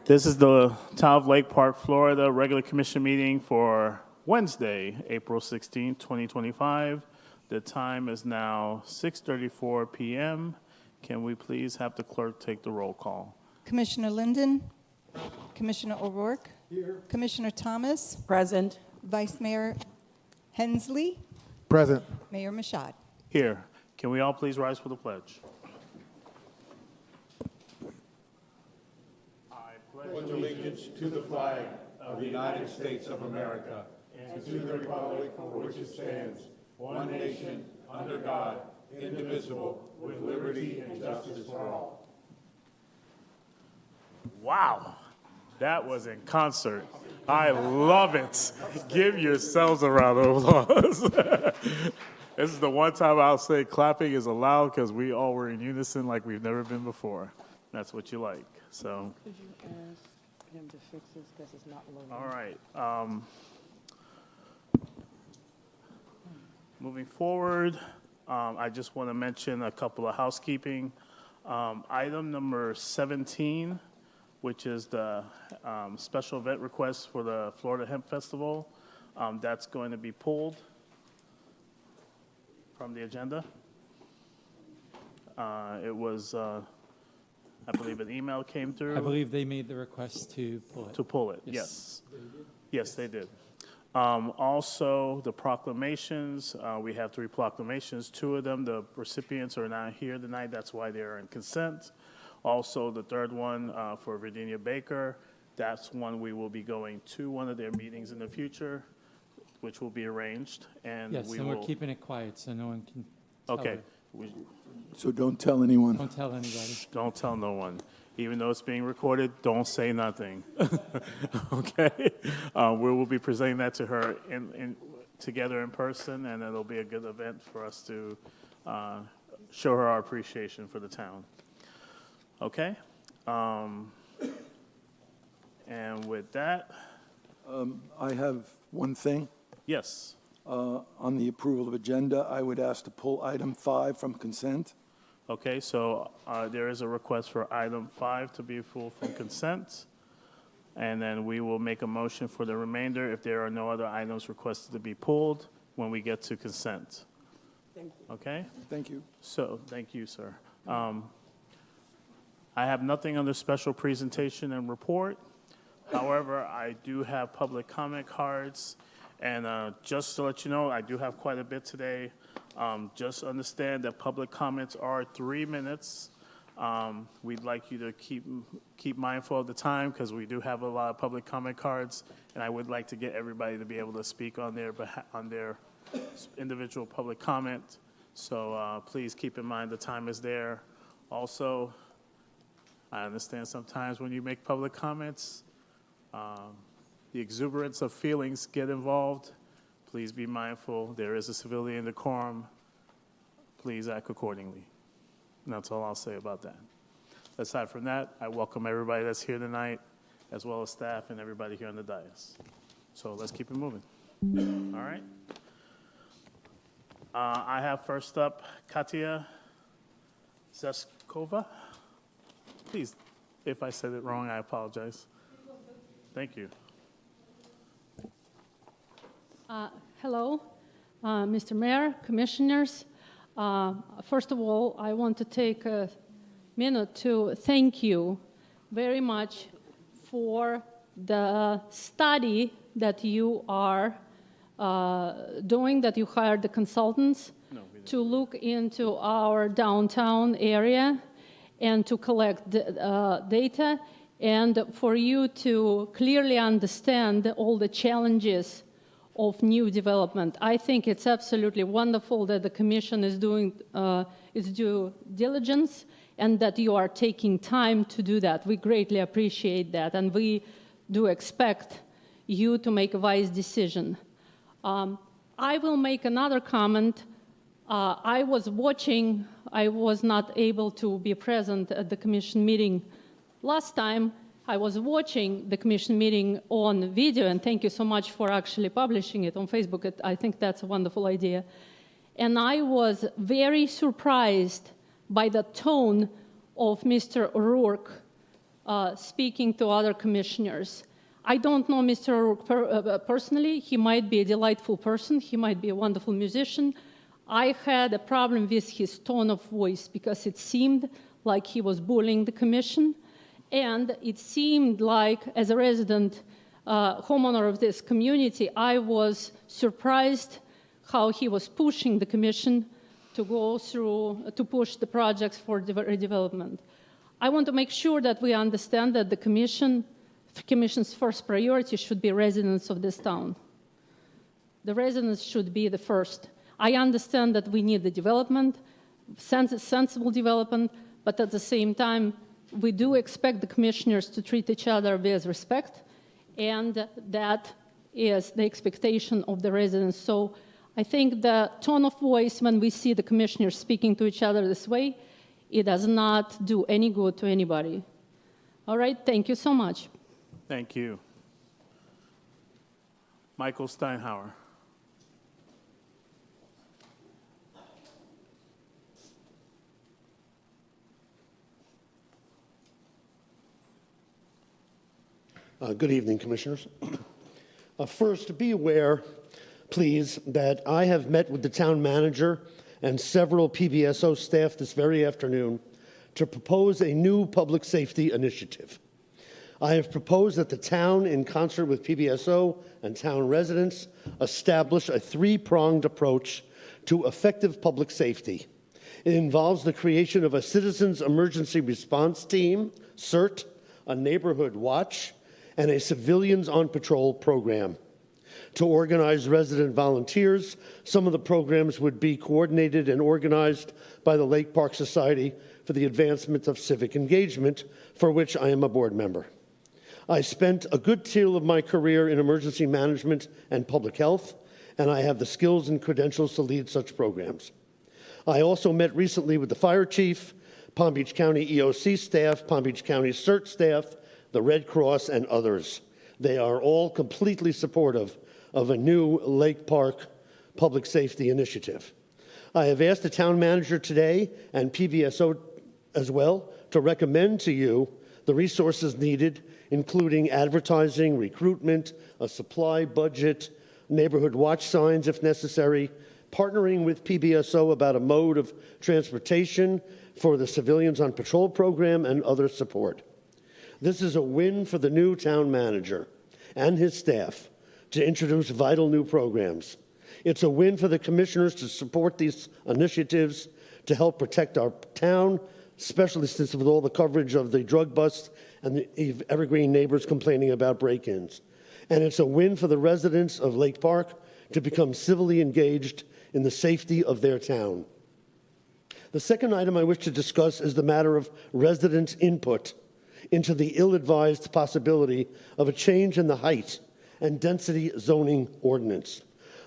This is the Town of Lake Park, Florida regular commission meeting for Wednesday, April 16, 2025. The time is now 6:34 p.m. Can we please have the clerk take the roll call? Commissioner Linden? Commissioner O'Rourke? Here. Commissioner Thomas? Present. Vice Mayor Hensley? Present. Mayor Mashad? Here. Can we all please rise for the pledge? Pledge allegiance to the flag of the United States of America and to the republic for which it stands, one nation, under God, indivisible, with liberty and justice for all. Wow, that was in concert. I love it. Give yourselves a round of applause. This is the one time I'll say clapping is allowed because we all were in unison like we've never been before. That's what you like. So. Could you ask him to fix this because it's not loading? All right. Moving forward, I just want to mention a couple of housekeeping. Item number 17, which is the special event request for the Florida Hemp Festival, that's going to be pulled from the agenda. It was, I believe an email came through. I believe they made the request to pull it. To pull it, yes. Yes, they did. Also, the proclamations, we have 3 proclamations. 2 of them, the recipients are not here tonight. That's why they're in consent. Also, the third one for Virginia Baker, that's one we will be going to one of their meetings in the future, which will be arranged. And Yes, and we're keeping it quiet so no one can tell Okay. her. So don't tell anyone. Don't tell anybody. Don't tell no one. Even though it's being recorded, don't say nothing. Okay? We will be presenting that to her together in person, and it'll be a good event for us to show her our appreciation for the town. Okay? And with that, I have one thing. yes. On the approval of agenda, I would ask to pull item 5 from consent. Okay, so there is a request for item 5 to be pulled from consent. And then we will make a motion for the remainder if there are no other items requested to be pulled when we get to consent. Thank you. Okay? Thank you. So, thank you, sir. I have nothing under special presentation and report. However, I do have public comment cards. And just to let you know, I do have quite a bit today. Just understand that public comments are 3 minutes. We'd like you to keep mindful of the time because we do have a lot of public comment cards, and I would like to get everybody to be able to speak on their individual public comment. So please keep in mind the time is there. Also, I understand sometimes when you make public comments, the exuberance of feelings get involved. Please be mindful. There is a civilian decorum. Please act accordingly. And that's all I'll say about that. Aside from that, I welcome everybody that's here tonight, as well as staff and everybody here on the dais. So let's keep it moving. All right. I have first up Katia Zeskova. Please, if I said it wrong, I apologize. Thank you. Hello, Mr. Mayor, Commissioners. First of all, I want to take a minute to thank you very much for the study that you are doing, that you hired the consultants to look into our downtown area and to collect data, and for you to clearly understand all the challenges of new development. I think it's absolutely wonderful that the Commission is doing its due diligence and that you are taking time to do that. We greatly appreciate that, and we do expect you to make a wise decision. I will make another comment. I was watching, I was not able to be present at the Commission meeting last time. I was watching the Commission meeting on video, and thank you so much for actually publishing it on Facebook. I think that's a wonderful idea. And I was very surprised by the tone of Mr. O'Rourke speaking to other commissioners. I don't know Mr. O'Rourke personally. He might be a delightful person. He might be a wonderful musician. I had a problem with his tone of voice because it seemed like he was bullying the commission. And it seemed like, as a resident homeowner of this community, I was surprised how he was pushing the commission to go through, to push the projects for redevelopment. I want to make sure that we understand that the commission's first priority should be residents of this town. The residents should be the first. I understand that we need the development, sensible development, but at the same time, we do expect the commissioners to treat each other with respect, and that is the expectation of the residents. So I think the tone of voice when we see the commissioners speaking to each other this way, it does not do any good to anybody. All right, thank you so much. Thank you. Michael Steinhauer. Good evening, Commissioners. First, be aware, please, that I have met with the town manager and several PBSO staff this very afternoon to propose a new public safety initiative. I have proposed that the town, in concert with PBSO and town residents, establish a three-pronged approach to effective public safety. It involves the creation of a Citizens Emergency Response Team, CERT, a neighborhood watch, and a Civilians on Patrol program. To organize resident volunteers, some of the programs would be coordinated and organized by the Lake Park Society for the Advancement of Civic Engagement, for which I am a board member. I spent a good deal of my career in emergency management and public health, and I have the skills and credentials to lead such programs. I also met recently with the fire chief, Palm Beach County EOC staff, Palm Beach County CERT staff, the Red Cross, and others. They are all completely supportive of a new Lake Park public safety initiative. I have asked the town manager today, and PBSO as well, to recommend to you the resources needed, including advertising, recruitment, a supply budget, neighborhood watch signs if necessary, partnering with PBSO about a mode of transportation for the Civilians on Patrol program, and other support. This is a win for the new town manager and his staff to introduce vital new programs. It's a win for the commissioners to support these initiatives to help protect our town, especially since with all the coverage of the drug bust and the Evergreen neighbors complaining about break-ins. And it's a win for the residents of Lake Park to become civilly engaged in the safety of their town. The second item I wish to discuss is the matter of resident input into the ill-advised possibility of a change in the height and density zoning ordinance.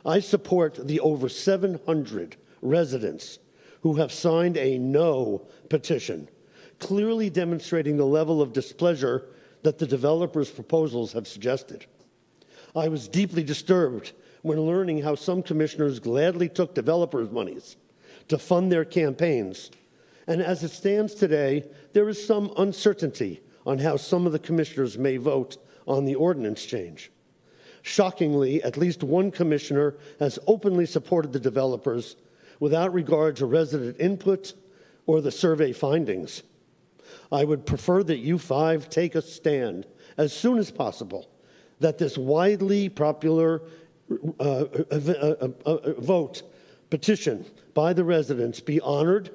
I support the over 700 residents who have signed a no petition, clearly demonstrating the level of displeasure that the developers' proposals have suggested. I was deeply disturbed when learning how some commissioners gladly took developers' monies to fund their campaigns. And as it stands today, there is some uncertainty on how some of the commissioners may vote on the ordinance change. Shockingly, at least one commissioner has openly supported the developers without regard to resident input or the survey findings. I would prefer that you five take a stand as soon as possible that this widely popular vote petition by the residents be honored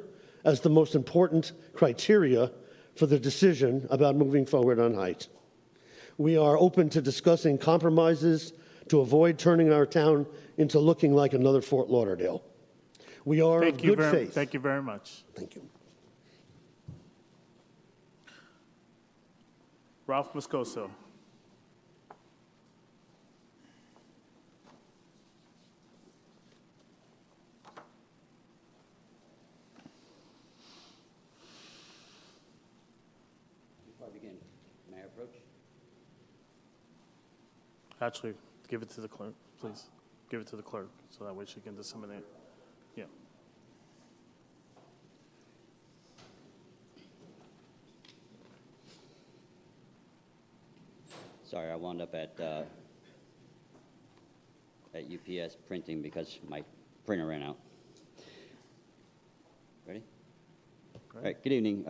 as the most important criteria for the decision about moving forward on height. We are open to discussing compromises to avoid turning our town into looking like another Fort Lauderdale. We are of good faith. Thank you very much. Thank you. Ralph Moscoso. Before I begin, may I approach? Actually, give it to the clerk, please. Give it to the clerk, so that way she can disseminate. Yeah. Sorry, I wound up at UPS printing because my printer ran out. Ready? All right, good evening,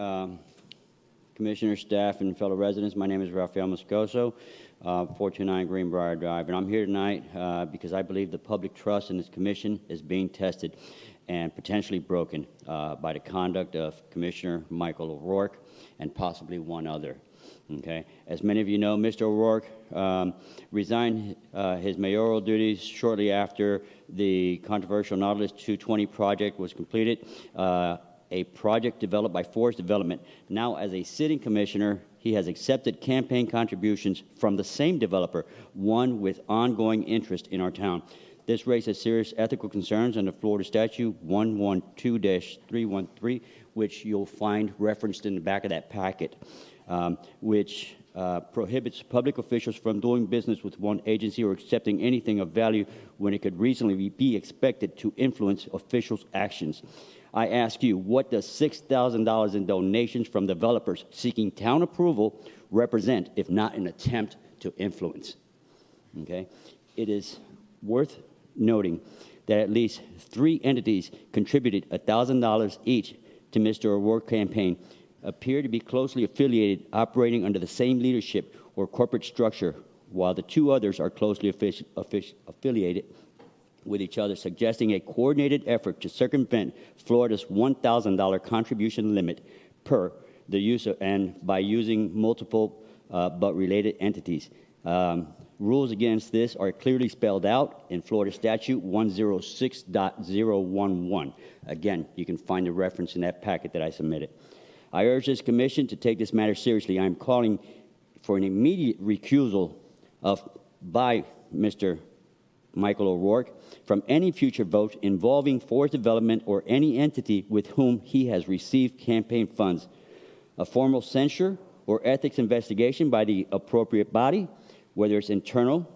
Commissioner, staff, and fellow residents. My name is Rafael Moscoso, 429 Greenbrier Drive, and I'm here tonight because I believe the public trust in this commission is being tested and potentially broken by the conduct of Commissioner Michael O'Rourke and possibly one other. Okay. As many of you know, Mr. O'Rourke resigned his mayoral duties shortly after the controversial Nautilus 220 project was completed, a project developed by Forest Development. Now, as a sitting commissioner, he has accepted campaign contributions from the same developer, one with ongoing interest in our town. This raises serious ethical concerns under Florida Statute 112-313, which you'll find referenced in the back of that packet, which prohibits public officials from doing business with one agency or accepting anything of value when it could reasonably be expected to influence officials' actions. I ask you, what does $6,000 in donations from developers seeking town approval represent, if not an attempt to influence? Okay? It is worth noting that at least 3 entities contributed $1,000 each to Mr. O'Rourke's campaign, appear to be closely affiliated, operating under the same leadership or corporate structure, while the 2 others are closely affiliated with each other, suggesting a coordinated effort to circumvent Florida's $1,000 contribution limit per the use of, and by using multiple but related entities. Rules against this are clearly spelled out in Florida Statute 106.011. Again, you can find the reference in that packet that I submitted. I urge this commission to take this matter seriously. I am calling for an immediate recusal by Mr. Michael O'Rourke from any future votes involving Forest Development or any entity with whom he has received campaign funds. A formal censure or ethics investigation by the appropriate body, whether it's internal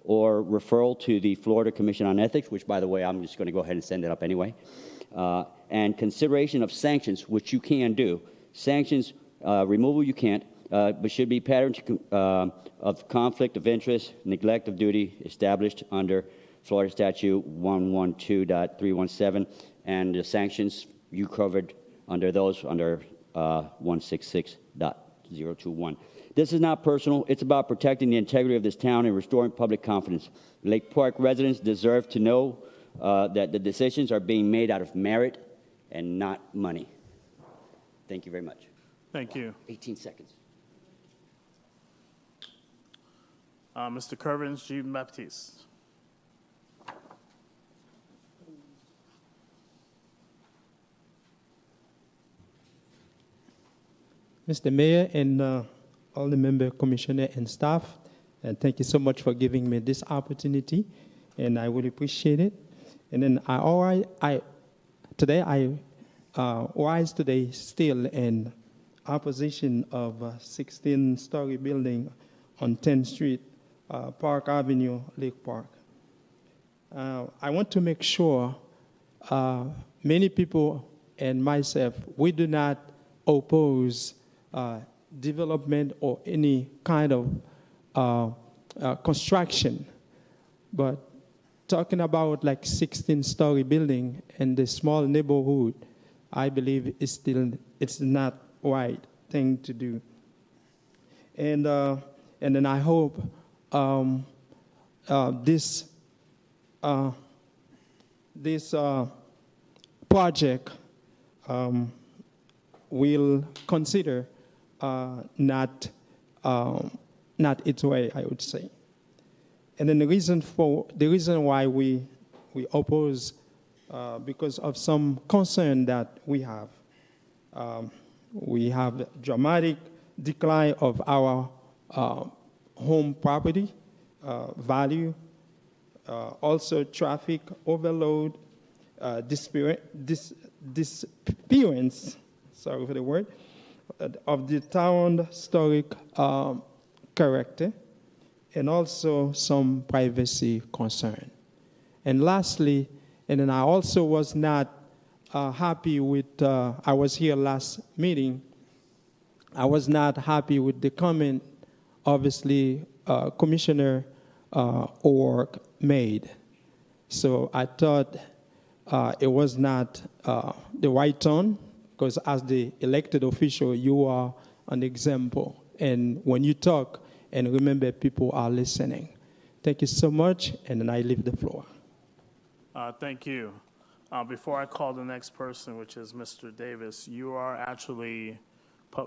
or referral to the Florida Commission on Ethics, which, by the way, I'm just going to go ahead and send it up anyway, and consideration of sanctions, which you can do. Sanctions, removal you can't, but should be patterns of conflict of interest, neglect of duty established under Florida Statute 112.317, and the sanctions you covered under those under 166.021. This is not personal. It's about protecting the integrity of this town and restoring public confidence. Lake Park residents deserve to know that the decisions are being made out of merit and not money. Thank you very much. Thank you. 18 seconds. Mr. Curvins, Jean Baptiste. Mr. Mayor and all the member, commissioner, and staff, and thank you so much for giving me this opportunity, and I really appreciate it. And then I rise today still in opposition of a 16-story building on 10th Street, Park Avenue, Lake Park. I want to make sure many people and myself, we do not oppose development or any kind of construction, but talking about like 16-story building in the small neighborhood, I believe it's not right thing to do. And then I hope this project will consider not its way, I would say. And then the reason why we oppose because of some concern that we have. We have dramatic decline of our home property value, also traffic overload, disappearance, sorry for the word, of the town historic character, and also some privacy concern. And lastly, and then I also was not happy with, I was here last meeting, I was not happy with the comment, obviously, Commissioner O'Rourke made. So I thought it was not the right tone, because as the elected official, you are an example. And when you talk, and remember, people are listening. Thank you so much, and then I leave the floor. Thank you. Before I call the next person, which is Mr. Davis, you are actually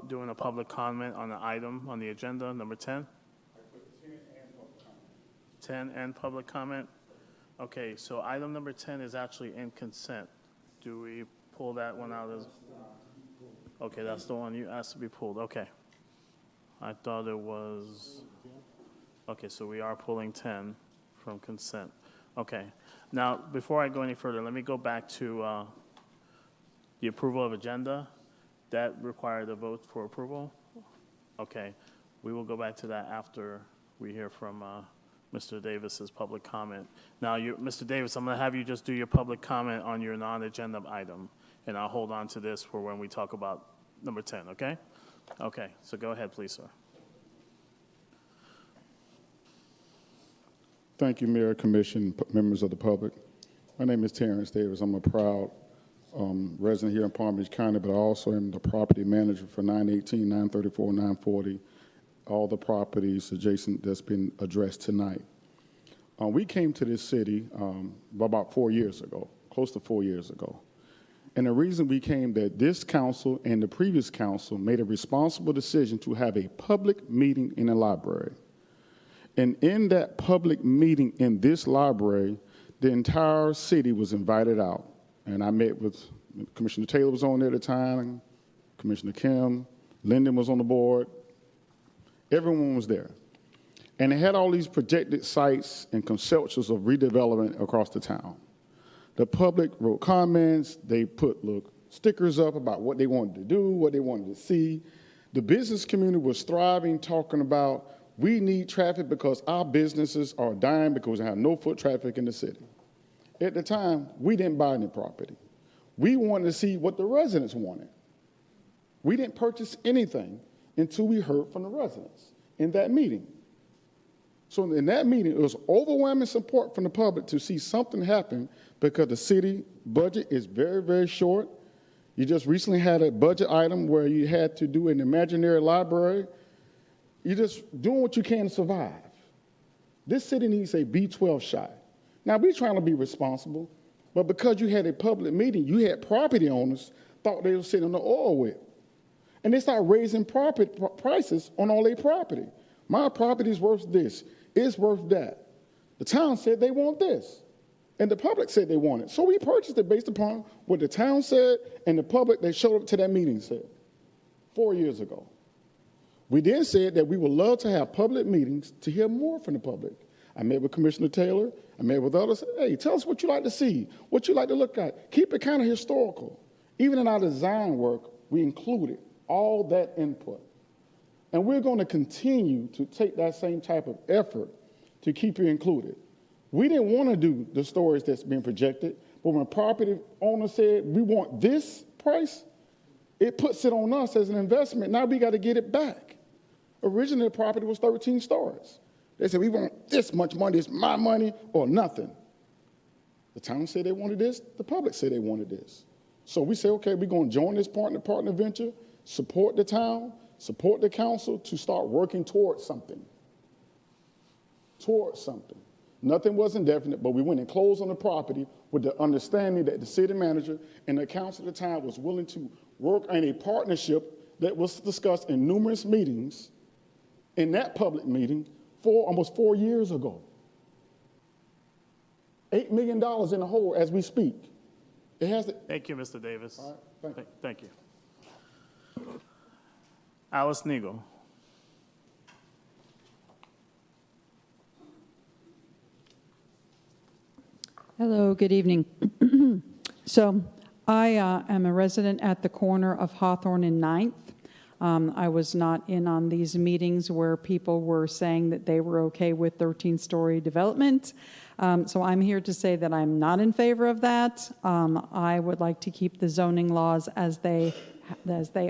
doing a public comment on the item on the agenda, number 10? 10 and public comment? Okay, so item number 10 is actually in consent. Do we pull that one out of? Okay, that's the one you asked to be pulled. Okay. I thought it was, okay, so we are pulling 10 from consent. Okay. Now, before I go any further, let me go back to the approval of agenda. That required a vote for approval? Okay. We will go back to that after we hear from Mr. Davis's public comment. Now, Mr. Davis, I'm going to have you just do your public comment on your non-agenda item, and I'll hold on to this for when we talk about number 10, okay? Okay, so go ahead, please, sir. Thank you, Mayor, Commission, members of the public. My name is Terrence Davis. I'm a proud resident here in Palm Beach County, but I also am the property manager for 918, 934, 940, all the properties adjacent that's been addressed tonight. We came to this city about 4 years ago, close to 4 years ago. And the reason we came that this council and the previous council made a responsible decision to have a public meeting in the library. And in that public meeting in this library, the entire city was invited out. And I met with Commissioner Taylor was on there at the time, Commissioner Kim, Linden was on the board. Everyone was there. And they had all these projected sites and conceptuals of redevelopment across the town. The public wrote comments, they put stickers up about what they wanted to do, what they wanted to see. The business community was thriving, talking about we need traffic because our businesses are dying because we have no foot traffic in the city. At the time, we didn't buy any property. We wanted to see what the residents wanted. We didn't purchase anything until we heard from the residents in that meeting. So in that meeting, it was overwhelming support from the public to see something happen because the city budget is very, very short. You just recently had a budget item where you had to do an imaginary library. You're just doing what you can to survive. This city needs a B12 shot. Now, we're trying to be responsible, but because you had a public meeting, you had property owners thought they were sitting on the oil well. And they started raising prices on all their property. My property is worth this. It's worth that. The town said they want this. And the public said they want it. So we purchased it based upon what the town said and the public that showed up to that meeting said 4 years ago. We then said that we would love to have public meetings to hear more from the public. I met with Commissioner Taylor. I met with others. Hey, tell us what you like to see, what you like to look at. Keep it kind of historical. Even in our design work, we included all that input. And we're going to continue to take that same type of effort to keep it included. We didn't want to do the stories that's being projected, but when property owner said, we want this price, it puts it on us as an investment. Now we got to get it back. Originally, the property was 13 stories. They said, we want this much money, it's my money or nothing. The town said they wanted this, the public said they wanted this. So we said, okay, we're going to join this partner venture, support the town, support the council to start working towards something. Nothing was indefinite, but we went and closed on the property with the understanding that the city manager and the council at the time was willing to work on a partnership that was discussed in numerous meetings in that public meeting almost 4 years ago. $8 million in the hole as we speak. It has to. Thank you, Mr. Davis. All right, thank you. Thank you. Alice Neagle. Hello, good evening. So I am a resident at the corner of Hawthorne and 9th. I was not in on these meetings where people were saying that they were okay with 13-story development. So I'm here to say that I'm not in favor of that. I would like to keep the zoning laws as they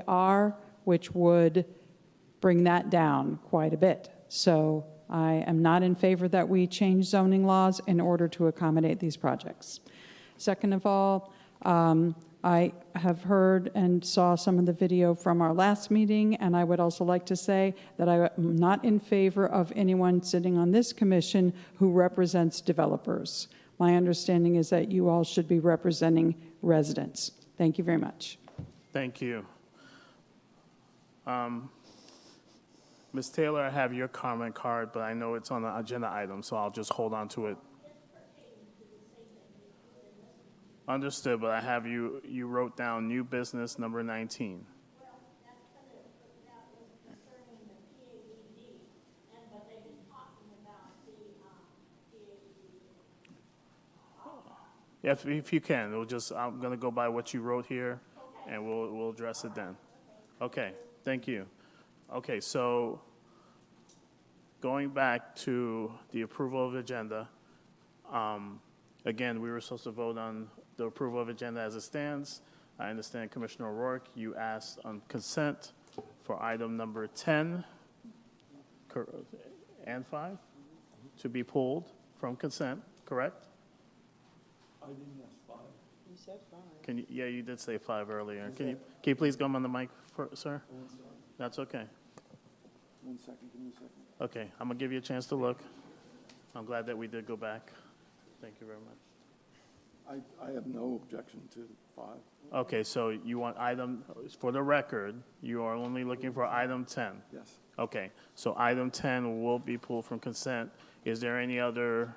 are, which would bring that down quite a bit. So I am not in favor that we change zoning laws in order to accommodate these projects. Second of all, I have heard and saw some of the video from our last meeting, and I would also like to say that I am not in favor of anyone sitting on this commission who represents developers. My understanding is that you all should be representing residents. Thank you very much. Thank you. Ms. Taylor, I have your comment card, but I know it's on the agenda item, so I'll just hold on to it. Understood, but I have you wrote down new business number 19. Yeah, if you can, I'm going to go by what you wrote here, and we'll address it then. Okay, thank you. Okay, so going back to the approval of agenda, again, we were supposed to vote on the approval of agenda as it stands. I understand Commissioner O'Rourke, you asked on consent for item number 10 and 5 to be pulled from consent, correct? I didn't ask 5. You said 5. Yeah, you did say 5 earlier. Can you please come on the mic, sir? That's okay. 1 second, give me a second. Okay, I'm going to give you a chance to look. I'm glad that we did go back. Thank you very much. I have no objection to 5. Okay, so you want for the record, you are only looking for item 10. Yes. Okay, so item 10 will be pulled from consent. Is there any other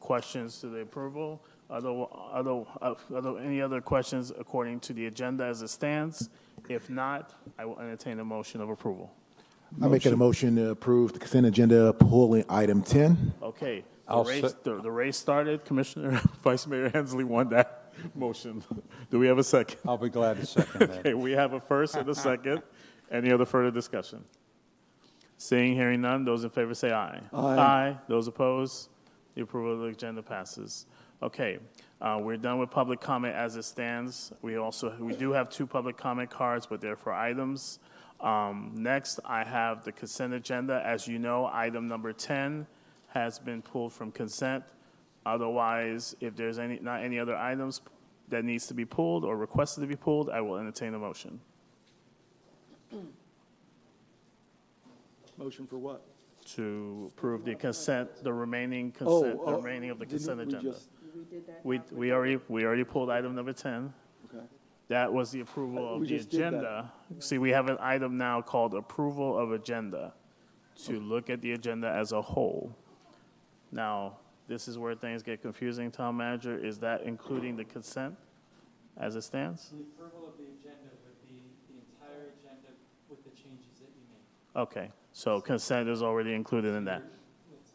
questions to the approval? Any other questions according to the agenda as it stands? If not, I will entertain a motion of approval. I make a motion to approve the consent agenda, pulling item 10. Okay, the race started. Commissioner Vice Mayor Hensley won that motion. Do we have a second? I'll be glad to second that. Okay, we have a first and a second. Any other further discussion? Seeing, hearing none, those in favor say aye. Aye. Those opposed? The approval of the agenda passes. Okay, we're done with public comment as it stands. We do have 2 public comment cards, but they're for items. Next, I have the consent agenda. As you know, item number 10 has been pulled from consent. Otherwise, if there's not any other items that needs to be pulled or requested to be pulled, I will entertain a motion. Motion for what? To approve the consent, the remaining of the consent agenda. We already pulled item number 10. Okay. That was the approval of We the just did that. agenda. See, we have an item now called approval of agenda to look at the agenda as a whole. Now, this is where things get confusing, Town Manager. Is that including the consent as it stands? The approval of the agenda would be the entire agenda with the changes that you made. Okay, so consent is already included in that.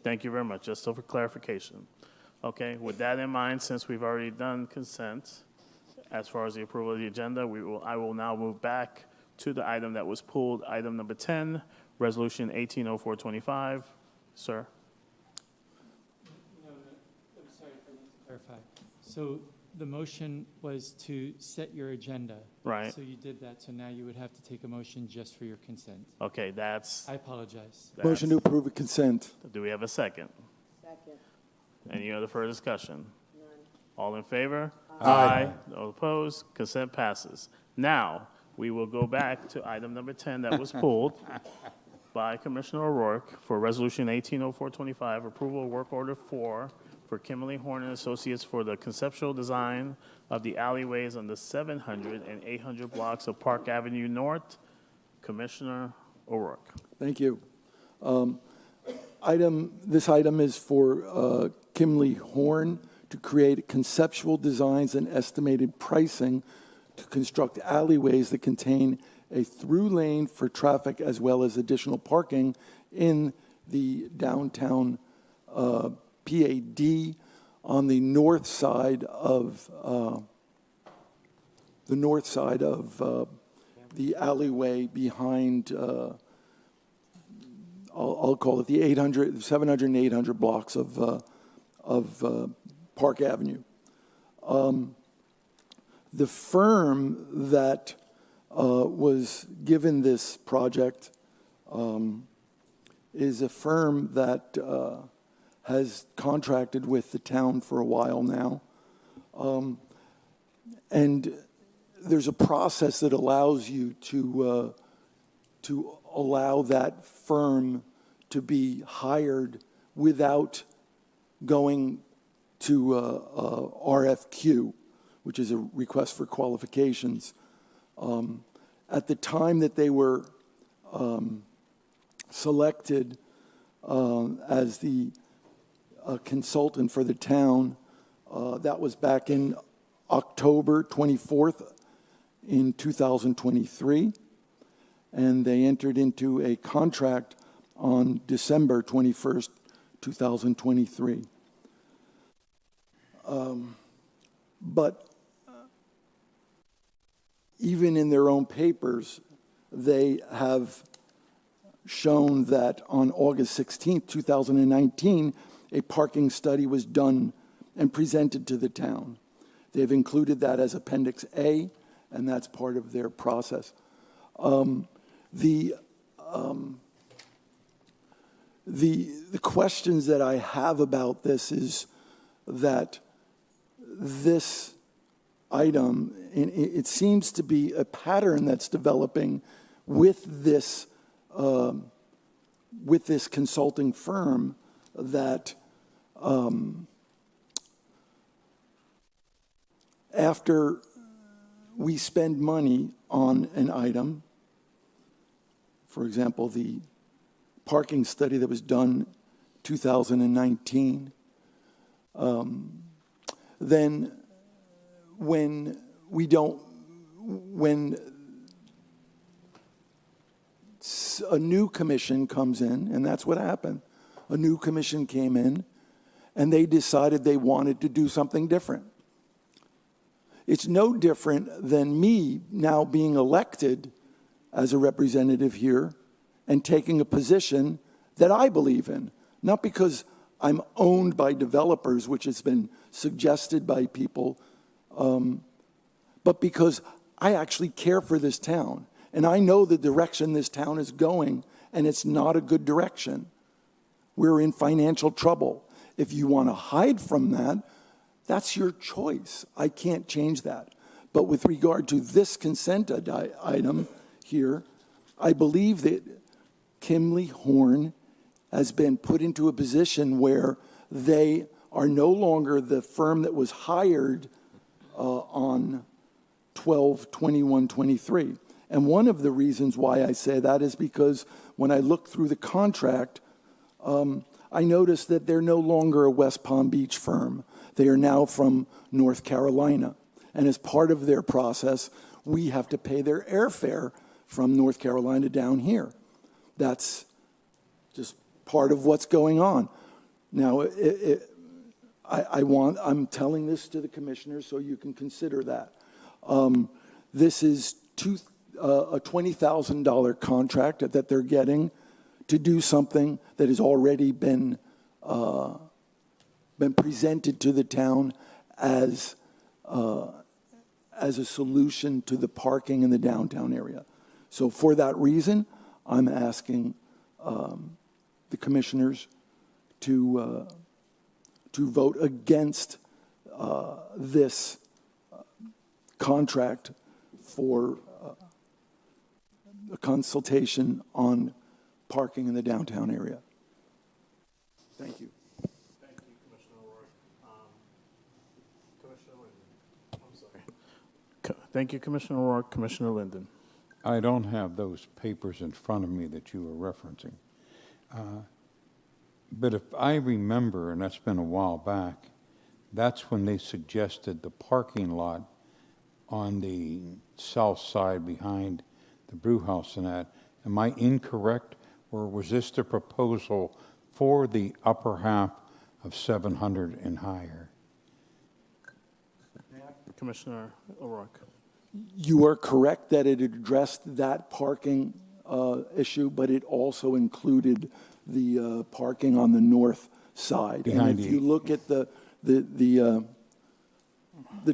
Thank you very much, just so for clarification. Okay, with that in mind, since we've already done consent, as far as the approval of the agenda, I will now move back to the item that was pulled, item number 10, Resolution 180425. Sir? No, I'm sorry for me to clarify. So the motion was to set your agenda. Right. So you did that, so now you would have to take a motion just for your consent. Okay, that's... I apologize. Motion to approve with consent. Do we have a second? Second. Any other further discussion? None. All in favor? Aye. All opposed? Consent passes. Now, we will go back to item number 10 that was pulled by Commissioner O'Rourke for Resolution 180425, approval of work order 4 for Kimberly Horn and Associates for the conceptual design of the alleyways on the 700 and 800 blocks of Park Avenue North. Commissioner O'Rourke. Thank you. This item is for Kimberly Horn to create conceptual designs and estimated pricing to construct alleyways that contain a through lane for traffic as well as additional parking in the downtown PAD on the north side of the alleyway behind. I'll call it the 700 and 800 blocks of Park Avenue. The firm that was given this project is a firm that has contracted with the town for a while now. And there's a process that allows you to allow that firm to be hired without going to RFQ, which is a request for qualifications. At the time that they were selected as the consultant for the town, that was back in October 24th in 2023, and they entered into a contract on December 21st, 2023. But even in their own papers, they have shown that on August 16th, 2019, a parking study was done and presented to the town. They've included that as Appendix A, and that's part of their process. The questions that I have about this is that this item, it seems to be a pattern that's developing with this consulting firm that after we spend money on an item, for example, the parking study that was done 2019, then when a new commission comes in, and that's what happened, a new commission came in, and they decided they wanted to do something different. It's no different than me now being elected as a representative here and taking a position that I believe in, not because I'm owned by developers, which has been suggested by people, but because I actually care for this town. And I know the direction this town is going, and it's not a good direction. We're in financial trouble. If you want to hide from that, that's your choice. I can't change that. But with regard to this consent item here, I believe that Kimley Horn has been put into a position where they are no longer the firm that was hired on 12/21/23. And one of the reasons why I say that is because when I look through the contract, I noticed that they're no longer a West Palm Beach firm. They are now from North Carolina. And as part of their process, we have to pay their airfare from North Carolina down here. That's just part of what's going on. Now, I'm telling this to the commissioners so you can consider that. This is a $20,000 contract that they're getting to do something that has already been presented to the town as a solution to the parking in the downtown area. So for that reason, I'm asking the commissioners to vote against this contract for a consultation on parking in the downtown area. Thank you. Thank you, Commissioner O'Rourke. Commissioner Linden. I'm sorry. Thank you, Commissioner O'Rourke. Commissioner Linden. I don't have those papers in front of me that you were referencing. But if I remember, and that's been a while back, that's when they suggested the parking lot on the south side behind the brew house and that. Am I incorrect, or was this the proposal for the upper half of 700 and higher? Commissioner O'Rourke. You are correct that it addressed that parking issue, but it also included the parking on the north side. And if you look at the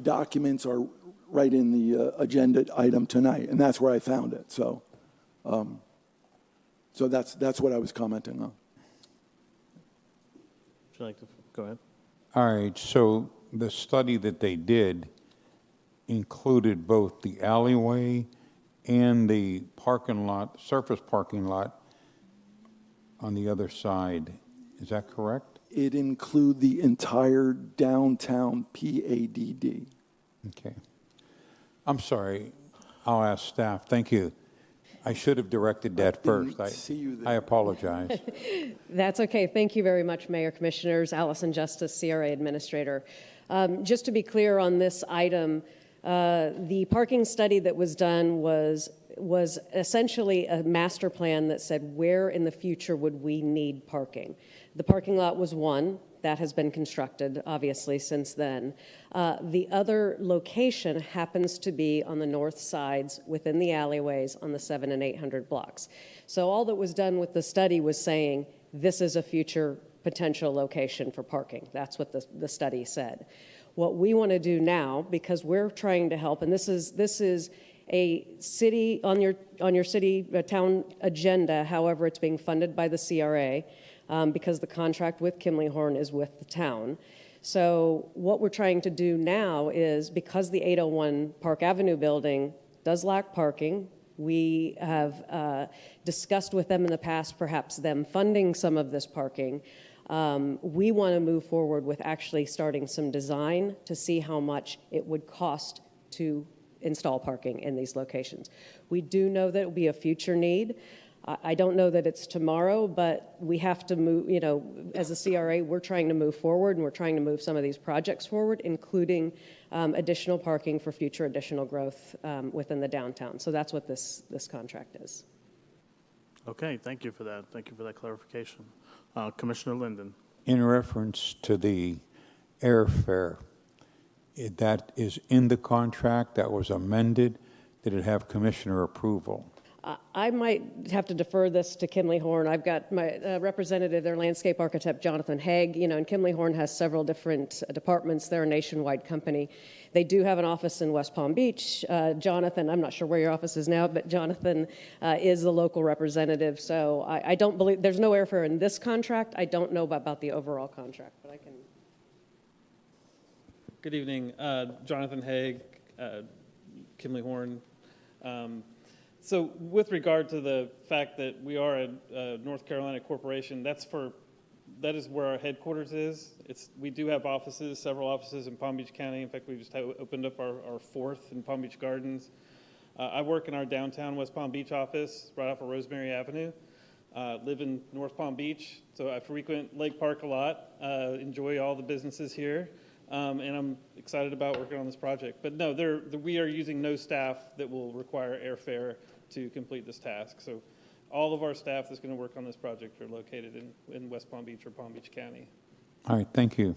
documents are right in the agenda item tonight, and that's where I found it. So So that's what I was commenting on. Would you like to go ahead? All right, so the study that they did included both the alleyway and the parking lot, surface parking lot on the other side. Is that correct? It include the entire downtown PADD. Okay. I'm sorry. I'll ask staff. Thank you. I should have directed that didn't first. see you there. I apologize. That's okay. Thank you very much, Mayor, Commissioners. Allison Justice, CRA Administrator. Just to be clear on this item, the parking study that was done was essentially a master plan that said where in the future would we need parking. The parking lot was one. That has been constructed, obviously, since then. The other location happens to be on the north sides within the alleyways on the 700 and 800 blocks. So all that was done with the study was saying this is a future potential location for parking. That's what the study said. What we want to do now, because we're trying to help, and this is a city on your city town agenda. However, it's being funded by the CRA. Because the contract with Kimley-Horn is with the town. So what we're trying to do now is, because the 801 Park Avenue building does lack parking, we have discussed with them in the past perhaps them funding some of this parking. We want to move forward with actually starting some design to see how much it would cost to install parking in these locations. We do know that it will be a future need. I don't know that it's tomorrow, but we have to move, as a CRA, we're trying to move forward, and we're trying to move some of these projects forward, including additional parking for future additional growth within the downtown. So that's what this contract is. Okay, thank you for that. Thank you for that clarification. Commissioner Linden. In reference to the airfare, that is in the contract that was amended. Did it have commissioner approval? I might have to defer this to Kimley-Horn. I've got my representative, their landscape architect, Jonathan Haig, and Kimley-Horn has several different departments. They're a nationwide company. They do have an office in West Palm Beach. Jonathan, I'm not sure where your office is now, but Jonathan is the local representative. So I don't believe, there's no airfare in this contract. I don't know about the overall contract, but I can. Good evening. Jonathan Haig, Kimley-Horn. So with regard to the fact that we are a North Carolina corporation, that is where our headquarters is. We do have offices, several offices in Palm Beach County. In fact, we just opened up our fourth in Palm Beach Gardens. I work in our downtown West Palm Beach office, right off of Rosemary Avenue. Live in North Palm Beach, so I frequent Lake Park a lot. Enjoy all the businesses here. And I'm excited about working on this project. But no, we are using no staff that will require airfare to complete this task. So all of our staff that's going to work on this project are located in West Palm Beach or Palm Beach County. All right, thank you.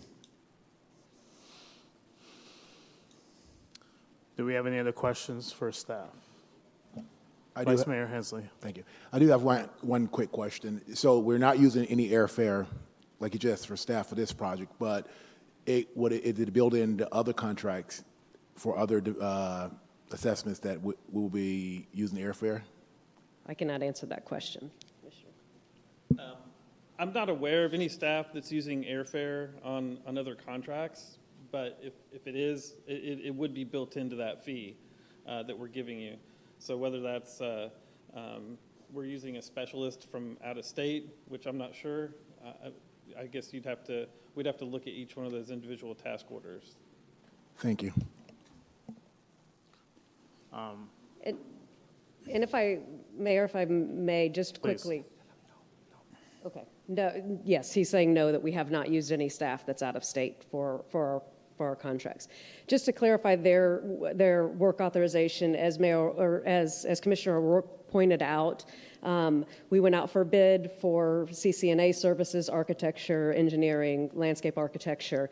Do we have any other questions for staff? Vice Mayor Hensley. Thank you. I do have one quick question. So we're not using any airfare, like you just for staff for this project, but did it build in the other contracts for other assessments that we'll be using airfare? I cannot answer that question. I'm not aware of any staff that's using airfare on other contracts, but if it is, it would be built into that fee that we're giving you. So whether that's we're using a specialist from out of state, which I'm not sure. I guess we'd have to look at each one of those individual task orders. Thank you. And if I, Mayor, if I may, just quickly. Please. Okay. No. Yes, he's saying no, that we have not used any staff that's out of state for our contracts. Just to clarify their work authorization, as Commissioner O'Rourke pointed out, we went out for bid for CCNA services, architecture, engineering, landscape architecture.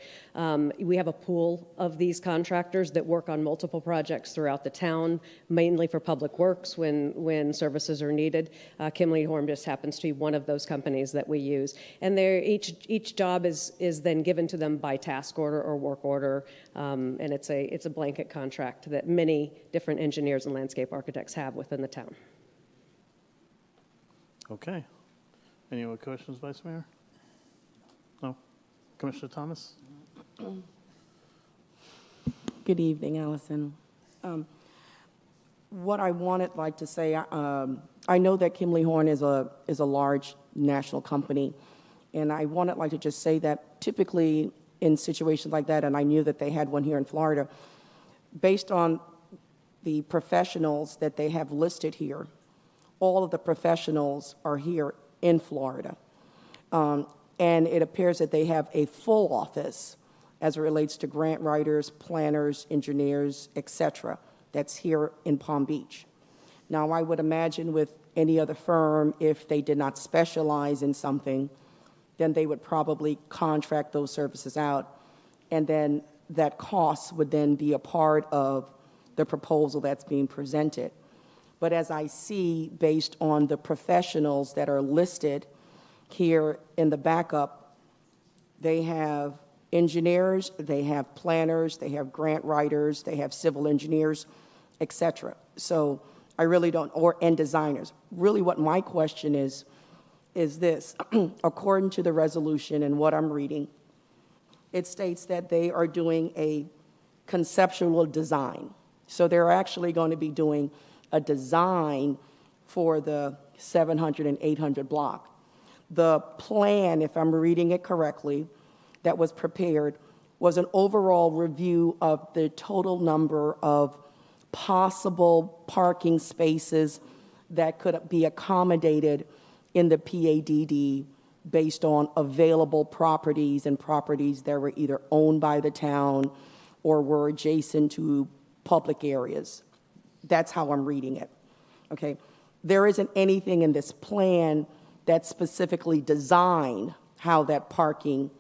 We have a pool of these contractors that work on multiple projects throughout the town, mainly for public works when services are needed. Kimley-Horn just happens to be one of those companies that we use. And each job is then given to them by task order or work order, and it's a blanket contract that many different engineers and landscape architects have within the town. Okay. Any other questions, Vice Mayor? No? Commissioner Thomas? Good evening, Allison. What I wanted like to say, I know that Kimley Horn is a large national company, and I wanted like to just say that typically in situations like that, and I knew that they had one here in Florida, based on the professionals that they have listed here, all of the professionals are here in Florida. And it appears that they have a full office as it relates to grant writers, planners, engineers, et cetera, that's here in Palm Beach. Now, I would imagine with any other firm, if they did not specialize in something, then they would probably contract those services out, and then that cost would then be a part of the proposal that's being presented. But as I see, based on the professionals that are listed here in the backup, they have engineers, they have planners, they have grant writers, they have civil engineers, et cetera. So I really don't, and designers. Really what my question is this. According to the resolution and what I'm reading, it states that they are doing a conceptual design. So they're actually going to be doing a design for the 700 and 800 block. The plan, if I'm reading it correctly, that was prepared was an overall review of the total number of possible parking spaces that could be accommodated in the PADD based on available properties and properties that were either owned by the town or were adjacent to public areas. That's how I'm reading it. Okay. There isn't anything in this plan that specifically designed how that parking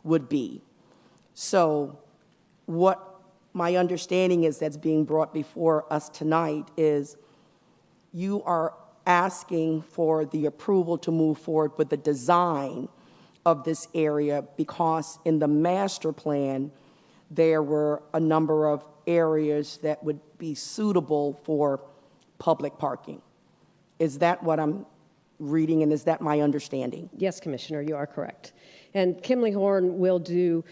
would be. So what my understanding is that's being brought before us tonight is you are asking for the approval to move forward with the design of this area because in the master plan, there were a number of areas that would be suitable for public parking. Is that what I'm reading, and is that my understanding? Yes, Commissioner, you are correct. And Kimley Horn will do,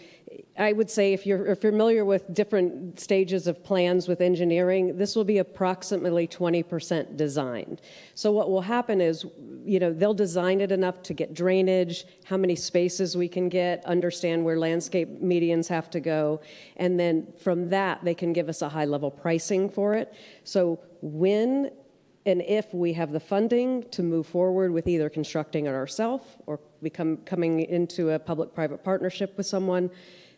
I would say if you're familiar with different stages of plans with engineering, this will be approximately 20% designed. So what will happen is, they'll design it enough to get drainage, how many spaces we can get, understand where landscape medians have to go, and then from that, they can give us a high-level pricing for it. So when and if we have the funding to move forward with either constructing it ourselves or coming into a public-private partnership with someone,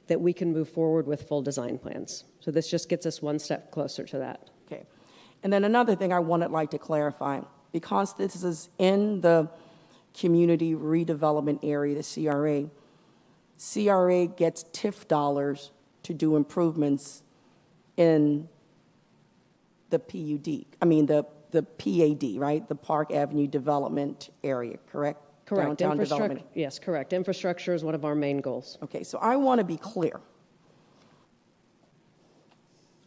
that we can move forward with full design plans. So this just gets us one step closer to that. Okay. And then another thing I wanted like to clarify, because this is in the community redevelopment area, the CRA gets TIF dollars to do improvements in the the PAD, right? The Park Avenue Development Area, correct? Correct. Downtown development. Yes, correct. Infrastructure is one of our main goals. Okay, so I want to be clear.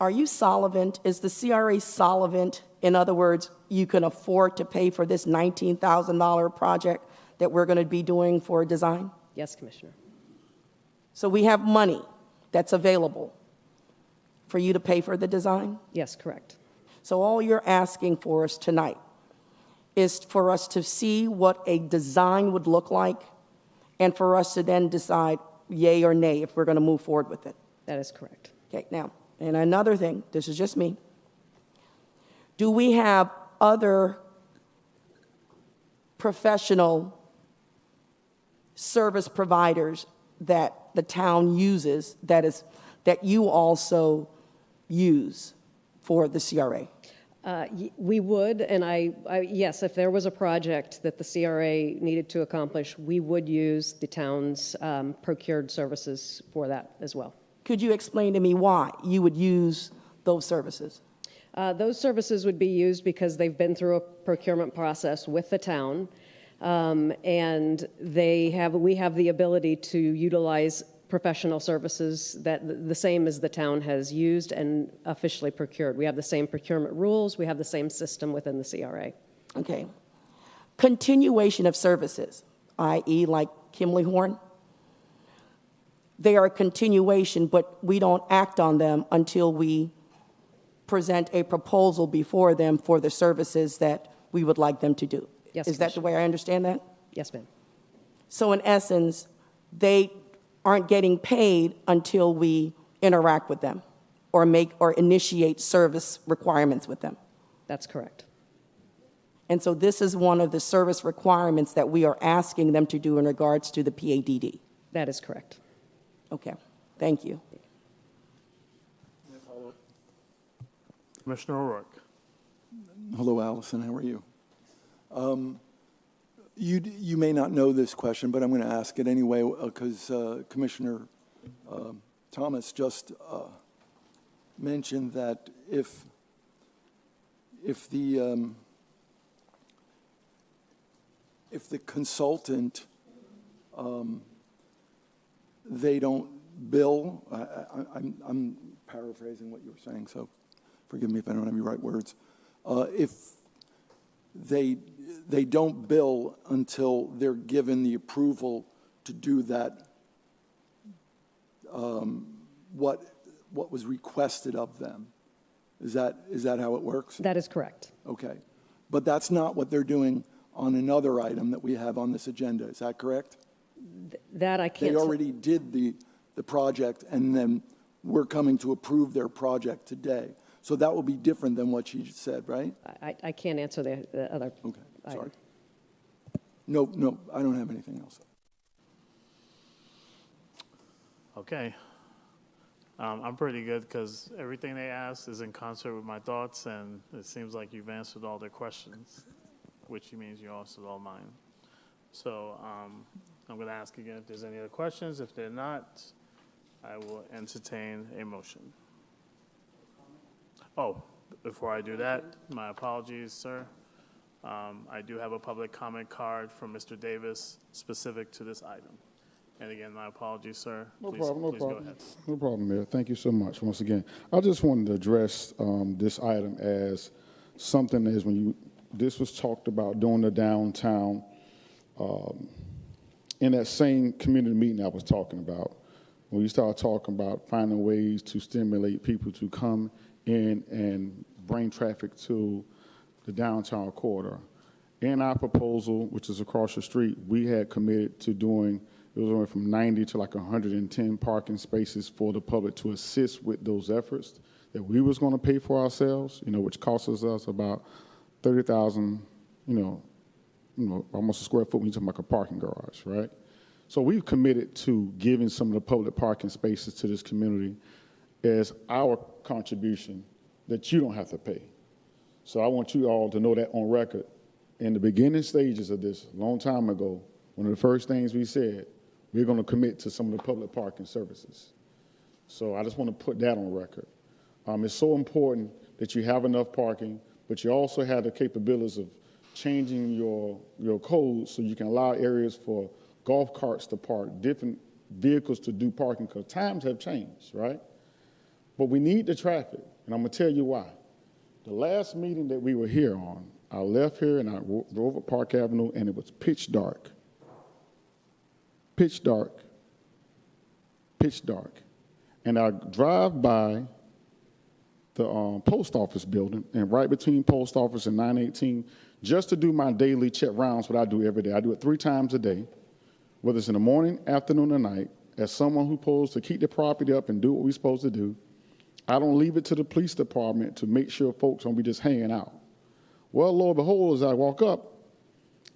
Are you solvent? Is the CRA solvent? In other words, you can afford to pay for this $19,000 project that we're going to be doing for design? Yes, Commissioner. So we have money that's available for you to pay for the design? Yes, correct. So all you're asking for us tonight is for us to see what a design would look like and for us to then decide yay or nay if we're going to move forward with it. That is correct. Okay, now, and another thing, this is just me. Do we have other professional service providers that the town uses that you also use for the CRA? We would, and yes, if there was a project that the CRA needed to accomplish, we would use the town's procured services for that as well. Could you explain to me why you would use those services? Those services would be used because they've been through a procurement process with the town, and we have the ability to utilize professional services that the same as the town has used and officially procured. We have the same procurement rules. We have the same system within the CRA. Okay. continuation of services, i.e. like Kimley Horn. They are a continuation, but we don't act on them until we present a proposal before them for the services that we would like them to do. Yes, Is that the way I understand that? Yes, ma'am. So in essence, they aren't getting paid until we interact with them or initiate service requirements with them. That's correct. And so this is one of the service requirements that we are asking them to do in regards to the PADD. That is correct. Okay, thank you. Commissioner O'Rourke. Hello, Allison. How are you? You may not know this question, but I'm going to ask it anyway because Commissioner Thomas just mentioned that if the consultant they don't bill, I'm paraphrasing what you were saying, so forgive me if I don't have your right words. If they don't bill until they're given the approval to do that, what was requested of them. Is that how it works? That is correct. Okay. But that's not what they're doing on another item that we have on this agenda. Is that correct? That I can't. They already did the project, and then we're coming to approve their project today. So that will be different than what she just said, right? I can't answer the other. Okay, sorry. item. No, I don't have anything else. Okay. I'm pretty good because everything they asked is in concert with my thoughts, and it seems like you've answered all their questions, which means you answered all mine. So I'm going to ask again if there's any other questions. If they're not, I will entertain a motion. Oh, before I do that, my apologies, sir. I do have a public comment card from Mr. Davis specific to this item. And again, my apologies, sir. No Please problem. go ahead. No problem, Mayor. Thank you so much once again. I just wanted to address this item as something as when this was talked about during the downtown, in that same community meeting I was talking about, when you start talking about finding ways to stimulate people to come in and bring traffic to the downtown corridor. In our proposal, which is across the street, we had committed to doing, it was only from 90 to like 110 parking spaces for the public to assist with those efforts that we was going to pay for ourselves, which costs us about 30,000, almost a square foot when you talk about a parking garage, right? So we've committed to giving some of the public parking spaces to this community as our contribution that you don't have to pay. So I want you all to know that on record. In the beginning stages of this, a long time ago, one of the first things we said, we're going to commit to some of the public parking services. So I just want to put that on record. It's so important that you have enough parking, but you also have the capabilities of changing your code so you can allow areas for golf carts to park, different vehicles to do parking, because times have changed, right? But we need the traffic, and I'm going to tell you why. The last meeting that we were here on, I left here and I drove up Park Avenue, and it was pitch dark. Pitch dark. Pitch dark. And I drive by the post office building, and right between post office and 918, just to do my daily check rounds, what I do every day. I do it 3 times a day, whether it's in the morning, afternoon, or night. As someone who's supposed to keep the property up and do what we're supposed to do, I don't leave it to the police department to make sure folks don't be just hanging out. Well, lo and behold, as I walk up,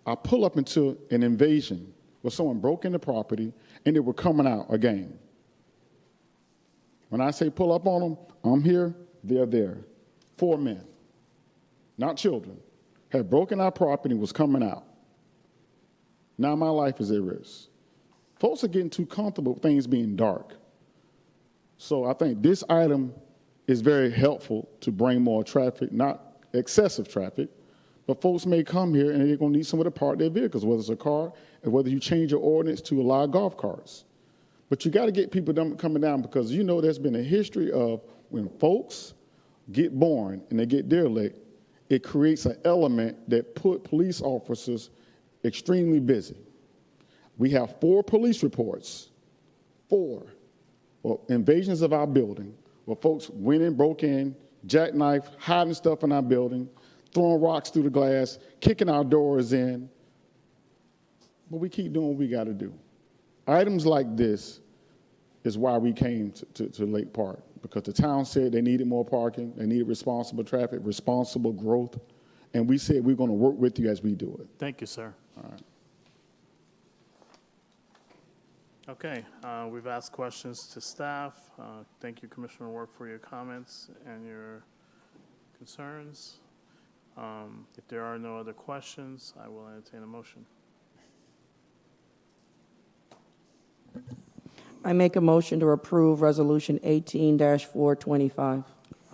I pull up into an invasion where someone broke into property and they were coming out again. When I say pull up on them, I'm here, they're there. 4 men, not children, had broken our property and was coming out. Now my life is at risk. Folks are getting too comfortable with things being dark. So I think this item is very helpful to bring more traffic, not excessive traffic, but folks may come here and they're going to need somewhere to park their vehicles, whether it's a car and whether you change your ordinance to allow golf carts. But you got to get people coming down, because there's been a history of when folks get born and they get derelict, it creates an element that put police officers extremely busy. We have 4 police reports, 4, invasions of our building, where folks went in, broke in, jackknife, hiding stuff in our building, throwing rocks through the glass, kicking our doors in. But we keep doing what we got to do. Items like this is why we came to Lake Park, because the town said they needed more parking, they needed responsible traffic, responsible growth, and we said we're going to work with you as we do it. Thank you, sir. All right. Okay, we've asked questions to staff. Thank you, Commissioner Work, for your comments and your concerns. If there are no other questions, I will entertain a motion. I make a motion to approve Resolution 18-425.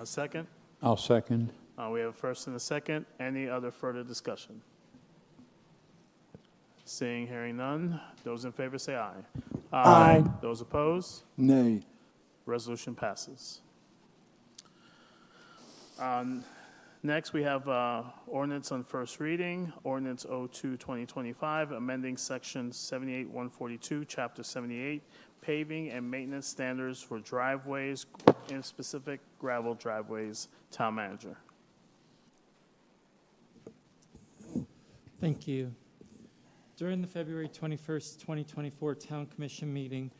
A second? I'll second. We have a first and a second. Any other further discussion? Seeing, hearing none. Those in favor say aye. Aye. Those opposed? Nay. Resolution passes. Next, we have ordinance on first reading, Ordinance 02-2025, amending Section 78-142, Chapter 78, paving and maintenance standards for driveways, in specific gravel driveways. Town Manager. Thank you. During the February 21st, 2024 Town Commission meeting,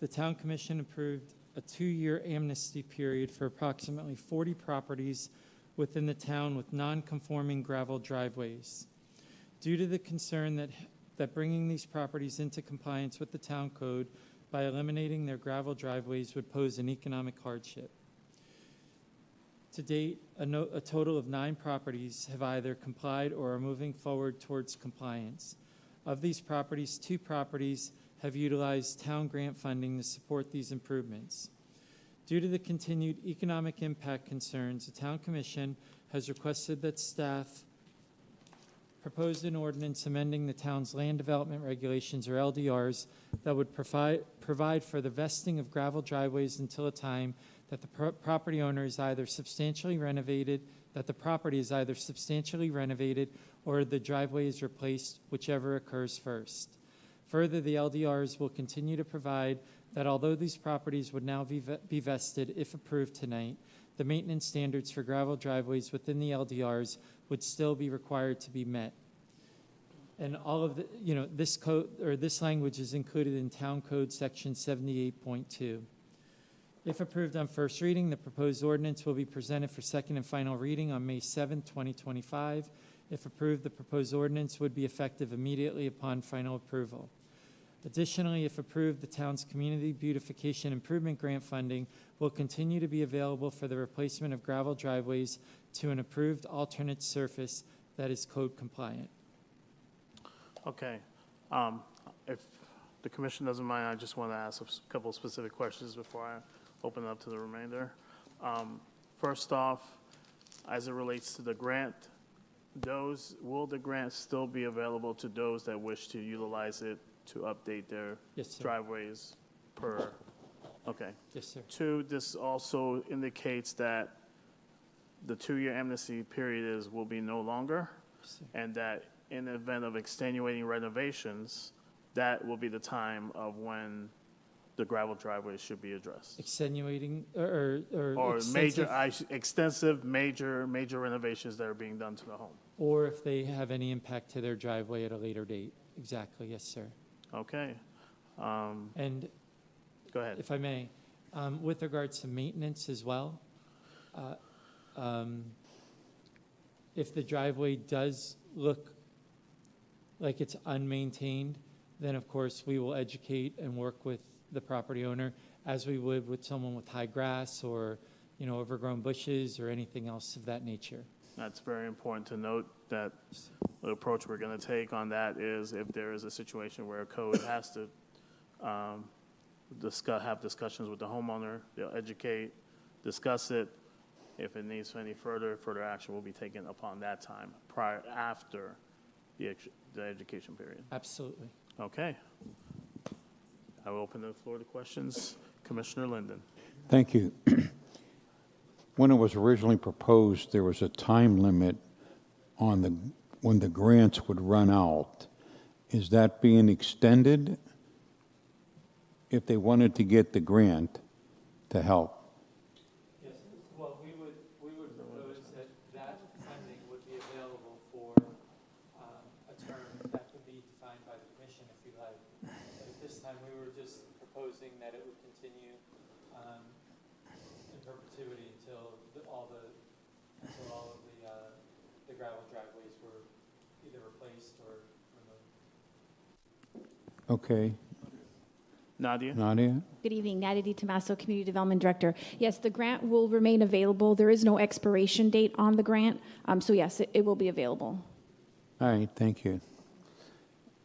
the Town Commission approved a 2-year amnesty period for approximately 40 properties within the town with non-conforming gravel driveways. Due to the concern that bringing these properties into compliance with the town code by eliminating their gravel driveways would pose an economic hardship. To date, a total of 9 properties have either complied or are moving forward towards compliance. Of these properties, 2 properties have utilized town grant funding to support these improvements. Due to the continued economic impact concerns, the Town Commission has requested that staff propose an ordinance amending the town's land development regulations, or LDRs, that would provide for the vesting of gravel driveways until a time that the property is either substantially renovated or the driveway is replaced, whichever occurs first. Further, the LDRs will continue to provide that although these properties would now be vested if approved tonight, the maintenance standards for gravel driveways within the LDRs would still be required to be met. And all of the, this code or this language is included in Town Code Section 78.2. If approved on first reading, the proposed ordinance will be presented for second and final reading on May 7, 2025. If approved, the proposed ordinance would be effective immediately upon final approval. Additionally, if approved, the town's Community Beautification Improvement Grant funding will continue to be available for the replacement of gravel driveways to an approved alternate surface that is code compliant. Okay. If the commission doesn't mind, I just want to ask a couple of specific questions before I open it up to the remainder. First off, as it relates to the grant, will the grant still be available to those that wish to utilize it to update their driveways per? Okay. Yes, sir. 2, this also indicates that the 2-year amnesty period will be no longer, and that in the event of extenuating renovations, that will be the time of when the gravel driveways should be addressed. Extenuating or extensive major renovations that are being done to the home. Or if they have any impact to their driveway at a later date. Exactly, yes, sir. Okay. And go ahead. If I may, with regards to maintenance as well, if the driveway does look like it's unmaintained, then of course we will educate and work with the property owner as we would with someone with high grass or overgrown bushes or anything else of that nature. That's very important to note, that the approach we're going to take on that is if there is a situation where a code has to have discussions with the homeowner, they'll educate, discuss it. If it needs any further action will be taken upon that time, after the education period. Absolutely. Okay. I will open the floor to questions. Commissioner Linden. Thank you. When it was originally proposed, there was a time limit on when the grants would run out. Is that being extended if they wanted to get the grant to help? Yes, well, we would propose that funding would be available for a term that would be defined by the commission if you like. But at this time, we were just proposing that it would continue in perpetuity until all of the gravel driveways were either replaced or removed. Okay. Nadia? Nadia? Good evening, Nadia DiTomaso, Community Development Director. Yes, the grant will remain available. There is no expiration date on the grant, so yes, it will be available. All right, thank you.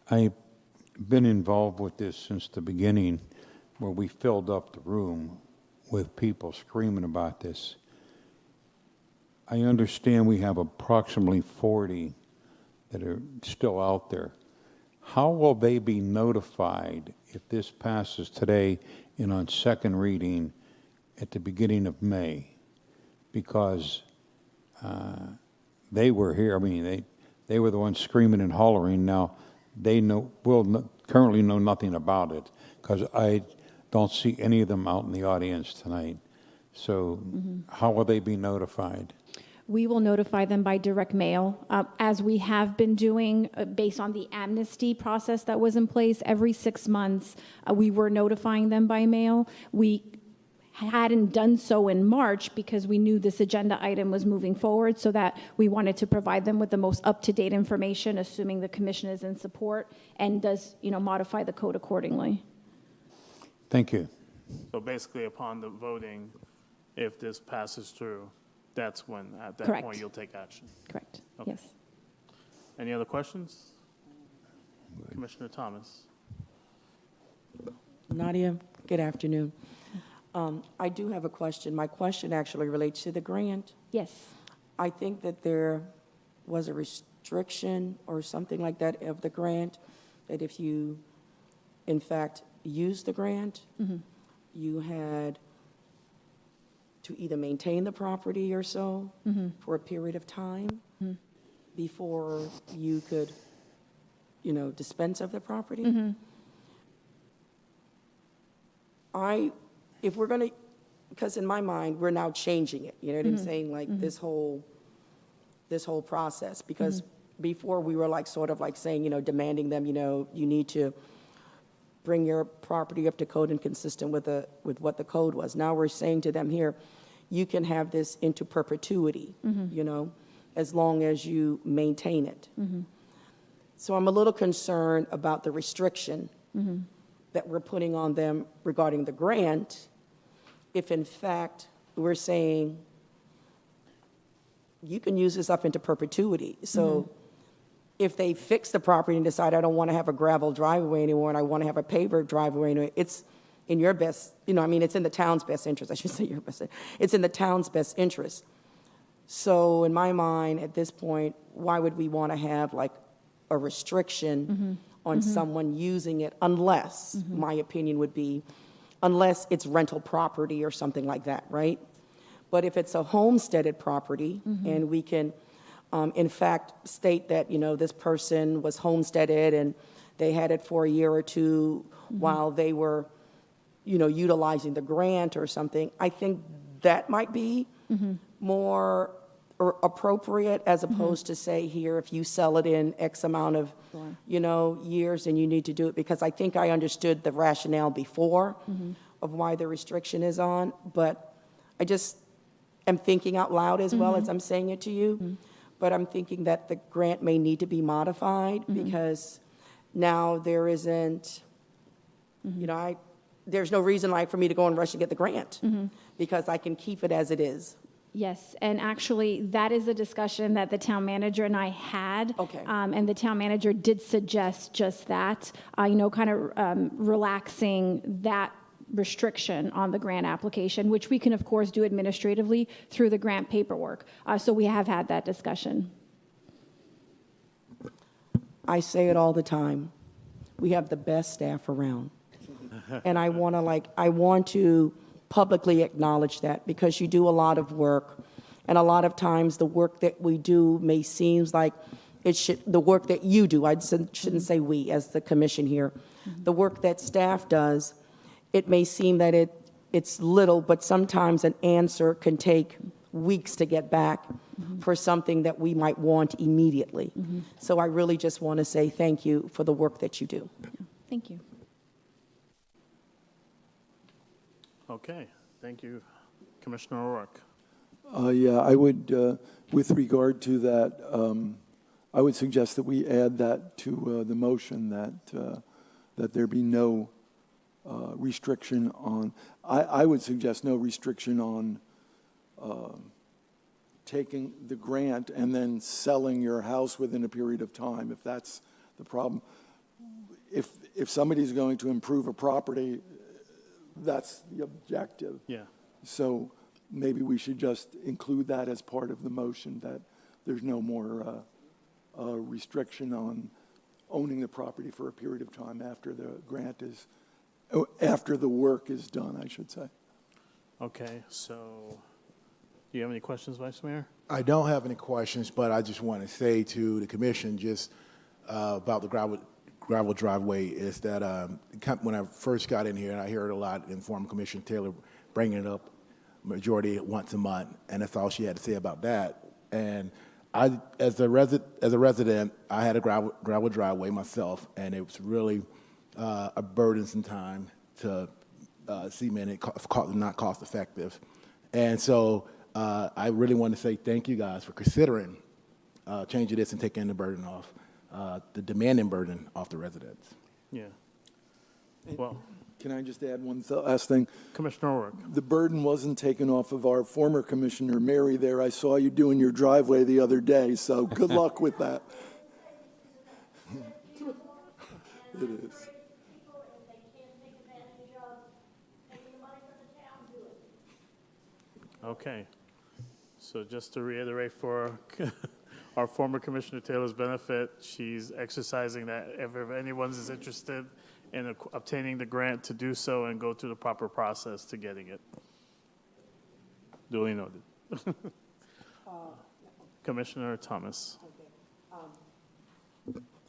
I've been involved with this since the beginning, where we filled up the room with people screaming about this. I understand we have approximately 40 that are still out there. How will they be notified if this passes today and on second reading at the beginning of May? Because they were here. I mean, they were the ones screaming and hollering. Now they currently know nothing about it because I don't see any of them out in the audience tonight. So how will they be notified? We will notify them by direct mail, as we have been doing based on the amnesty process that was in place. Every 6 months, we were notifying them by mail. We hadn't done so in March because we knew this agenda item was moving forward, so that we wanted to provide them with the most up-to-date information, assuming the commission is in support and does, modify the code accordingly. Thank you. So basically, upon the voting, if this passes through, that's when, at that Correct. point, you'll take action. Correct. Okay. Yes. Any other questions? Commissioner Thomas. Nadia, good afternoon. I do have a question. My question actually relates to the grant. Yes. I think that there was a restriction or something like that of the grant, that if you, in fact, used the grant, you had to either maintain the property or so for a period of time before you could, dispense of the property. If we're going to, because in my mind, we're now changing it, you know what I'm saying? Like this whole process, because before we were like sort of like saying, demanding them, you need to bring your property up to code and consistent with what the code was. Now we're saying to them here, you can have this into perpetuity, as long as you maintain it. So I'm a little concerned about the restriction that we're putting on them regarding the grant, if in fact we're saying you can use this up into perpetuity. So if they fix the property and decide, I don't want to have a gravel driveway anymore and I want to have a paver driveway anymore, it's in your best, it's in the town's best interest. I should say your best. It's in the town's best interest. So in my mind, at this point, why would we want to have like a restriction on someone using it unless, my opinion would be, unless it's rental property or something like that, right? But if it's a homesteaded property and we can, in fact, state that, this person was homesteaded and they had it for a year or two while they were, utilizing the grant or something, I think that might be more appropriate as opposed to say here, if you sell it in X amount of, years, and you need to do it, because I think I understood the rationale before of why the restriction is on, but I just am thinking out loud as well as I'm saying it to you. But I'm thinking that the grant may need to be modified because now there isn't, there's no reason like for me to go and rush and get the grant because I can keep it as it is. Yes, and actually, that is a discussion that the town manager and I had. Okay. And the town manager did suggest just that, kind of relaxing that restriction on the grant application, which we can, of course, do administratively through the grant paperwork. So we have had that discussion. I say it all the time. We have the best staff around. And I want to publicly acknowledge that because you do a lot of work. And a lot of times, the work that we do may seem like the work that you do, I shouldn't say we, as the commission here, the work that staff does, it may seem that it's little, but sometimes an answer can take weeks to get back for something that we might want immediately. So I really just want to say thank you for the work that you do. Thank you. Okay, thank you. Commissioner O'Rourke. Yeah, I would, with regard to that, I would suggest that we add that to the motion that there be no restriction on, I would suggest no restriction on taking the grant and then selling your house within a period of time, if that's the problem. If somebody's going to improve a property, that's the objective. Yeah. So maybe we should just include that as part of the motion, that there's no more restriction on owning the property for a period of time after the grant is, after the work is done, I should say. Okay, so do you have any questions, Vice Mayor? I don't have any questions, but I just want to say to the commission just about the gravel driveway is that when I first got in here, and I heard a lot in former Commissioner Taylor bringing it up majority once a month, and that's all she had to say about that. And I, as a resident, I had a gravel driveway myself, and it was really a burdensome time to cement it, not cost effective. And so I really want to say thank you guys for considering changing this and taking the burden off, the demanding burden off the residents. Yeah. Well, can I just add one last thing? Commissioner O'Rourke. The burden wasn't taken off of our former commissioner, Mary, there. I saw you doing your driveway the other day, so good luck with that. It is. Okay. So just to reiterate for our former Commissioner Taylor's benefit, she's exercising that if anyone is interested in obtaining the grant to do so and go through the proper process to getting it. Duly noted. Commissioner Thomas.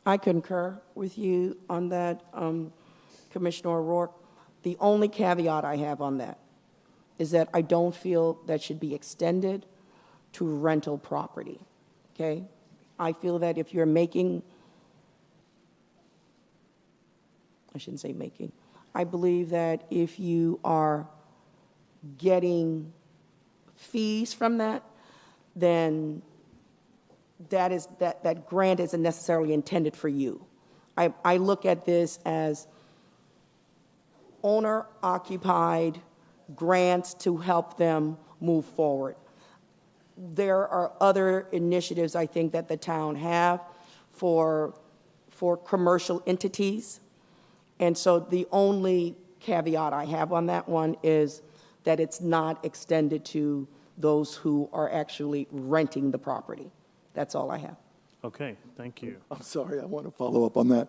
I concur with you on that, Commissioner O'Rourke. The only caveat I have on that is that I don't feel that should be extended to rental property, okay? I feel that if you're making, I shouldn't say making, I believe that if you are getting fees from that, then that grant isn't necessarily intended for you. I look at this as owner-occupied grants to help them move forward. There are other initiatives I think that the town have for commercial entities. And so the only caveat I have on that one is that it's not extended to those who are actually renting the property. That's all I have. Okay, thank you. I'm sorry, I want to follow up on that.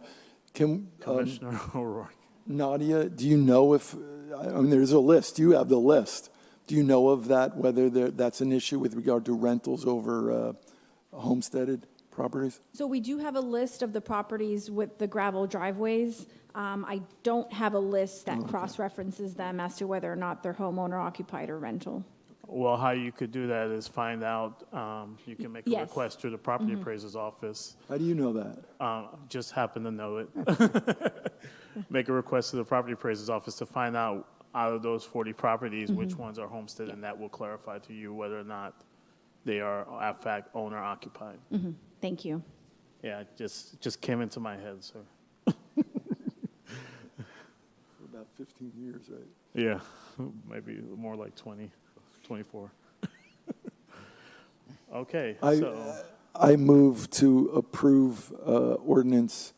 Commissioner O'Rourke. Nadia, do you know if, I mean, there's a list, you have the list. Do you know of that, whether that's an issue with regard to rentals over homesteaded properties? So we do have a list of the properties with the gravel driveways. I don't have a list that cross-references them as to whether or not they're homeowner occupied or rental. Well, how you could do that is find out, you can make a Yes. request through the property appraiser's office. How do you know that? Just happen to know it. Make a request to the property appraiser's office to find out of those 40 properties, which ones are homestead, and that will clarify to you whether or not they are, in fact, owner occupied. Thank you. Yeah, it just came into my head, sir. For about 15 years, right? Yeah, maybe more like 20, 24. Okay, so. I move to approve ordinance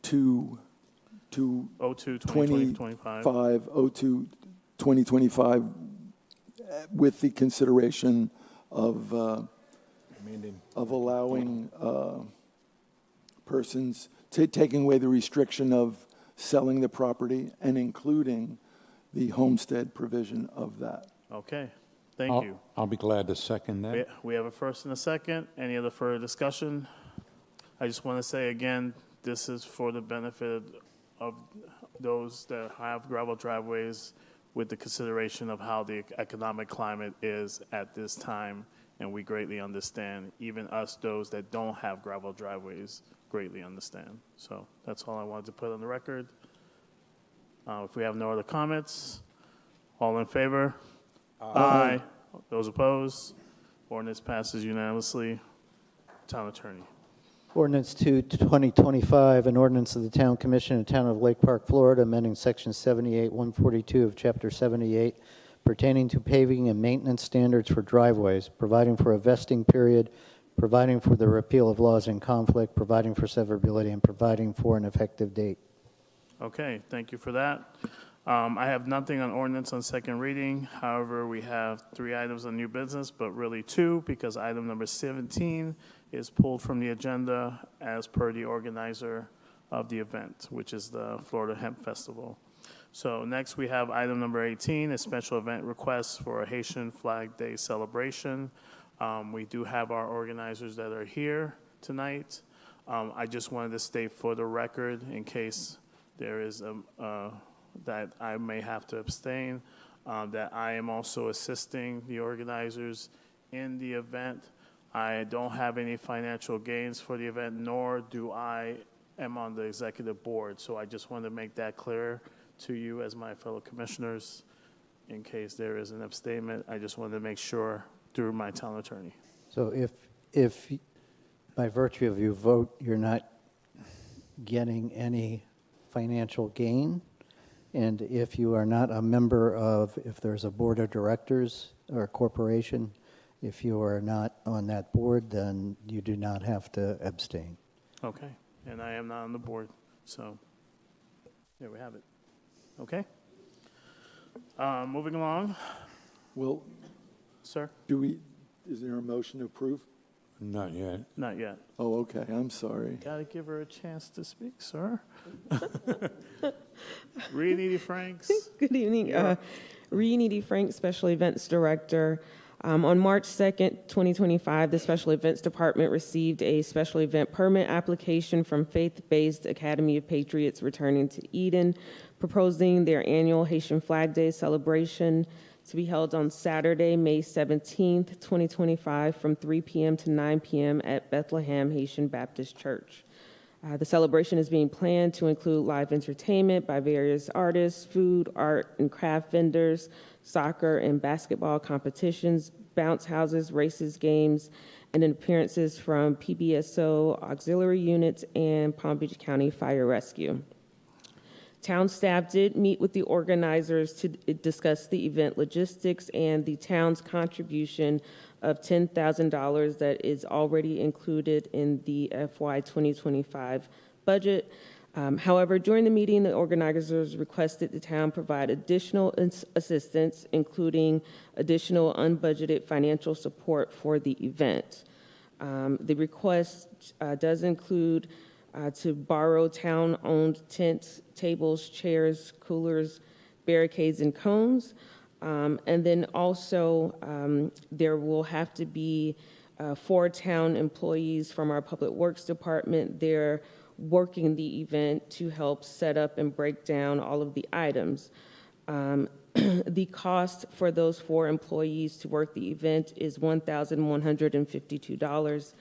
2025 with the consideration of allowing persons, taking away the restriction of selling the property and including the homestead provision of that. Okay, Thank you. I'll be glad to second that. We have a first and a second. Any other further discussion? I just want to say again, this is for the benefit of those that have gravel driveways with the consideration of how the economic climate is at this time. And we greatly understand, even us, those that don't have gravel driveways, greatly understand. So that's all I wanted to put on the record. If we have no other comments, all in favor? Aye. Those opposed? Ordinance passes unanimously. Town Attorney. Ordinance 2-2025, an ordinance of the Town Commission of the Town of Lake Park, Florida, amending Section 78-142 of Chapter 78 pertaining to paving and maintenance standards for driveways, providing for a vesting period, providing for the repeal of laws in conflict, providing for severability, and providing for an effective date. Okay, thank you for that. I have nothing on ordinance on second reading. However, we have 3 items on new business, but really 2, because item number 17 is pulled from the agenda as per the organizer of the event, which is the Florida Hemp Festival. So next we have item number 18, a special event request for a Haitian Flag Day celebration. We do have our organizers that are here tonight. I just wanted to state for the record, in case there is that I may have to abstain, that I am also assisting the organizers in the event. I don't have any financial gains for the event, nor do I am on the executive board. So I just wanted to make that clear to you as my fellow commissioners, in case there is an abstainment. I just wanted to make sure through my town attorney. So if by virtue of your vote, you're not getting any financial gain, and if you are not a member of, if there's a board of directors or a corporation, if you are not on that board, then you do not have to abstain. Okay, and I am not on the board, so there we have it. Okay. Moving along. Well, sir? Is there a motion to approve? Not yet. Not yet. Oh, okay, I'm sorry. Got to give her a chance to speak, sir. Rhea Needy Franks. Good evening. Rhea Needy Franks, Special Events Director. On March 2nd, 2025, the Special Events Department received a special event permit application from Faith-Based Academy of Patriots Returning to Eden, proposing their annual Haitian Flag Day celebration to be held on Saturday, May 17th, 2025, from 3 p.m. to 9 p.m. at Bethlehem Haitian Baptist Church. The celebration is being planned to include live entertainment by various artists, food, art, and craft vendors, soccer and basketball competitions, bounce houses, races, games, and appearances from PBSO auxiliary units and Palm Beach County Fire Rescue. Town staff did meet with the organizers to discuss the event logistics and the town's contribution of $10,000 that is already included in the FY 2025 budget. However, during the meeting, the organizers requested the town provide additional assistance, including additional unbudgeted financial support for the event. The request does include to borrow town-owned tents, tables, chairs, coolers, barricades, and cones. And then also there will have to be 4 town employees from our Public Works Department there working the event to help set up and break down all of the items. The cost for those 4 employees to work the event is $1,152.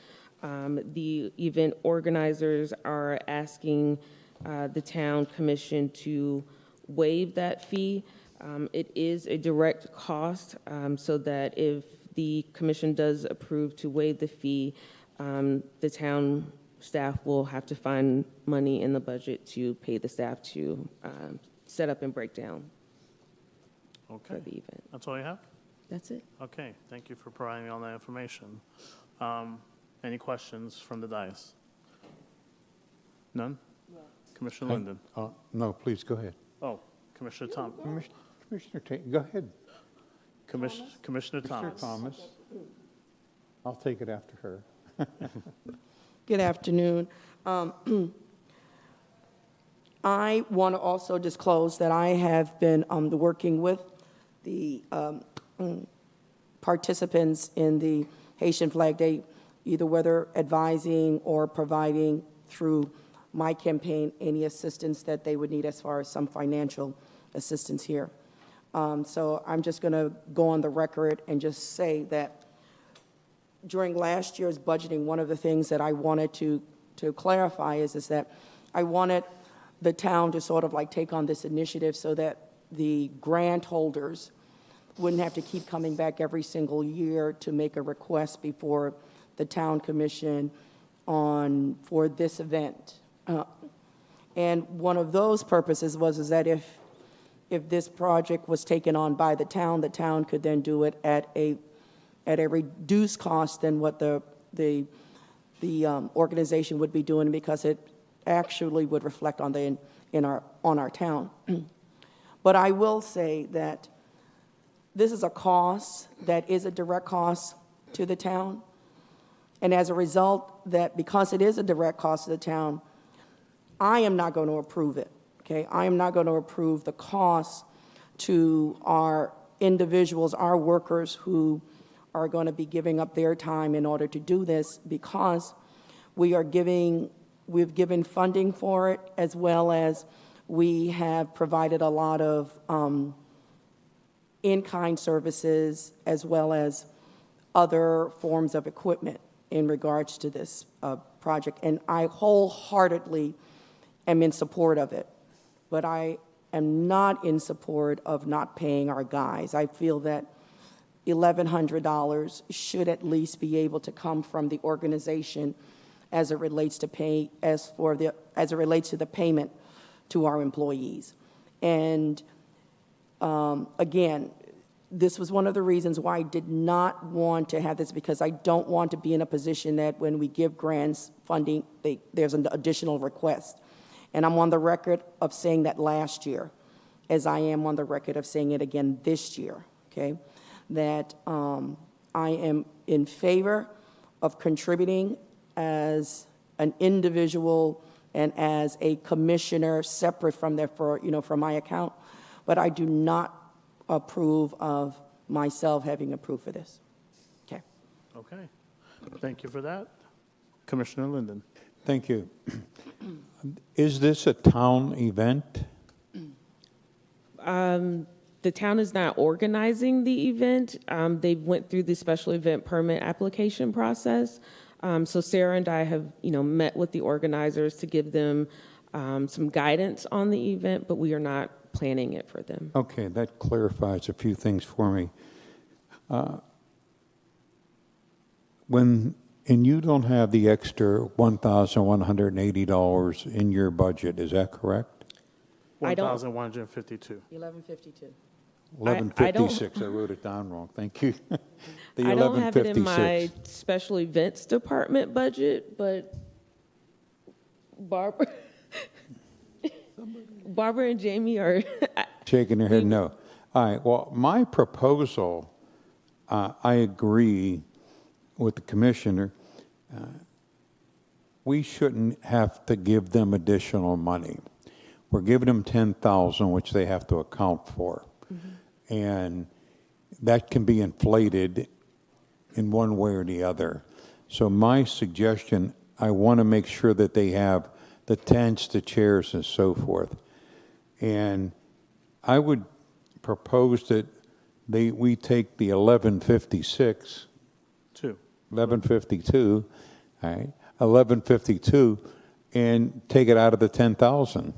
The event organizers are asking the town commission to waive that fee. It is a direct cost, so that if the commission does approve to waive the fee, the town staff will have to find money in the budget to pay the staff to set up and break down Okay. for the event. That's all you have? That's it. Okay, thank you for providing all that information. Any questions from the dais? None? Commissioner Linden? No, please, go ahead. Oh, Commissioner Thomas. Commissioner go ahead. Commissioner Thomas. Thomas. I'll take it after her. Good afternoon. I want to also disclose that I have been working with the participants in the Haitian Flag Day, either whether advising or providing through my campaign any assistance that they would need as far as some financial assistance here. So I'm just going to go on the record and just say that during last year's budgeting, one of the things that I wanted to clarify is that I wanted the town to sort of like take on this initiative so that the grant holders wouldn't have to keep coming back every single year to make a request before the town commission for this event. And one of those purposes was that if this project was taken on by the town could then do it at a reduced cost than what the organization would be doing, because it actually would reflect on our town. But I will say that this is a cost that is a direct cost to the town. And as a result, that because it is a direct cost to the town, I am not going to approve it, okay? I am not going to approve the cost to our individuals, our workers who are going to be giving up their time in order to do this, because we've given funding for it, as well as we have provided a lot of in-kind services, as well as other forms of equipment in regards to this project. And I wholeheartedly am in support of it, but I am not in support of not paying our guys. I feel that $1,100 should at least be able to come from the organization as it relates to the payment to our employees. And again, this was one of the reasons why I did not want to have this, because I don't want to be in a position that when we give grants funding, there's an additional request. And I'm on the record of saying that last year, as I am on the record of saying it again this year, okay? That I am in favor of contributing as an individual and as a commissioner separate from from my account, but I do not approve of myself having approved for this. Okay. Okay. Thank you for that. Commissioner Linden. Thank you. Is this a town event? The town is not organizing the event. They went through the special event permit application process. So Sarah and I have, met with the organizers to give them some guidance on the event, but we are not planning it for them. Okay, that clarifies a few things for me. And you don't have the extra $1,180 in your budget, is that correct? $1,152. $1,152. 1156. I wrote it down wrong. Thank you. I don't have it in my special events department budget, but Barbara and Jamie are shaking their head no. All right. Well, my proposal, I agree with the commissioner. We shouldn't have to give them additional money. We're giving them $10,000, which they have to account for. Mm-hmm. And that can be inflated in one way or the other. So my suggestion, I want to make sure that they have the tents, the chairs, and so forth. And I would propose that we take the 1152, all right, 1152, and take it out of the 10,000,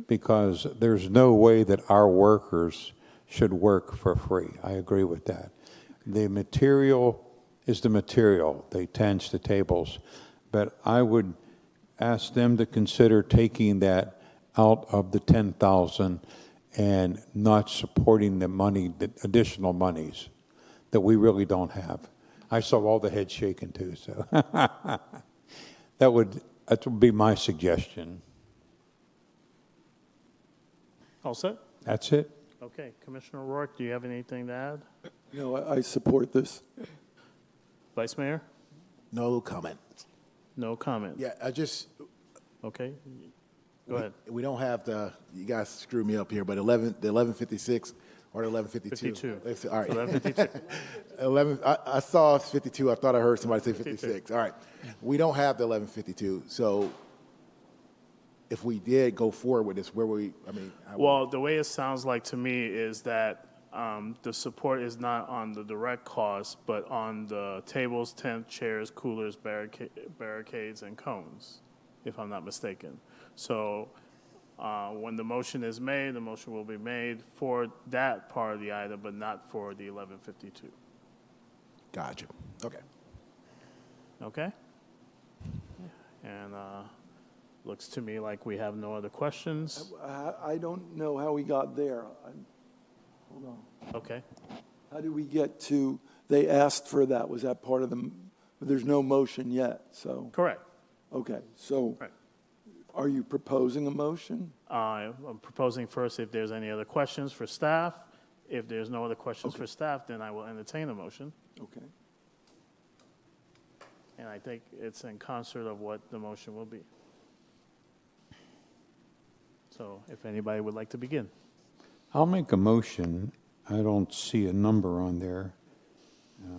because there's no way that our workers should work for free. I agree with that. The material is the material, the tents, the tables, but I would ask them to consider taking that out of the 10,000 and not supporting the money, the additional monies that we really don't have. I saw all the heads shaking too, so that would be my suggestion. All set? That's it. Okay. Commissioner O'Rourke, do you have anything to add? No, I support this. Vice Mayor? No comment. No comment. Yeah, Okay. Go ahead. We don't have you guys screwed me up here, but the 1156, Or 1152? 52. All right. 1152. I saw 52. I thought I heard somebody say 56. All right. We don't have the 1152. So if we did go forward with this, where would we, Well, the way it sounds like to me is that the support is not on the direct cost, but on the tables, tent, chairs, coolers, barricades, and cones, if I'm not mistaken. So when the motion is made, the motion will be made for that part of the item, but not for the 1152. Gotcha. Okay. Okay? And looks to me like we have no other questions. I don't know how we got there. Hold on. Okay. How did we get to, they asked for that, was that part of the, there's no motion yet, so. Correct. Okay, so Right. are you proposing a motion? I'm proposing first if there's any other questions for staff. If there's no other questions for staff, then I will entertain a motion. Okay. And I think it's in concert of what the motion will be. So if anybody would like to begin. I'll make a motion. I don't see a number on there.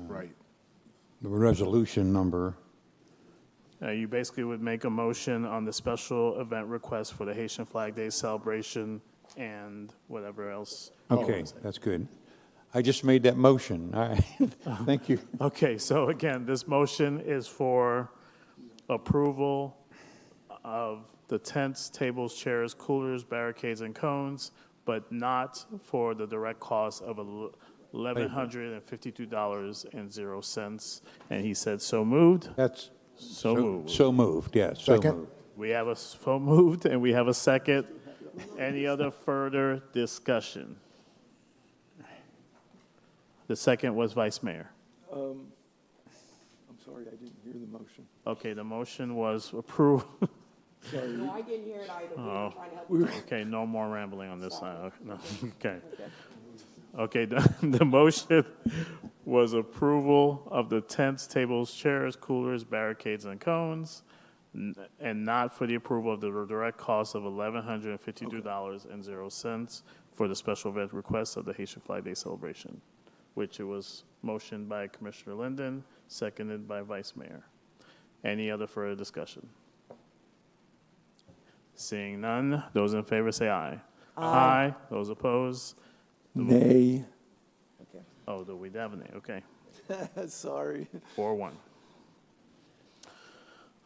Right. The resolution number. You basically would make a motion on the special event request for the Haitian Flag Day celebration and whatever else. Okay, that's good. I just made that motion. All right. Thank you. Okay, so again, this motion is for approval of the tents, tables, chairs, coolers, barricades, and cones, but not for the direct cost of $1,152.00. And he said, so moved? That's so moved. So moved, yes. So Second. moved. We have a so moved, and we have a second. Any other further discussion? The second was Vice Mayor. I'm sorry, I didn't hear the motion. Okay, the motion was approved. Sorry. No, I didn't hear it either. We were trying to help Oh, you. okay, no more rambling on this side. Okay, no, okay. Okay, the motion was approval of the tents, tables, chairs, coolers, barricades, and cones, and not for the approval of the direct cost of $1,152.00 for the special event request of the Haitian Flag Day celebration, which it was motioned by Commissioner Linden, seconded by Vice Mayor. Any other further discussion? Seeing none, those in favor say aye. Aye. Those opposed? Nay. Oh, we have a nay, okay. Sorry. 4-1.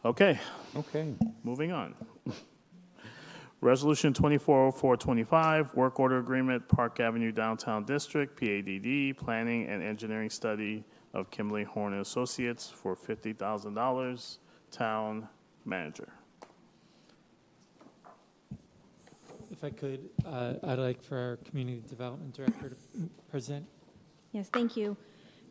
Okay, Okay. moving on. Resolution 240425, work order agreement, Park Avenue Downtown District, PADD, planning and engineering study of Kimley Horn and Associates for $50,000, town manager. If I could, I'd like for our Community Development Director to present. Yes, thank you.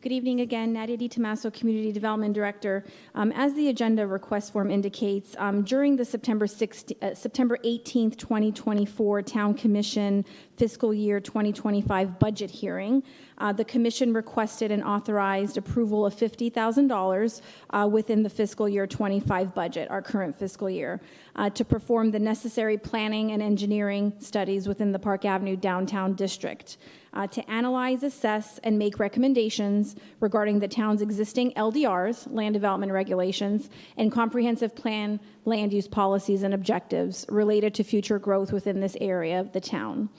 Good evening again, Nadia DiTomaso, Community Development Director. As the agenda request form indicates, during the September 18th, 2024 Town Commission fiscal year 2025 budget hearing, the Commission requested and authorized approval of $50,000 within the fiscal year 25 budget, our current fiscal year, to perform the necessary planning and engineering studies within the Park Avenue Downtown District. To analyze, assess, and make recommendations regarding the town's existing LDRs, land development regulations, and comprehensive plan land use policies and objectives related to future growth within this area of the town.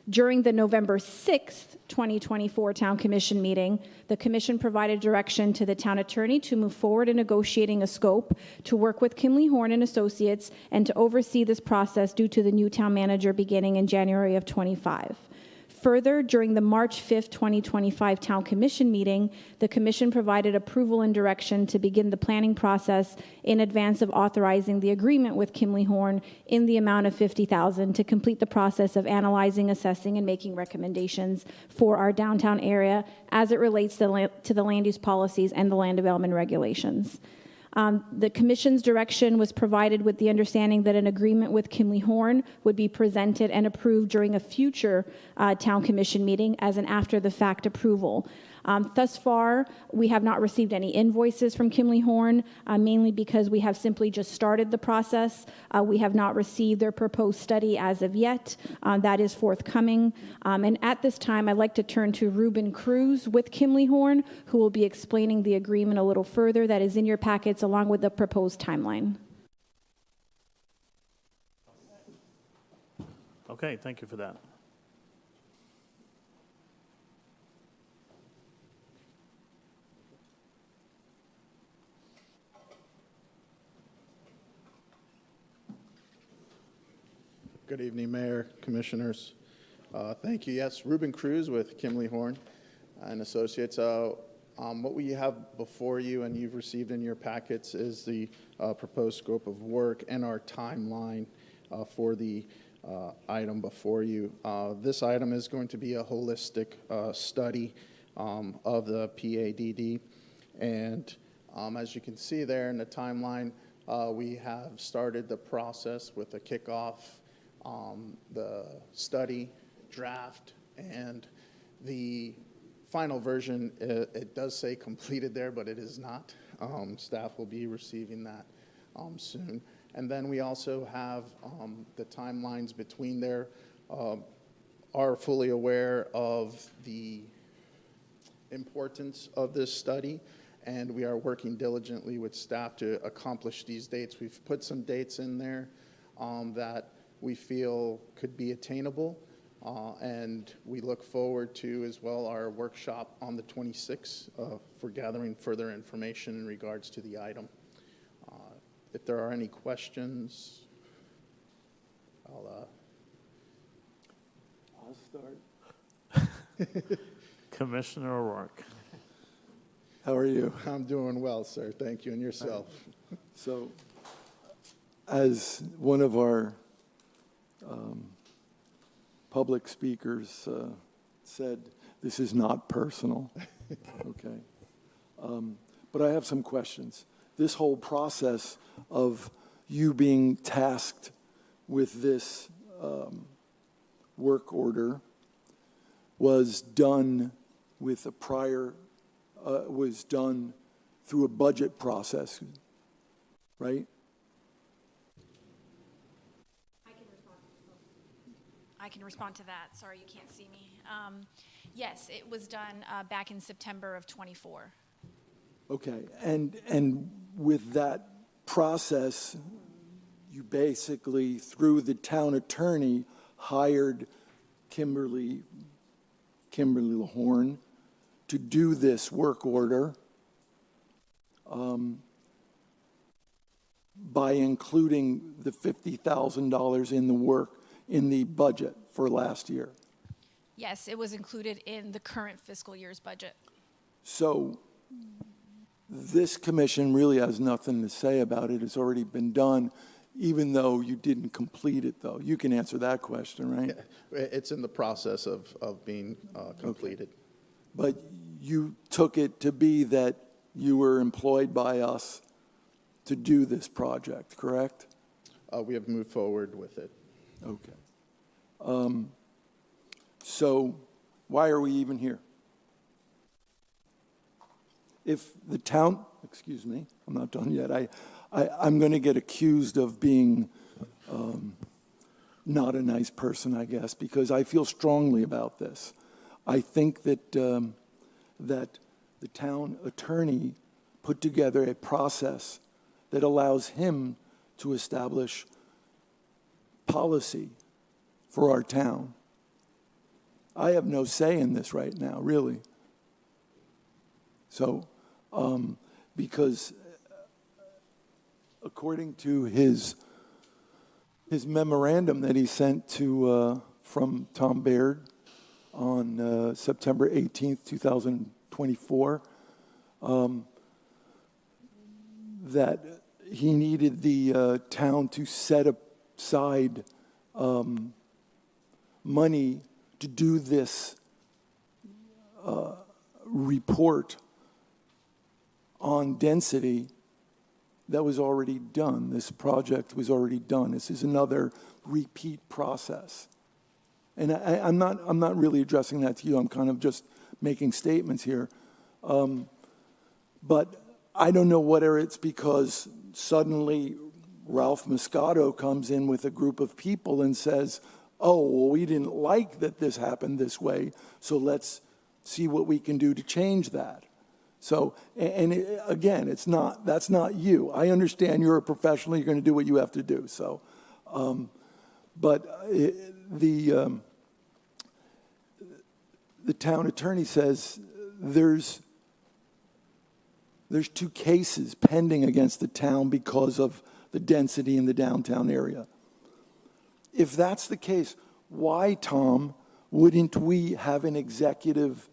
During the November 6th, 2024 Town Commission meeting, the Commission provided direction to the town attorney to move forward in negotiating a scope to work with Kimley Horn and Associates and to oversee this process due to the new town manager beginning in January of 25. Further, during the March 5th, 2025 Town Commission meeting, the Commission provided approval and direction to begin the planning process in advance of authorizing the agreement with Kimley Horn in the amount of $50,000 to complete the process of analyzing, assessing, and making recommendations for our downtown area as it relates to the land use policies and the land development regulations. The Commission's direction was provided with the understanding that an agreement with Kimley Horn would be presented and approved during a future Town Commission meeting as an after-the-fact approval. Thus far, we have not received any invoices from Kimley Horn, mainly because we have simply just started the process. We have not received their proposed study as of yet. That is forthcoming. And at this time, I'd like to turn to Ruben Cruz with Kimley Horn, who will be explaining the agreement a little further that is in your packets along with the proposed timeline. Okay, thank you for that. Good evening, Mayor, Commissioners. Thank you. Yes, Ruben Cruz with Kimley Horn and Associates. What we have before you and you've received in your packets is the proposed scope of work and our timeline for the item before you. This item is going to be a holistic study of the PADD. And as you can see there in the timeline, we have started the process with a kickoff, the study, draft, and the final version. It does say completed there, but it is not. Staff will be receiving that soon. And then we also have the timelines between there. Are fully aware of the importance of this study, and we are working diligently with staff to accomplish these dates. We've put some dates in there that we feel could be attainable, and we look forward to as well our workshop on the 26th for gathering further information in regards to the item. If there are any questions, I'll start. Commissioner O'Rourke. How are you? I'm doing well, sir. Thank you. And yourself? So, as one of our public speakers said, this is not personal, okay? But I have some questions. This whole process of you being tasked with this work order was done with a prior, was done through a budget process, right? I can respond to that. Sorry, you can't see me. Yes, it was done back in September of '24. Okay, and with that process, you basically, through the town attorney, hired Kimberly Horn to do this work order by including the $50,000 in the work in the budget for last year. Yes, it was included in the current fiscal year's budget. So this commission really has nothing to say about it. It's already been done, even though you didn't complete it, though. You can answer that question, right? Yeah, it's in the process of being completed. Okay. But you took it to be that you were employed by us to do this project, correct? We have moved forward with it. Okay. So why are we even here? If the town, excuse me, I'm not done yet. I'm going to get accused of being not a nice person, I guess, because I feel strongly about this. I think that that the town attorney put together a process that allows him to establish policy for our town. I have no say in this right now, really. So, because according to his memorandum that he sent to from Tom Baird on September 18th, 2024, that he needed the town to set aside money to do this report on density that was already done. This project was already done. This is another repeat process. And I'm not really addressing that to you. I'm kind of just making statements here. But I don't know whether it's because suddenly Ralph Moscato comes in with a group of people and says, oh, well, we didn't like that this happened this way, so let's see what we can do to change that. So, again, that's not you. I understand you're a professional, you're going to do what you have to do. So, but the town attorney says there's 2 cases pending against the town because of the density in the downtown area. If that's the case, why, Tom, wouldn't we have an executive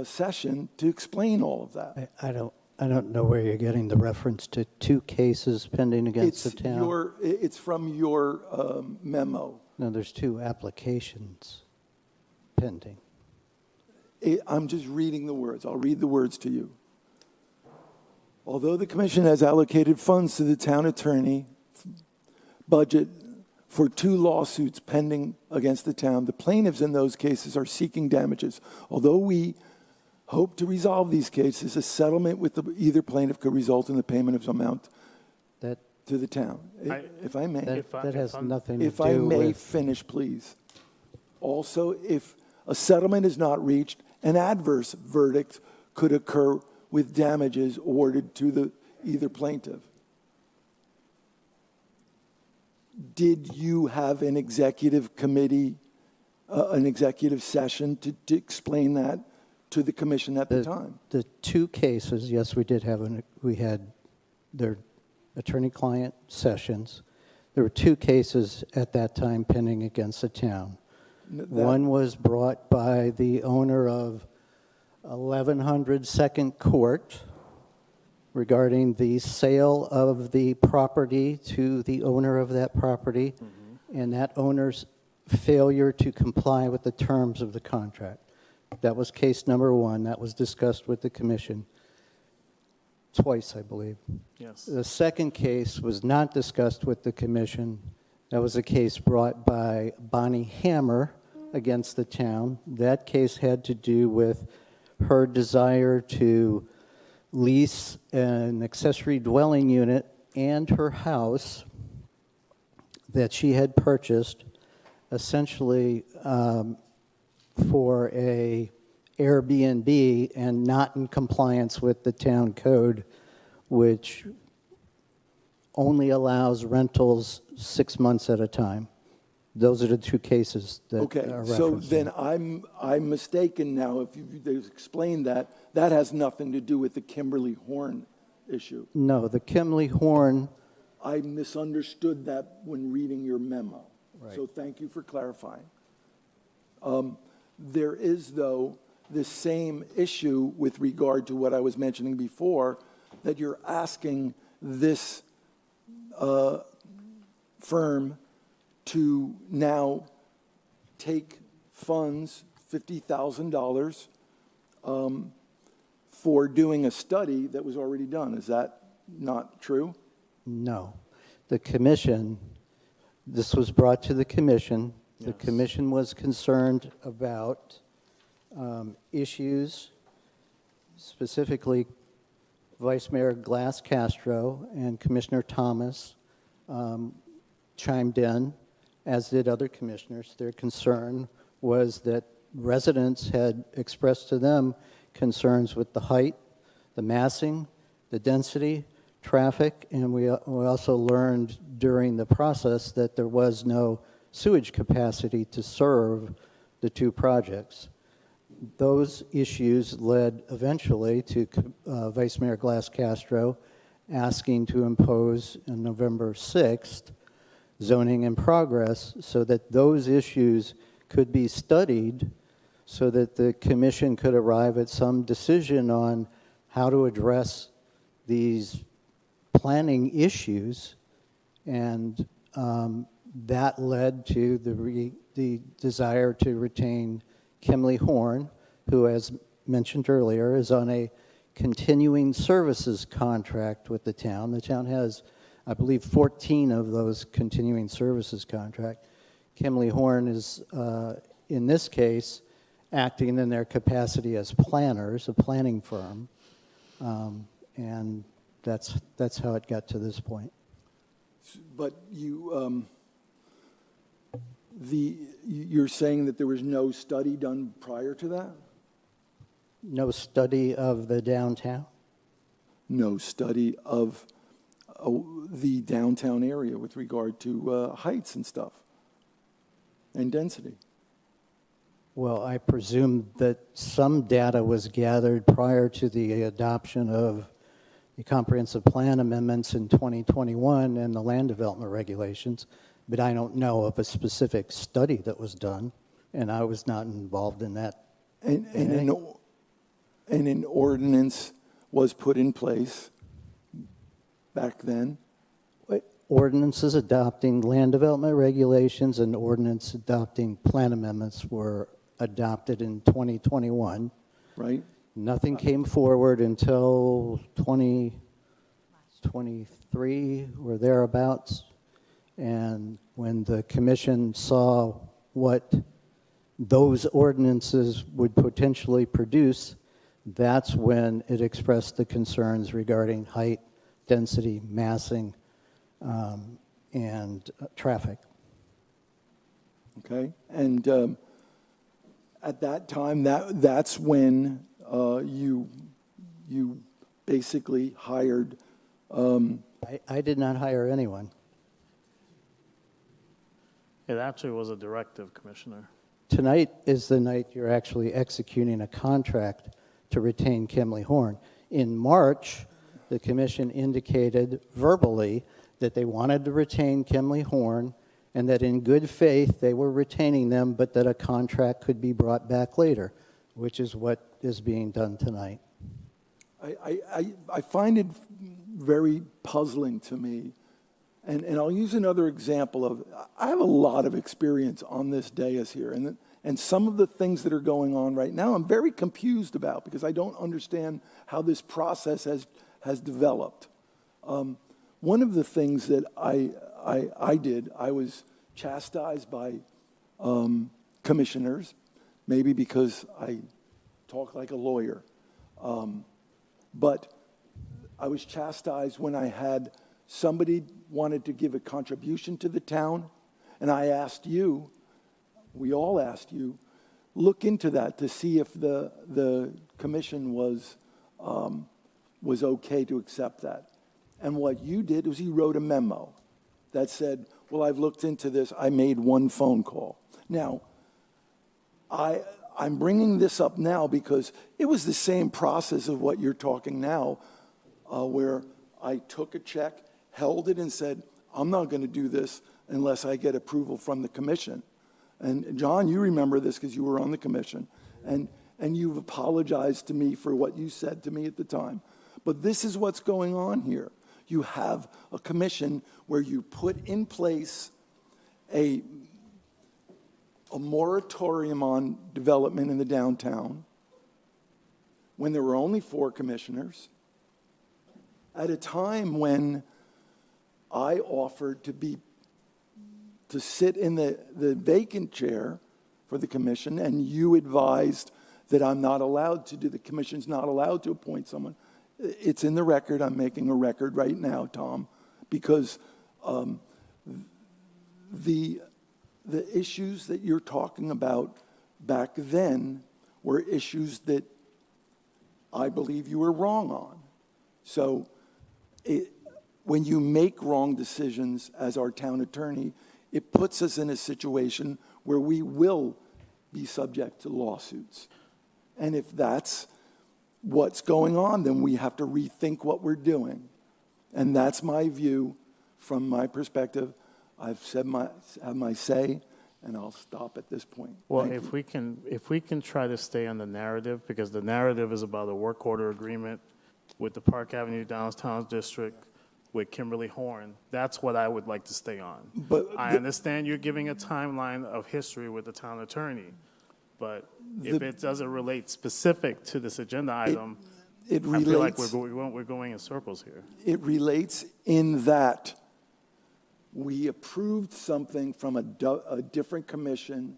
session to explain all of that? I don't know where you're getting the reference to 2 cases pending against the town. It's from your memo. No, there's 2 applications pending. I'm just reading the words. I'll read the words to you. Although the commission has allocated funds to the town attorney budget for 2 lawsuits pending against the town, the plaintiffs in those cases are seeking damages. Although we hope to resolve these cases, a settlement with either plaintiff could result in the payment of some amount to the town. If I may. That has nothing to do with... If I may finish, please. Also, if a settlement is not reached, an adverse verdict could occur with damages awarded to either plaintiff. Did you have an executive committee, an executive session to explain that to the commission at the time? The 2 cases, yes, we did have. We had their attorney-client sessions. There were 2 cases at that time pending against the town. One was brought by the owner of 1100 Second Court regarding the sale of the property to the owner of that property, and that owner's failure to comply with the terms of the contract. That was case number 1. That was discussed with the commission twice, I believe. Yes. The second case was not discussed with the commission. That was a case brought by Bonnie Hammer against the town. That case had to do with her desire to lease an accessory dwelling unit and her house that she had purchased essentially for a Airbnb and not in compliance with the town code, which only allows rentals 6 months at a time. Those are the 2 cases that are so referenced. then I'm mistaken now. If you've explained that, that has nothing to do with the Kimberly Horn issue. No, the Kimberly Horn... I misunderstood that when reading your memo. Right. So thank you for clarifying. There is, though, the same issue with regard to what I was mentioning before, that you're asking this firm to now take funds, $50,000, for doing a study that was already done. Is that not true? No. The commission, this was brought to the commission. The commission was concerned about issues, specifically Vice Mayor Glass Castro and Commissioner Thomas chimed in, as did other commissioners. Their concern was that residents had expressed to them concerns with the height, the massing, the density, traffic, and we also learned during the process that there was no sewage capacity to serve the 2 projects. Those issues led eventually to Vice Mayor Glass Castro asking to impose on November 6th zoning in progress so that those issues could be studied so that the commission could arrive at some decision on how to address these planning issues, and that led to the desire to retain Kimley Horn, who, as mentioned earlier, is on a continuing services contract with the town. The town has, I believe, 14 of those continuing services contracts. Kimley Horn is, in this case, acting in their capacity as planners, a planning firm, and that's how it got to this point. But you're saying that there was no study done prior to that? No study of the downtown? No study of the downtown area with regard to heights and stuff and density. Well, I presume that some data was gathered prior to the adoption of the comprehensive plan amendments in 2021 and the land development regulations, but I don't know of a specific study that was done, and I was not involved in that. And an ordinance was put in place back then? Ordinances adopting land development regulations and ordinance adopting plan amendments were adopted in 2021. Right. Nothing came forward until 2023 or thereabouts. And when the commission saw what those ordinances would potentially produce, that's when it expressed the concerns regarding height, density, massing, and traffic. Okay. And at that time, that's when you basically hired. I did not hire anyone. It actually was a directive, Commissioner. Tonight is the night you're actually executing a contract to retain Kimley Horn. In March, the commission indicated verbally that they wanted to retain Kimley Horn and that in good faith they were retaining them, but that a contract could be brought back later, which is what is being done tonight. I find it very puzzling to me, and I'll use another example of, I have a lot of experience on this dais here, and some of the things that are going on right now I'm very confused about because I don't understand how this process has developed. One of the things that I did, I was chastised by commissioners, maybe because I talk like a lawyer, but I was chastised when I had somebody wanted to give a contribution to the town, and I asked you, we all asked you, look into that to see if the commission was okay to accept that. And what you did was you wrote a memo that said, well, I've looked into this. I made one phone call. Now, I'm bringing this up now because it was the same process of what you're talking now, where I took a check, held it, and said, I'm not going to do this unless I get approval from the commission. And John, you remember this because you were on the commission, and you've apologized to me for what you said to me at the time. But this is what's going on here. You have a commission where you put in place a moratorium on development in the downtown when there were only 4 commissioners, at a time when I offered to sit in the vacant chair for the commission, and you advised that I'm not allowed to do, the commission's not allowed to appoint someone. It's in the record. I'm making a record right now, Tom, because the issues that you're talking about back then were issues that I believe you were wrong on. So when you make wrong decisions as our town attorney, it puts us in a situation where we will be subject to lawsuits. And if that's what's going on, then we have to rethink what we're doing. And that's my view from my perspective. I've said have my say, and I'll stop at this point. Well, if we can try to stay on the narrative, because the narrative is about a work order agreement with the Park Avenue Downtown District with Kimberly Horn. That's what I would like to stay on. But I understand you're giving a timeline of history with the town attorney, but if it doesn't relate specific to this agenda item, I feel like we're going in circles here. It relates in that we approved something from a different commission,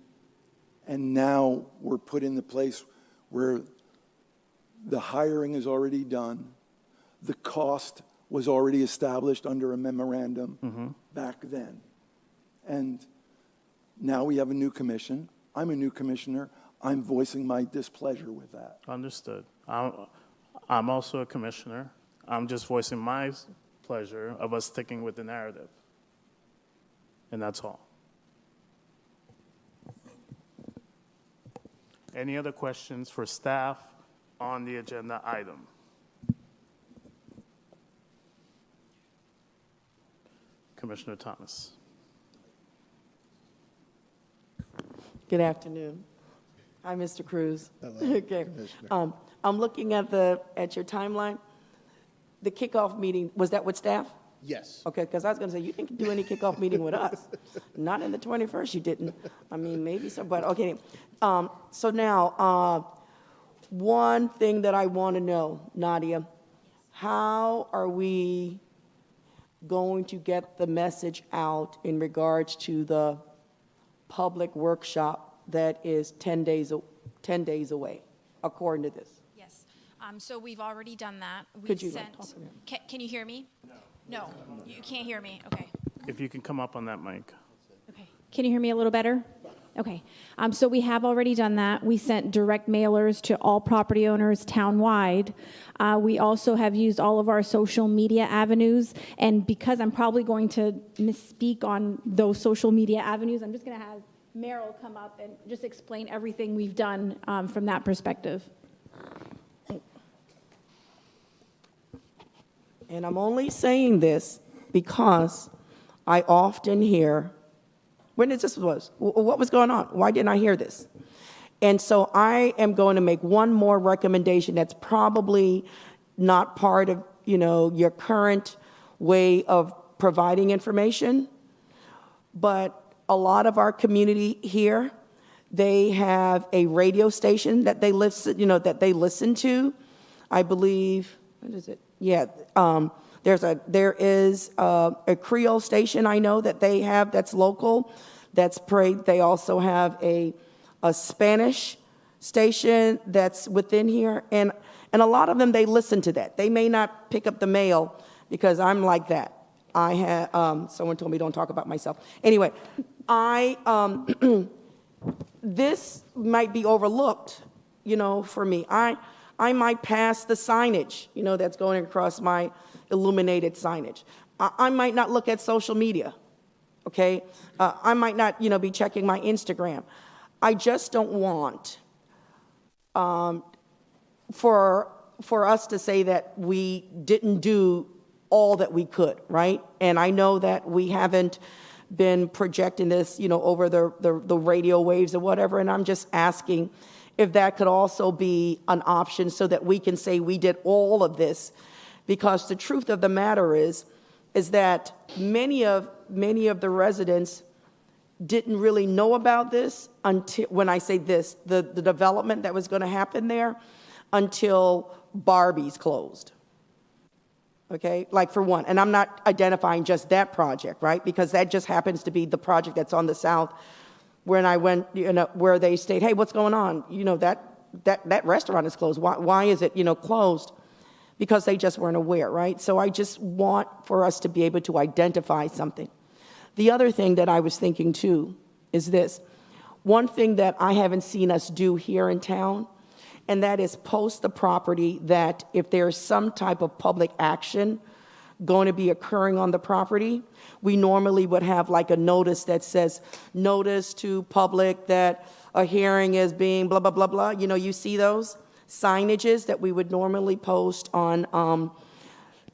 And now we're put in the place where the hiring is already done. The cost was already established under a memorandum back then. And now we have a new commission. I'm a new commissioner. I'm voicing my displeasure with that. Understood. I'm also a commissioner. I'm just voicing my pleasure of us sticking with the narrative. And that's all. Any other questions for staff on the agenda item? Commissioner Thomas. Good afternoon. Hi, Mr. Cruz. Hello, Okay. Commissioner. I'm looking at your timeline. The kickoff meeting, was that with staff? Yes. Okay, because I was going to say, you didn't do any kickoff meeting with us. Not in the 21st, you didn't. I mean, maybe so, but okay. So now, one thing that I want to know, Nadia, how are we going to get the message out in regards to the public workshop that is 10 days away, according to this? Yes. So we've already done that. Could you talk to me? Can you hear me? No. You can't hear me. Okay. If you can come up on that mic. Can you hear me a little better? Okay. So we have already done that. We sent direct mailers to all property owners townwide. We also have used all of our social media avenues. And because I'm probably going to misspeak on those social media avenues, I'm just going to have Meryl come up and just explain everything we've done from that perspective. And I'm only saying this because I often hear, when did this was? What was going on? Why didn't I hear this? And so I am going to make one more recommendation that's probably not part of, your current way of providing information, but a lot of our community here, they have a radio station that they listen to. I believe, what is it? Yeah, there is a Creole station I know that they have that's local, that's prayed. They also have a Spanish station that's within here, and a lot of them, they listen to that. They may not pick up the mail because I'm like that. I have someone told me don't talk about myself. Anyway, this might be overlooked, for me. I might pass the signage, that's going across my illuminated signage. I might not look at social media, okay? I might not, be checking my Instagram. I just don't want for us to say that we didn't do all that we could, right? And I know that we haven't been projecting this, over the radio waves or whatever, and I'm just asking if that could also be an option so that we can say we did all of this. Because the truth of the matter is that many of the residents didn't really know about this until, when I say this, the development that was going to happen there, until Barbie's closed. Okay, like for one, and I'm not identifying just that project, right? Because that just happens to be the project that's on the south. When I went, where they stayed, hey, what's going on? That restaurant is closed. Why is it, closed? Because they just weren't aware, right? So I just want for us to be able to identify something. The other thing that I was thinking too is this. One thing that I haven't seen us do here in town, and that is post the property that if there's some type of public action going to be occurring on the property, we normally would have like a notice that says, notice to public that a hearing is being blah, blah, blah, blah. You see those signages that we would normally post on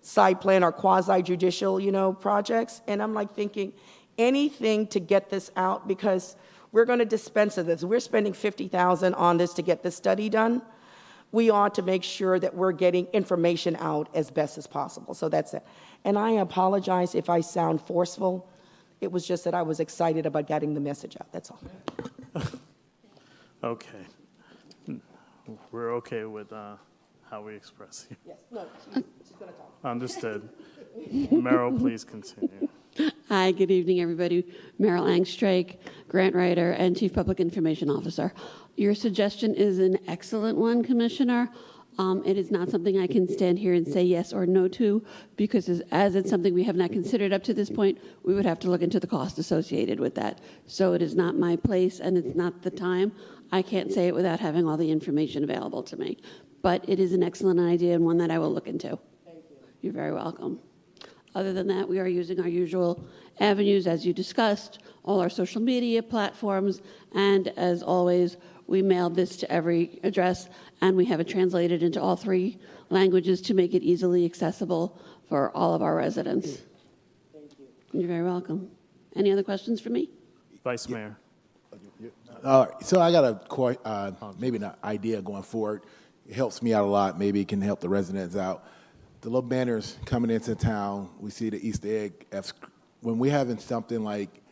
site plan or quasi-judicial, projects. And I'm like thinking, anything to get this out, because we're going to dispense of this. We're spending $50,000 on this to get this study done. We ought to make sure that we're getting information out as best as possible. So that's it. And I apologize if I sound forceful. It was just that I was excited about getting the message out. That's all. Okay. We're okay with how we express here. Yes. No, she's going to talk. Understood. Meryl, please continue. Hi, good evening, everybody. Meryl Angstrake, grant writer and Chief Public Information Officer. Your suggestion is an excellent one, Commissioner. It is not something I can stand here and say yes or no to, because as it's something we have not considered up to this point, we would have to look into the cost associated with that. So it is not my place and it's not the time. I can't say it without having all the information available to me. But it is an excellent idea and one that I will look into. Thank you. You're very welcome. Other than that, we are using our usual avenues, as you discussed, all our social media platforms, and as always, we mailed this to every address, and we have it translated into all 3 languages to make it easily accessible for all of our residents. Thank you. You're very welcome. Any other questions for me? Vice Mayor. So I got a maybe an idea going forward. It helps me out a lot. Maybe it can help the residents out. The little banners coming into town, we see the Easter egg. When we're having something like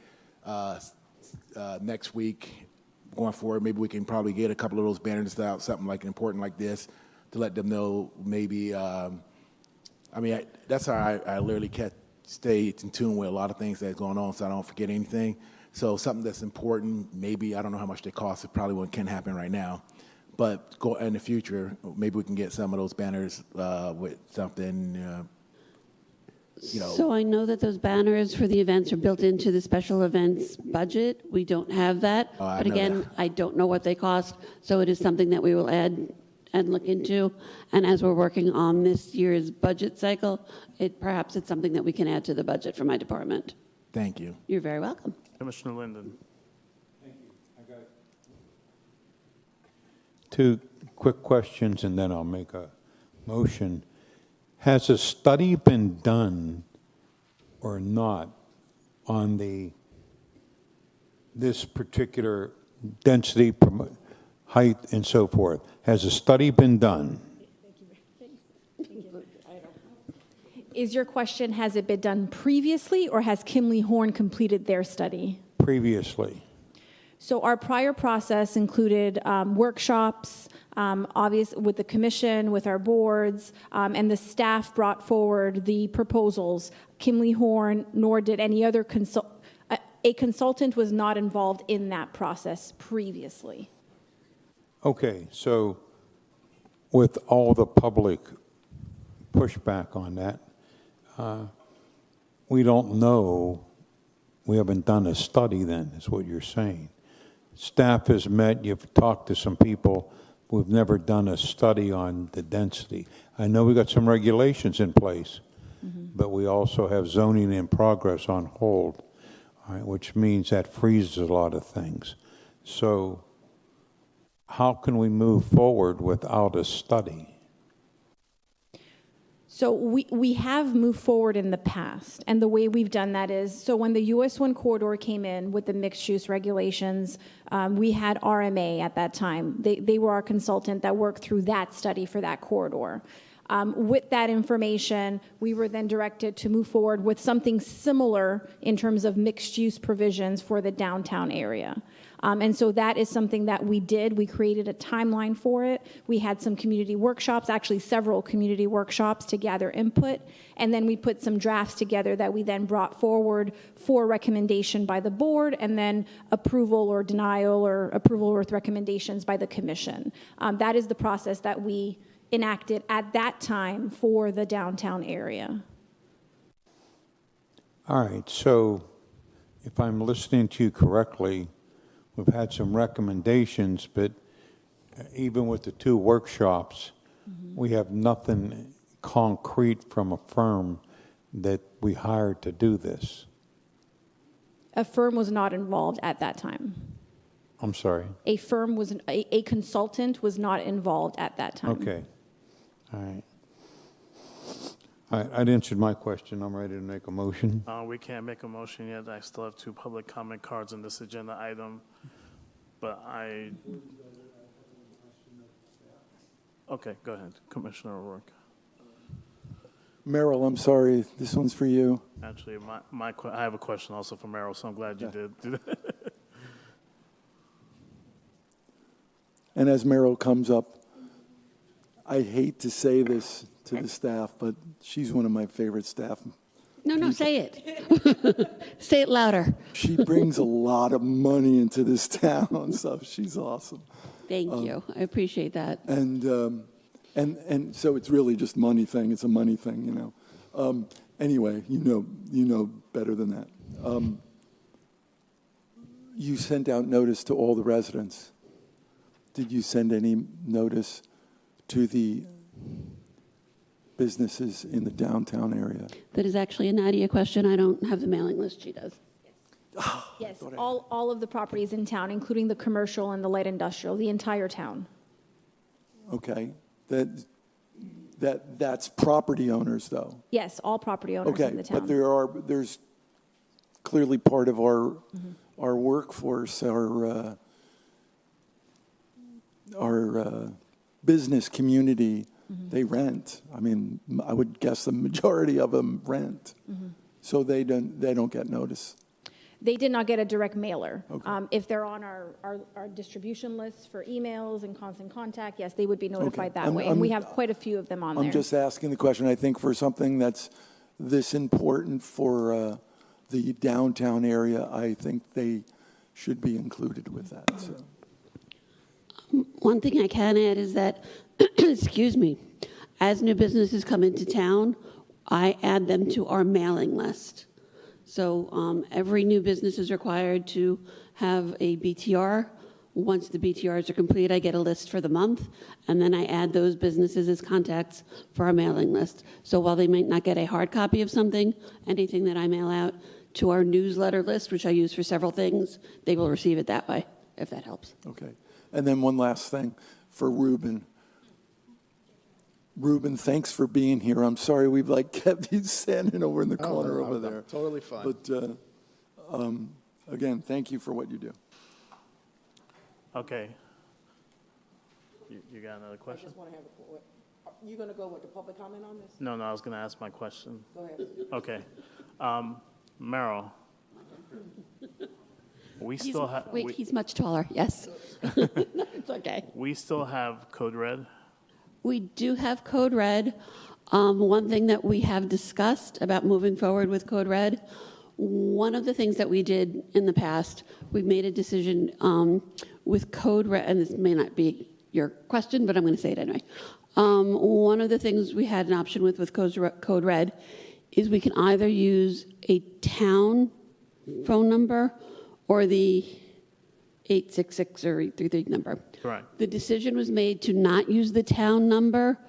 next week going forward, maybe we can probably get a couple of those banners out, something like important like this, to let them know maybe, that's how I literally stay in tune with a lot of things that's going on so I don't forget anything. So something that's important, maybe, I don't know how much they cost, it probably can happen right now. But go in the future, maybe we can get some of those banners with something, So I know that those banners for the events are built into the special events budget. We don't have that. But again, I don't know what they cost, so it is something that we will add and look into. And as we're working on this year's budget cycle, perhaps it's something that we can add to the budget for my department. Thank you. You're very welcome. Commissioner Linden. Thank you. I got 2 quick questions, and then I'll make a motion. Has a study been done or not on this particular density, height, and so forth? Has a study been done? Is your question, has it been done previously, or has Kimley Horn completed their study? Previously. So our prior process included workshops, with the commission, with our boards, and the staff brought forward the proposals. Kimley Horn, nor did any other a consultant was not involved in that process previously. Okay, so with all the public pushback on that, we don't know, we haven't done a study then, is what you're saying. Staff has met, you've talked to some people, we've never done a study on the density. I know we've got some regulations in place, but we also have zoning in progress on hold, all right, which means that freezes a lot of things. So how can we move forward without a study? So we have moved forward in the past, and the way we've done that is, so when the US 1 corridor came in with the mixed-use regulations, we had RMA at that time. They were our consultant that worked through that study for that corridor. With that information, we were then directed to move forward with something similar in terms of mixed-use provisions for the downtown area. And so that is something that we did. We created a timeline for it. We had some community workshops, actually several community workshops to gather input. And then we put some drafts together that we then brought forward for recommendation by the board, and then approval or denial, or approval with recommendations by the commission. That is the process that we enacted at that time for the downtown area. All right, so if I'm listening to you correctly, we've had some recommendations, but even with the 2 workshops, we have nothing concrete from a firm that we hired to do this. A firm was not involved at that time. I'm sorry? A firm was, a consultant was not involved at that time. Okay. All right. I'd answered my question. I'm ready to make a motion. We can't make a motion yet. I still have 2 public comment cards on this agenda item, but okay, go ahead, Commissioner O'Rourke. Meryl, I'm sorry, this one's for you. Actually, I have a question also for Meryl, so I'm glad you did do that. And as Meryl comes up, I hate to say this to the staff, but she's one of my favorite staff No, say it. Say it louder. She brings a lot of money into this town, so she's awesome. Thank you. I appreciate that. And so it's really just money thing. It's a money thing, you know. Anyway, you know better than that. You sent out notice to all the residents. Did you send any notice to the businesses in the downtown area? That is actually a Nadia question. I don't have the mailing list. She does. Yes, all of the properties in town, including the commercial and the light industrial, the entire town. Okay, that's property owners, though. Yes, all property owners in the town. But there's clearly part of our workforce, our business community. They rent. I mean, I would guess the majority of them rent, so they don't get notice. They did not get a direct mailer. If they're on our distribution list for emails and constant contact, yes, they would be notified that way. And we have quite a few of them on there. I'm just asking the question. I think for something that's this important for the downtown area, I think they should be included with that. So. One thing I can add is that, excuse me, as new businesses come into town, I add them to our mailing list. So every new business is required to have a BTR. Once the BTRs are complete, I get a list for the month, and then I add those businesses as contacts for our mailing list. So while they might not get a hard copy of something, anything that I mail out to our newsletter list, which I use for several things, they will receive it that way, if that helps. Okay. And then one last thing for Ruben. Ruben, thanks for being here. I'm sorry we've kept you standing over in the corner over there. Totally fine. But again, thank you for what you do. Okay. You got another question? I just want to have you going to go with the public comment on this? No, I was going to ask my question. Go ahead. Okay. Meryl, we still have... Wait, he's much taller, yes. It's okay. We still have Code Red? We do have Code Red. One thing that we have discussed about moving forward with Code Red, one of the things that we did in the past, we made a decision with Code Red, and this may not be your question, but I'm going to say it anyway. One of the things we had an option with Code Red is we can either use a town phone number or the 866 or 833 number. Right. The decision was made to not use the town number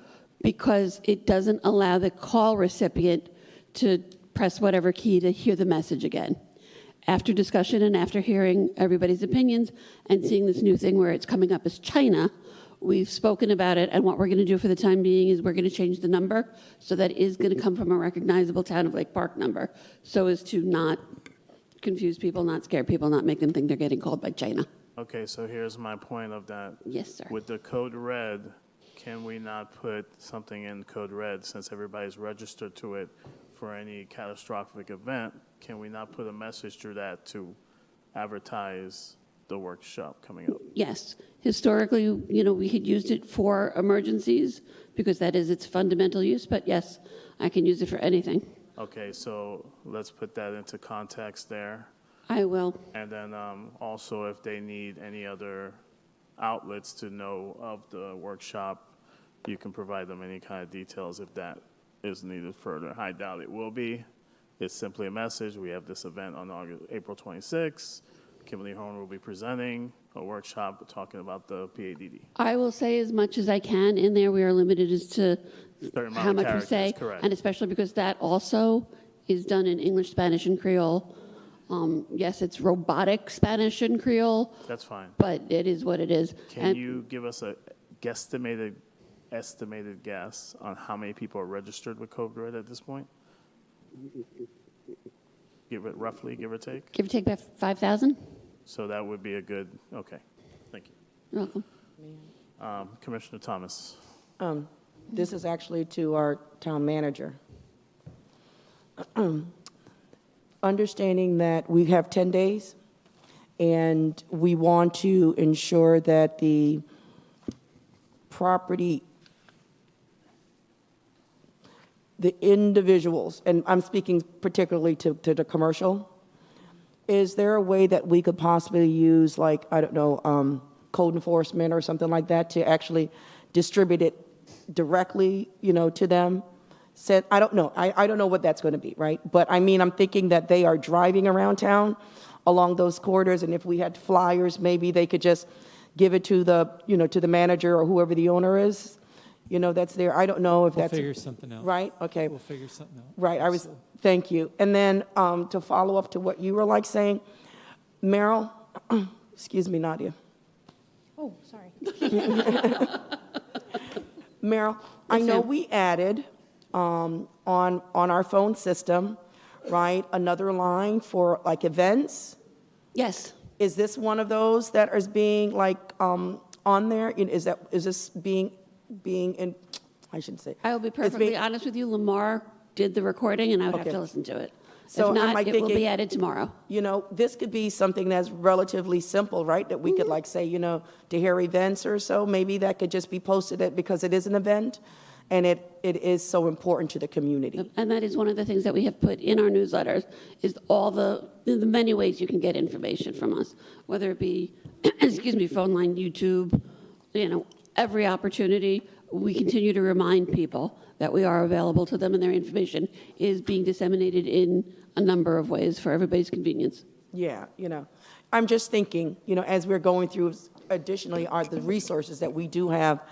because it doesn't allow the call recipient to press whatever key to hear the message again. After discussion and after hearing everybody's opinions and seeing this new thing where it's coming up as China, we've spoken about it, and what we're going to do for the time being is we're going to change the number so that it is going to come from a recognizable Town of Lake Park number, so as to not confuse people, not scare people, not make them think they're getting called by China. Okay, so here's my point of that. Yes, sir. With the Code Red, can we not put something in Code Red since everybody's registered to it for any catastrophic event? Can we not put a message through that to advertise the workshop coming up? Yes. Historically, we had used it for emergencies because that is its fundamental use, but yes, I can use it for anything. Okay, so let's put that into context there. I will. And then also if they need any other outlets to know of the workshop, you can provide them any kind of details if that is needed further. I doubt it will be. It's simply a message. We have this event on April 26th. Kimberly Horn will be presenting a workshop talking about the PADD. I will say as much as I can in there. We are limited as to how much we say, correct. And especially because that also is done in English, Spanish, and Creole. Yes, it's robotic Spanish and Creole. That's fine. But it is what it is. Can you give us a estimated guess on how many people are registered with Code Red at this point? Give it roughly, give or take? Give or take about 5,000. So that would be a good, okay. Thank you. You're welcome. Commissioner Thomas. This is actually to our town manager. Understanding that we have 10 days, and we want to ensure that the the individuals, and I'm speaking particularly to the commercial, is there a way that we could possibly use, like, I don't know, code enforcement or something like that to actually distribute it directly, to them? I don't know. I don't know what that's going to be, right? But I mean, I'm thinking that they are driving around town along those corridors, and if we had flyers, maybe they could just give it to the, to the manager or whoever the owner is, that's there. I don't know if We'll that's figure something out. right. Okay. We'll figure something out. Right. Thank you. And then to follow up to what you were saying, Meryl, excuse me, Nadia. Oh, sorry. Meryl, I know we added on our phone system, right, another line for like events. Yes. Is this one of those that is being on there? Is this being in? I should say. I will be perfectly honest with you. Lamar did the recording, and I would have to listen to it. So if not, it will be added tomorrow. This could be something that's relatively simple, right? That we could say, to hear events or so. Maybe that could just be posted because it is an event, and it is so important to the community. And that is one of the things that we have put in our newsletters is all the many ways you can get information from us, whether it be, excuse me, phone line, YouTube, every opportunity. We continue to remind people that we are available to them, and their information is being disseminated in a number of ways for everybody's convenience. Yeah, I'm just thinking, as we're going through additionally are the resources that we do have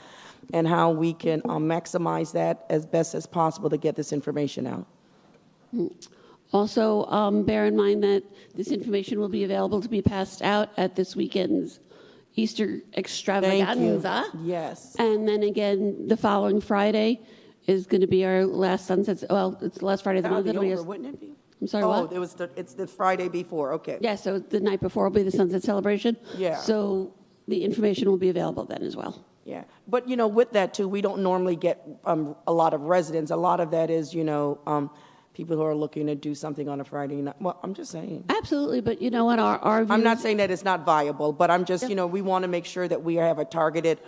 and how we can maximize that as best as possible to get this information out. Also, bear in mind that this information will be available to be passed out at this weekend's Easter extravaganza. Yes. And then again, the following Friday is going to be our last sunset. Well, it's the last Friday of the month. That'll be over, wouldn't it be? I'm sorry, what? It's the Friday before, okay. Yeah, so the night before will be the sunset celebration. Yeah. So the information will be available then as well. Yeah, but with that too, we don't normally get a lot of residents. A lot of that is, people who are looking to do something on a Friday night. Well, I'm just saying. Absolutely, but you know what, our I'm not saying that it's not viable, but I'm just, we want to make sure that we have a targeted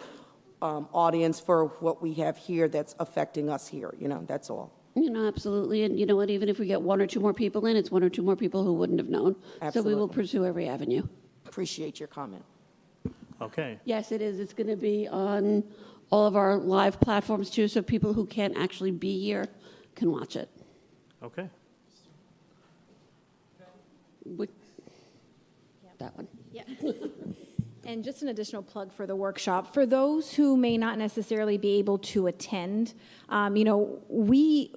audience for what we have here that's affecting us here, that's all. Absolutely, and you know what, even if we get one or two more people in, it's one or two more people who wouldn't have known. Absolutely. So we will pursue every avenue. Appreciate your comment. Okay. Yes, it is. It's going to be on all of our live platforms too, so people who can't actually be here can watch it. Okay. That one. Yeah. And just an additional plug for the workshop. For those who may not necessarily be able to attend, we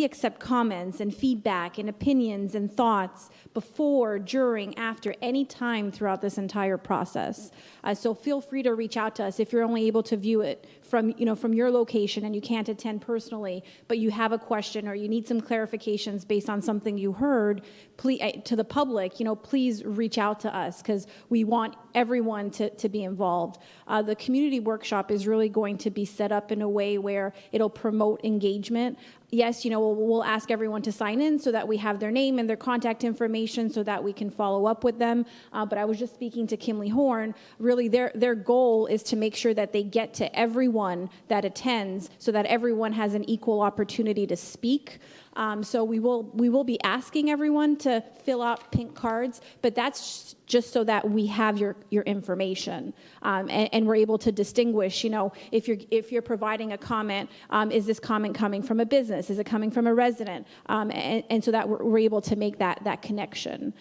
accept comments and feedback and opinions and thoughts before, during, after, any time throughout this entire process. So feel free to reach out to us if you're only able to view it from your location and you can't attend personally, but you have a question or you need some clarifications based on something you heard. Please, to the public, please reach out to us because we want everyone to be involved. The community workshop is really going to be set up in a way where it'll promote engagement. Yes, we'll ask everyone to sign in so that we have their name and their contact information so that we can follow up with them. But I was just speaking to Kimley Horn. Really, their goal is to make sure that they get to everyone that attends so that everyone has an equal opportunity to speak. So we will be asking everyone to fill out pink cards, but that's just so that we have your information and we're able to distinguish. If you're providing a comment, is this comment coming from a business? Is it coming from a resident? And so that we're able to make that connection.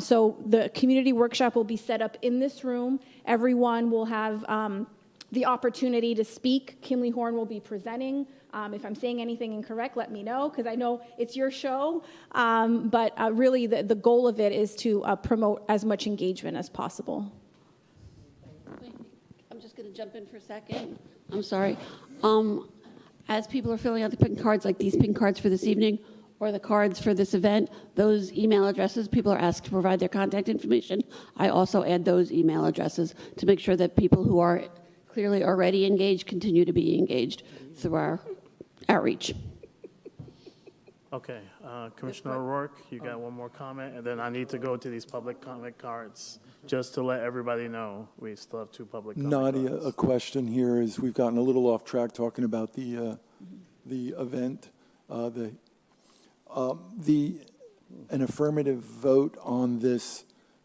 So the community workshop will be set up in this room. Everyone will have the opportunity to speak. Kimley Horn will be presenting. If I'm saying anything incorrect, let me know, because I know it's your show. But really, the goal of it is to promote as much engagement as possible. I'm just going to jump in for a second. I'm sorry. As people are filling out the pink cards, like these pink cards for this evening, or the cards for this event, those email addresses, people are asked to provide their contact information. I also add those email addresses to make sure that people who are clearly already engaged continue to be engaged through our outreach. Okay, Commissioner O'Rourke, you got one more comment, and then I need to go to these public comment cards, just to let everybody know we still have two public comment Nadia, cards. a question here is we've gotten a little off track talking about the event. An affirmative vote on this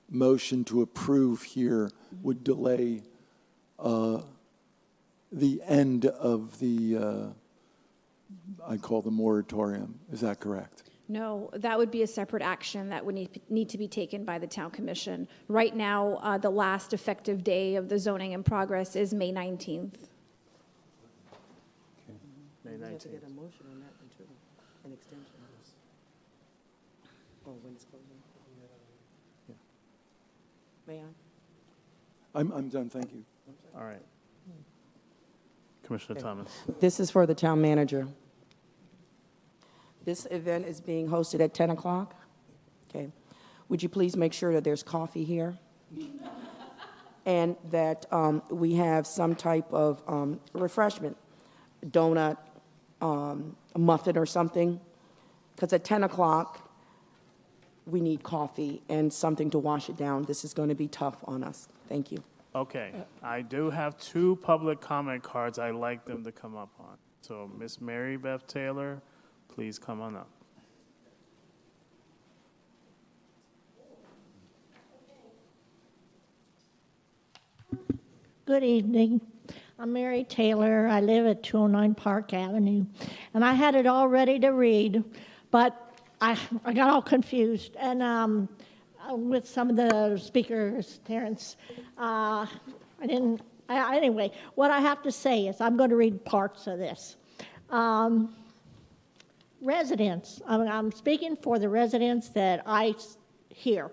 motion to approve here would delay the end of the, I call the moratorium. Is that correct? No, that would be a separate action that would need to be taken by the town commission. Right now, the last effective day of the zoning in progress is May 19th. May You have to 19th. get a motion on that one too, an extension. Or when it's closing. May I? I'm done, thank you. All right. Commissioner Thomas. This is for the town manager. This event is being hosted at 10 o'clock. Okay. Would you please make sure that there's coffee here? And that we have some type of refreshment, donut, a muffin or something. Because at 10 o'clock, we need coffee and something to wash it down. This is going to be tough on us. Thank you. Okay, I do have 2 public comment cards I'd like them to come up on. So Miss Mary Beth Taylor, please come on up. Good evening. I'm Mary Taylor. I live at 209 Park Avenue. And I had it all ready to read, but I got all confused. And with some of the speakers, Terrence, anyway, what I have to say is I'm going to read parts of this. Residents, I'm speaking for the residents that I hear.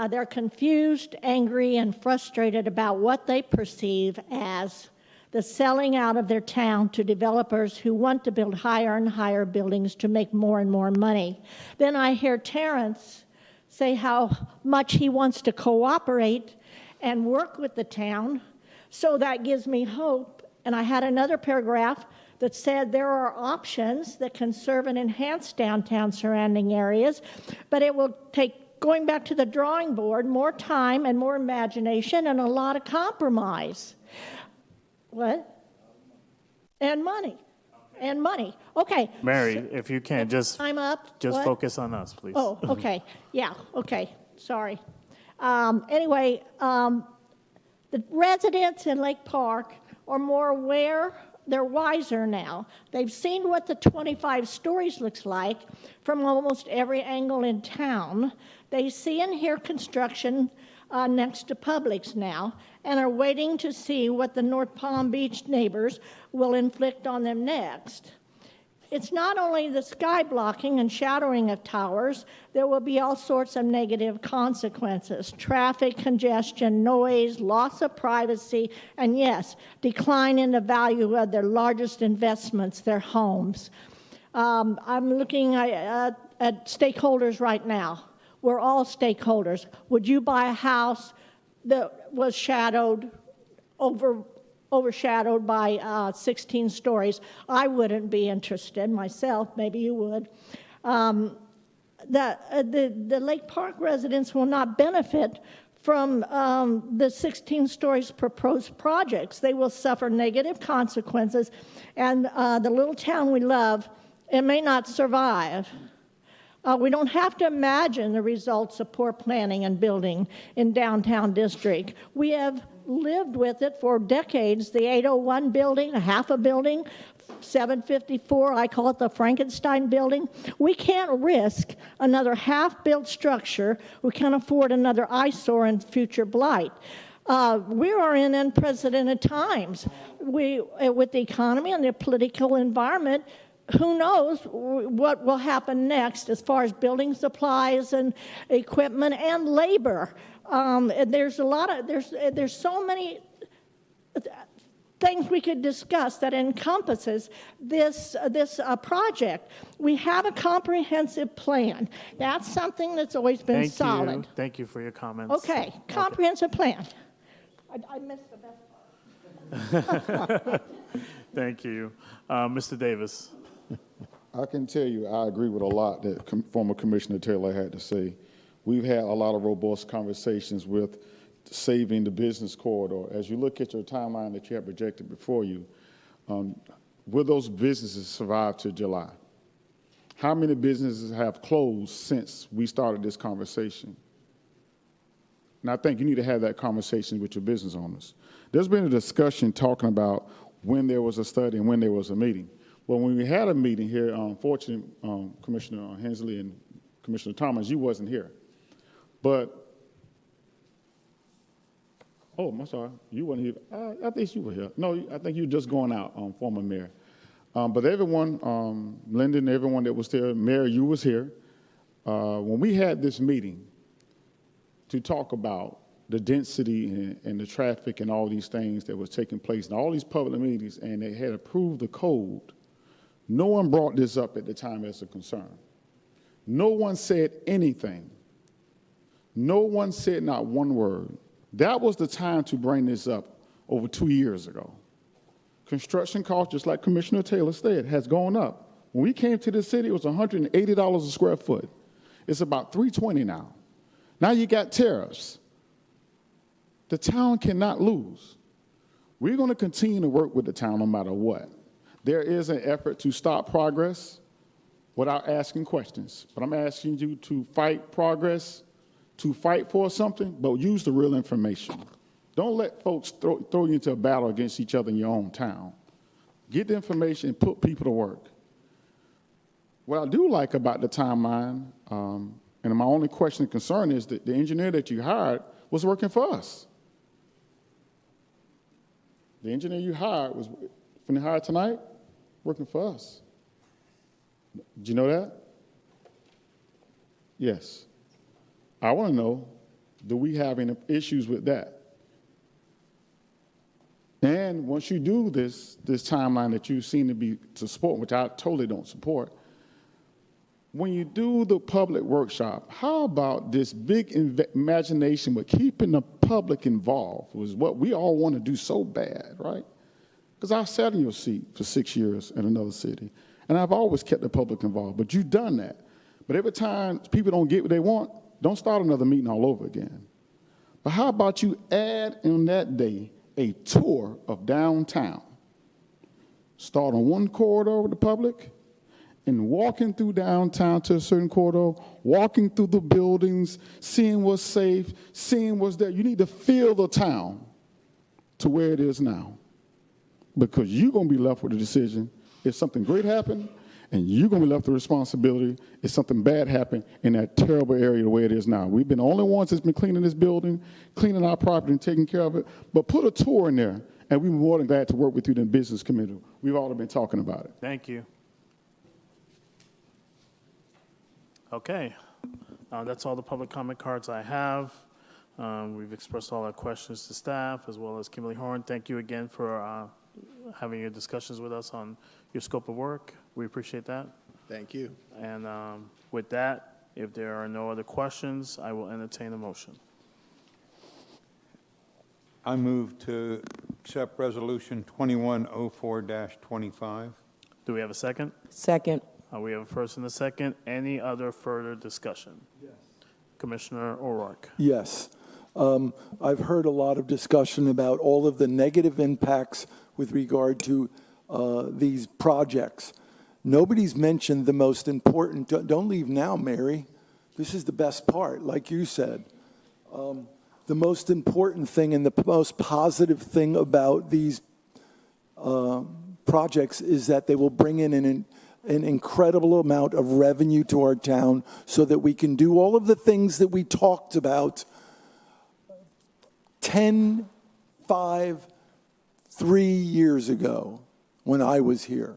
They're confused, angry, and frustrated about what they perceive as the selling out of their town to developers who want to build higher and higher buildings to make more and more money. Then I hear Terrence say how much he wants to cooperate and work with the town, so that gives me hope. And I had another paragraph that said there are options that can serve and enhance downtown surrounding areas, but it will take, going back to the drawing board, more time and more imagination and a lot of compromise. What? And money. And money. Okay. Mary, if you can, just I'm up. just What? focus on us, please. Oh, okay. Yeah, okay. Sorry. Anyway, the residents in Lake Park are more aware. They're wiser now. They've seen what the 25 stories looks like from almost every angle in town. They see and hear construction next to Publix now and are waiting to see what the North Palm Beach neighbors will inflict on them next. It's not only the sky blocking and shadowing of towers, there will be all sorts of negative consequences. Traffic congestion, noise, loss of privacy, and yes, decline in the value of their largest investments, their homes. I'm looking at stakeholders right now. We're all stakeholders. Would you buy a house that was overshadowed by 16 stories? I wouldn't be interested myself. Maybe you would. The Lake Park residents will not benefit from the 16 stories proposed projects. They will suffer negative consequences, and the little town we love, it may not survive. We don't have to imagine the results of poor planning and building in downtown district. We have lived with it for decades. The 801 building, a half a building, 754, I call it the Frankenstein building. We can't risk another half-built structure. We can't afford another eyesore and future blight. We are in unprecedented times. With the economy and the political environment, who knows what will happen next as far as building supplies and equipment and labor. There's so many things we could discuss that encompasses this project. We have a comprehensive plan. That's something that's always been solid. Thank you for your comments. Okay, comprehensive plan. I missed the best part. Thank you. Mr. Davis. I can tell you I agree with a lot that former Commissioner Taylor had to say. We've had a lot of robust conversations with saving the business corridor. As you look at your timeline that you have projected before you, will those businesses survive to July? How many businesses have closed since we started this conversation? And I think you need to have that conversation with your business owners. There's been a discussion talking about when there was a study and when there was a meeting. Well, when we had a meeting here, unfortunately, Commissioner Hensley and Commissioner Thomas, you wasn't here. But, oh, I'm sorry, you weren't here. I think you were here. No, I think you were just going out, former mayor. But everyone, Lyndon, everyone that was there, Mayor, you was here. When we had this meeting to talk about the density and the traffic and all these things that was taking place in all these public meetings, and they had approved the code, no one brought this up at the time as a concern. No one said anything. No one said not one word. That was the time to bring this up over 2 years ago. Construction costs, just like Commissioner Taylor said, has gone up. When we came to the city, it was $180 a square foot. It's about $320 now. Now you got tariffs. The town cannot lose. We're going to continue to work with the town no matter what. There is an effort to stop progress without asking questions. But I'm asking you to fight progress, to fight for something, but use the real information. Don't let folks throw you into a battle against each other in your own town. Get the information and put people to work. What I do like about the timeline, and my only question and concern is that the engineer that you hired was working for us. The engineer you hired was, when you hired tonight, working for us. Did you know that? Yes. I want to know, do we have any issues with that? And once you do this timeline that you seem to support, which I totally don't support, when you do the public workshop, how about this big imagination with keeping the public involved was what we all want to do so bad, right? Because I sat in your seat for 6 years in another city, and I've always kept the public involved, but you've done that. But every time people don't get what they want, don't start another meeting all over again. But how about you add on that day a tour of downtown? Start on one corridor with the public, and walking through downtown to a certain corridor, walking through the buildings, seeing what's safe, seeing what's there. You need to feel the town to where it is now, because you're going to be left with a decision if something great happened, and you're going to be left with the responsibility if something bad happened in that terrible area the way it is now. We've been the only ones that's been cleaning this building, cleaning our property and taking care of it, but put a tour in there, and we'd be more than glad to work with you in the business committee. We've already been talking about it. Thank you. Okay, that's all the public comment cards I have. We've expressed all our questions to staff as well as Kimberly Horn. Thank you again for having your discussions with us on your scope of work. We appreciate that. Thank you. And with that, if there are no other questions, I will entertain a motion. I move to accept Resolution 2104-25. Do we have a second? Second. We have a first and a second. Any other further discussion? Yes. Commissioner O'Rourke. Yes. I've heard a lot of discussion about all of the negative impacts with regard to these projects. Nobody's mentioned the most important. Don't leave now, Mary. This is the best part, like you said. The most important thing and the most positive thing about these projects is that they will bring in an incredible amount of revenue to our town so that we can do all of the things that we talked about 10, 5, 3 years ago when I was here.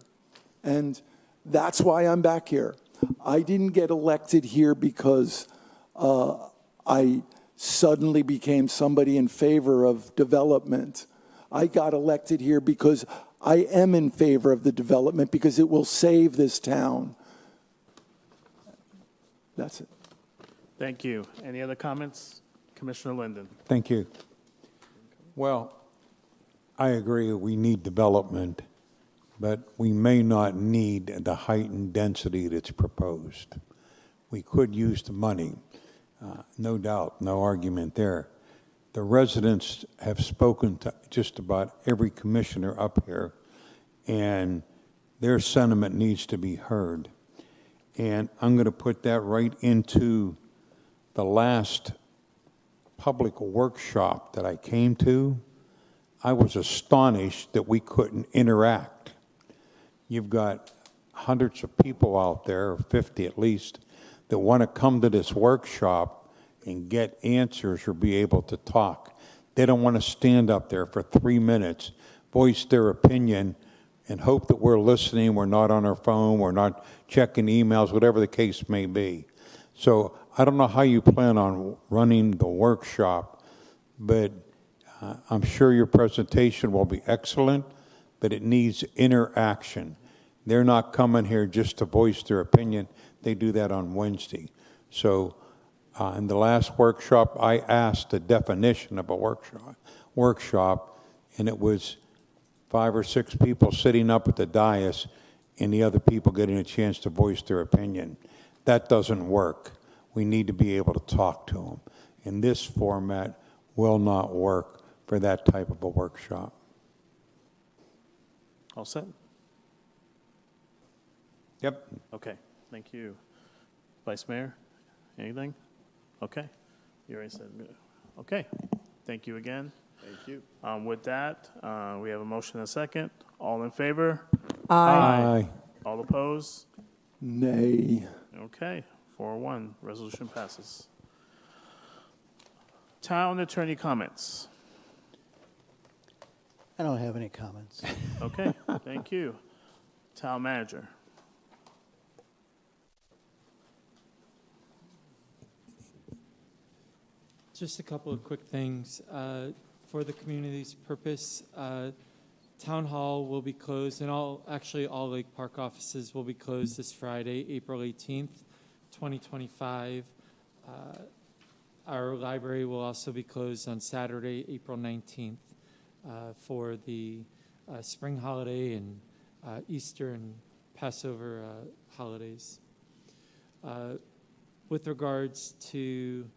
And that's why I'm back here. I didn't get elected here because I suddenly became somebody in favor of development. I got elected here because I am in favor of the development because it will save this town. That's it. Thank you. Any other comments? Commissioner Linden. Thank you. Well, I agree we need development, but we may not need the heightened density that's proposed. We could use the money, no doubt, no argument there. The residents have spoken to just about every commissioner up here, and their sentiment needs to be heard. And I'm going to put that right into the last public workshop that I came to. I was astonished that we couldn't interact. You've got hundreds of people out there, or 50 at least, that want to come to this workshop and get answers or be able to talk. They don't want to stand up there for 3 minutes, voice their opinion, and hope that we're listening, we're not on our phone, we're not checking emails, whatever the case may be. So I don't know how you plan on running the workshop, but I'm sure your presentation will be excellent, but it needs interaction. They're not coming here just to voice their opinion. They do that on Wednesday. So in the last workshop, I asked the definition of a workshop, and it was 5 or 6 people sitting up at the dais and the other people getting a chance to voice their opinion. That doesn't work. We need to be able to talk to them. And this format will not work for that type of a workshop. All set? Yep. Okay, thank you. Vice Mayor, anything? Okay, you already said, okay, thank you again. Thank you. With that, we have a motion and a second. All in favor? Aye. All opposed? Nay. Okay, 4-1, resolution passes. Town attorney comments. I don't have any comments. Okay, thank you. Town manager. Just a couple of quick things. For the community's purpose, Town Hall will be closed, and all Lake Park offices will be closed this Friday, April 18th, 2025. Our library will also be closed on Saturday, April 19th, for the spring holiday and Easter and Passover holidays. With regards to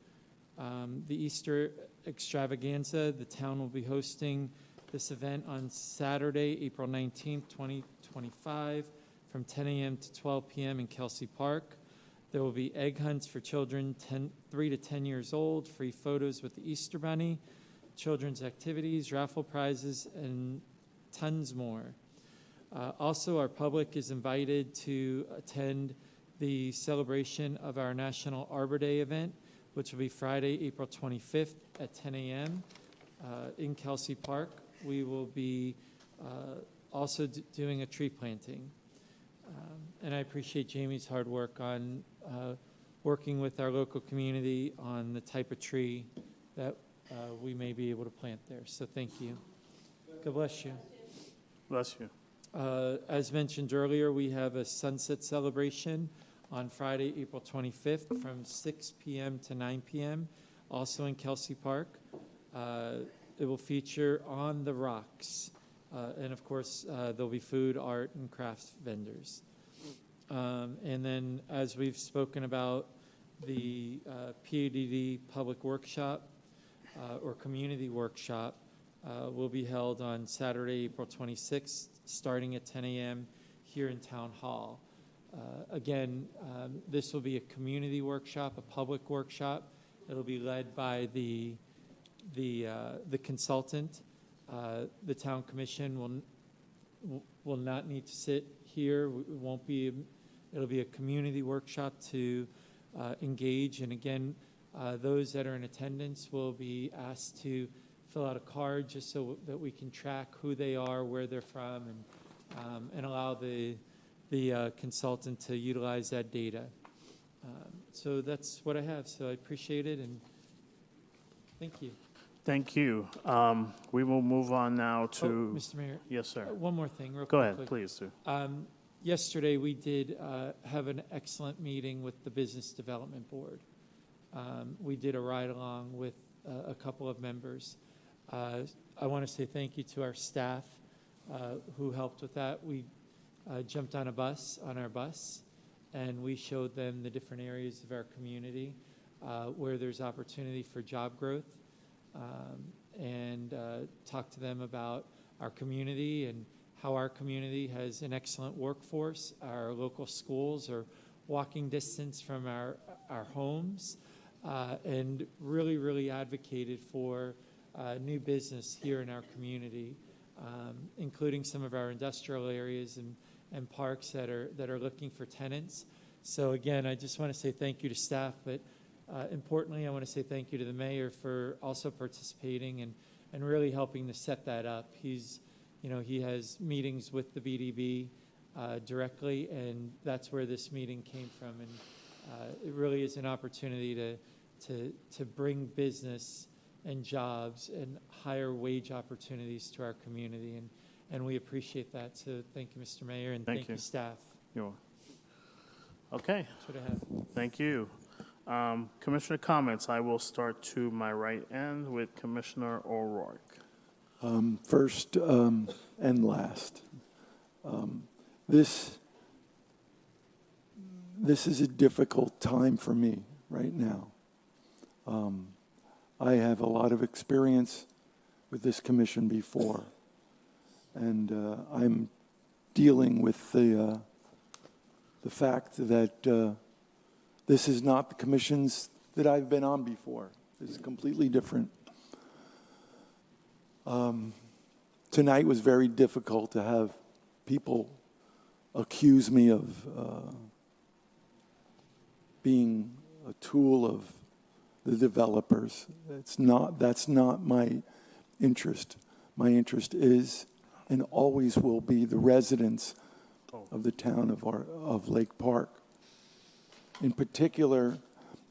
the Easter extravaganza, the town will be hosting this event on Saturday, April 19th, 2025, from 10 a.m. to 12 p.m. in Kelsey Park. There will be egg hunts for children 3 to 10 years old, free photos with the Easter Bunny, children's activities, raffle prizes, and tons more. Also, our public is invited to attend the celebration of our National Arbor Day event, which will be Friday, April 25th at 10 a.m. In Kelsey Park. We will be also doing a tree planting. And I appreciate Jamie's hard work on working with our local community on the type of tree that we may be able to plant there. So thank you. God bless you. Bless you. As mentioned earlier, we have a sunset celebration on Friday, April 25th from 6 p.m. to 9 p.m., also in Kelsey Park. It will feature On the Rocks. And of course, there'll be food, art, and crafts vendors. And then, as we've spoken about, the PADD public workshop or community workshop will be held on Saturday, April 26th, starting at 10 a.m. here in Town Hall. Again, this will be a community workshop, a public workshop. It'll be led by the consultant. The town commission will not need to sit here. It won't be. It'll be a community workshop to engage. And again, those that are in attendance will be asked to fill out a card just so that we can track who they are, where they're from, and allow the consultant to utilize that data. So that's what I have. So I appreciate it, and thank you. Thank you. We will move on now to... Oh, Mr. Mayor. Yes, sir. One more thing real quickly. Go ahead, please, sir. Yesterday, we did have an excellent meeting with the Business Development Board. We did a ride-along with a couple of members. I want to say thank you to our staff who helped with that. We jumped on our bus, and we showed them the different areas of our community where there's opportunity for job growth, and talked to them about our community and how our community has an excellent workforce. Our local schools are walking distance from our homes, and really advocated for new business here in our community, including some of our industrial areas and parks that are looking for tenants. So again, I just want to say thank you to staff, but importantly, I want to say thank you to the mayor for also participating and really helping to set that up. He has meetings with the BDB directly, and that's where this meeting came from. And it really is an opportunity to bring business and jobs and higher wage opportunities to our community, and we appreciate that. So thank you, Mr. Mayor, and thank you, staff. Okay. That's what I have. Thank you. Commissioner comments. I will start to my right end with Commissioner O'Rourke. First and last. This is a difficult time for me right now. I have a lot of experience with this commission before, and I'm dealing with the fact that this is not the commissions that I've been on before. This is completely different. Tonight was very difficult to have people accuse me of being a tool of the developers. That's not my interest. My interest is and always will be the residents of the town of Lake Park. In particular,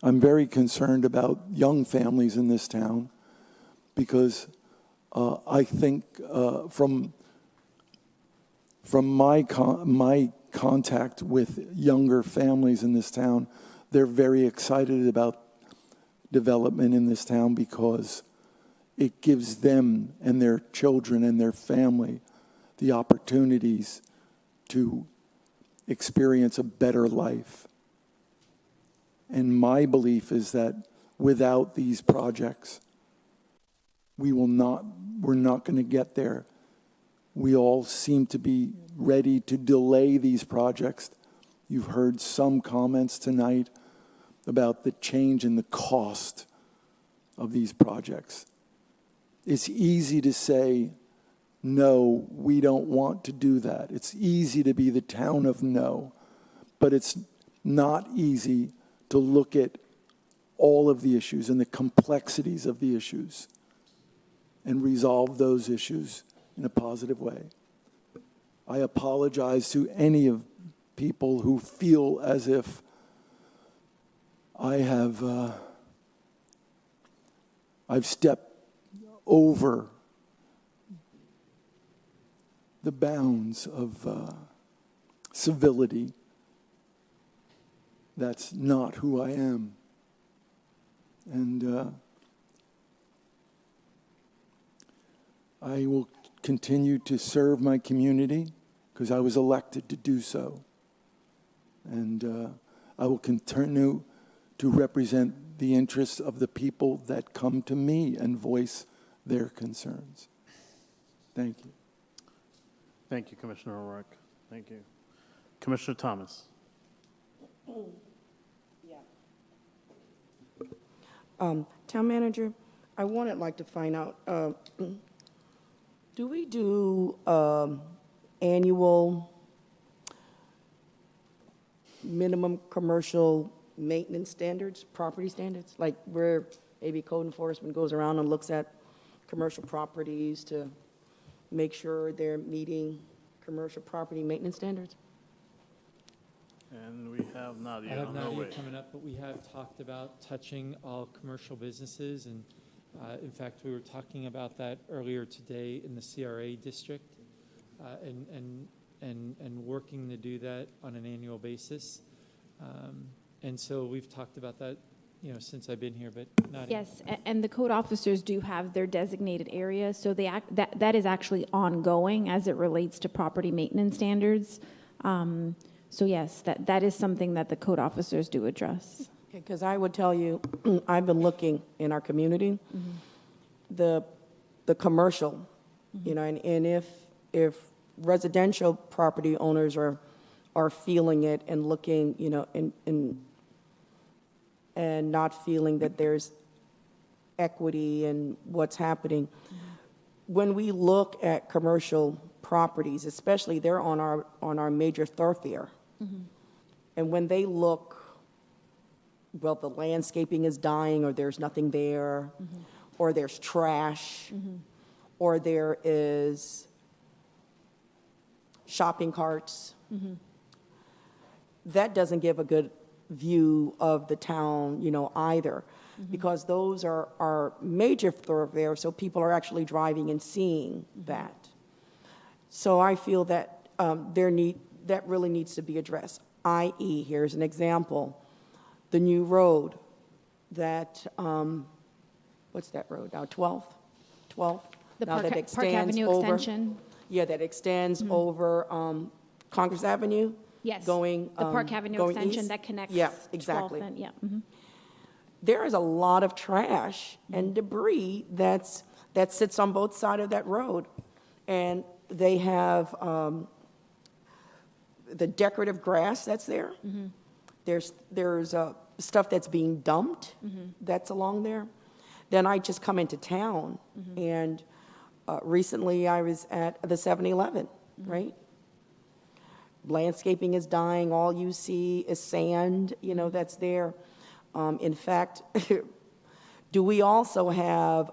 I'm very concerned about young families in this town because I think from my contact with younger families in this town, they're very excited about development in this town because it gives them and their children and their family the opportunities to experience a better life. And my belief is that without these projects, we're not going to get there. We all seem to be ready to delay these projects. You've heard some comments tonight about the change in the cost of these projects. It's easy to say, no, we don't want to do that. It's easy to be the town of no, but it's not easy to look at all of the issues and the complexities of the issues and resolve those issues in a positive way. I apologize to any of people who feel as if I've stepped over the bounds of civility. That's not who I am. And I will continue to serve my community because I was elected to do so. And I will continue to represent the interests of the people that come to me and voice their concerns. Thank you. Thank you, Commissioner O'Rourke. Thank you. Commissioner Thomas. Town manager, I wanted to find out, do we do annual minimum commercial maintenance standards, property standards, like where maybe code enforcement goes around and looks at commercial properties to make sure they're meeting commercial property maintenance standards? And we have Nadia. I have on her Nadia way. coming up, but we have talked about touching all commercial businesses, and in fact, we were talking about that earlier today in the CRA district, and working to do that on an annual basis. And so we've talked about that, since I've been here, but not. Yes, and the code officers do have their designated areas, so that is actually ongoing as it relates to property maintenance standards. So yes, that is something that the code officers do address. Because I would tell you, I've been looking in our community, the commercial, and if residential property owners are are feeling it and looking, and not feeling that there's equity in what's happening. When we look at commercial properties, especially they're on our major thoroughfare, and when they look, well, the landscaping is dying, or there's nothing there, or there's trash, or there is shopping carts, that doesn't give a good view of the town, either, because those are our major thoroughfares, so people are actually driving and seeing that. So I feel that that really needs to be addressed, i.e., here's an example, the new road that, what's that road now, 12th? The Now that Park extends Avenue over- extension. Yeah, that extends over Congress Avenue. Yes. Going, the Park Avenue going extension east. that connects. Yeah, 12th exactly. and- yeah. There is a lot of trash and debris that sits on both sides of that road. And they have the decorative grass that's there. There's stuff that's being dumped that's along there. Then I just come into town, and recently I was at the 7-Eleven, right? Landscaping is dying. All you see is sand, that's there. In fact, do we also have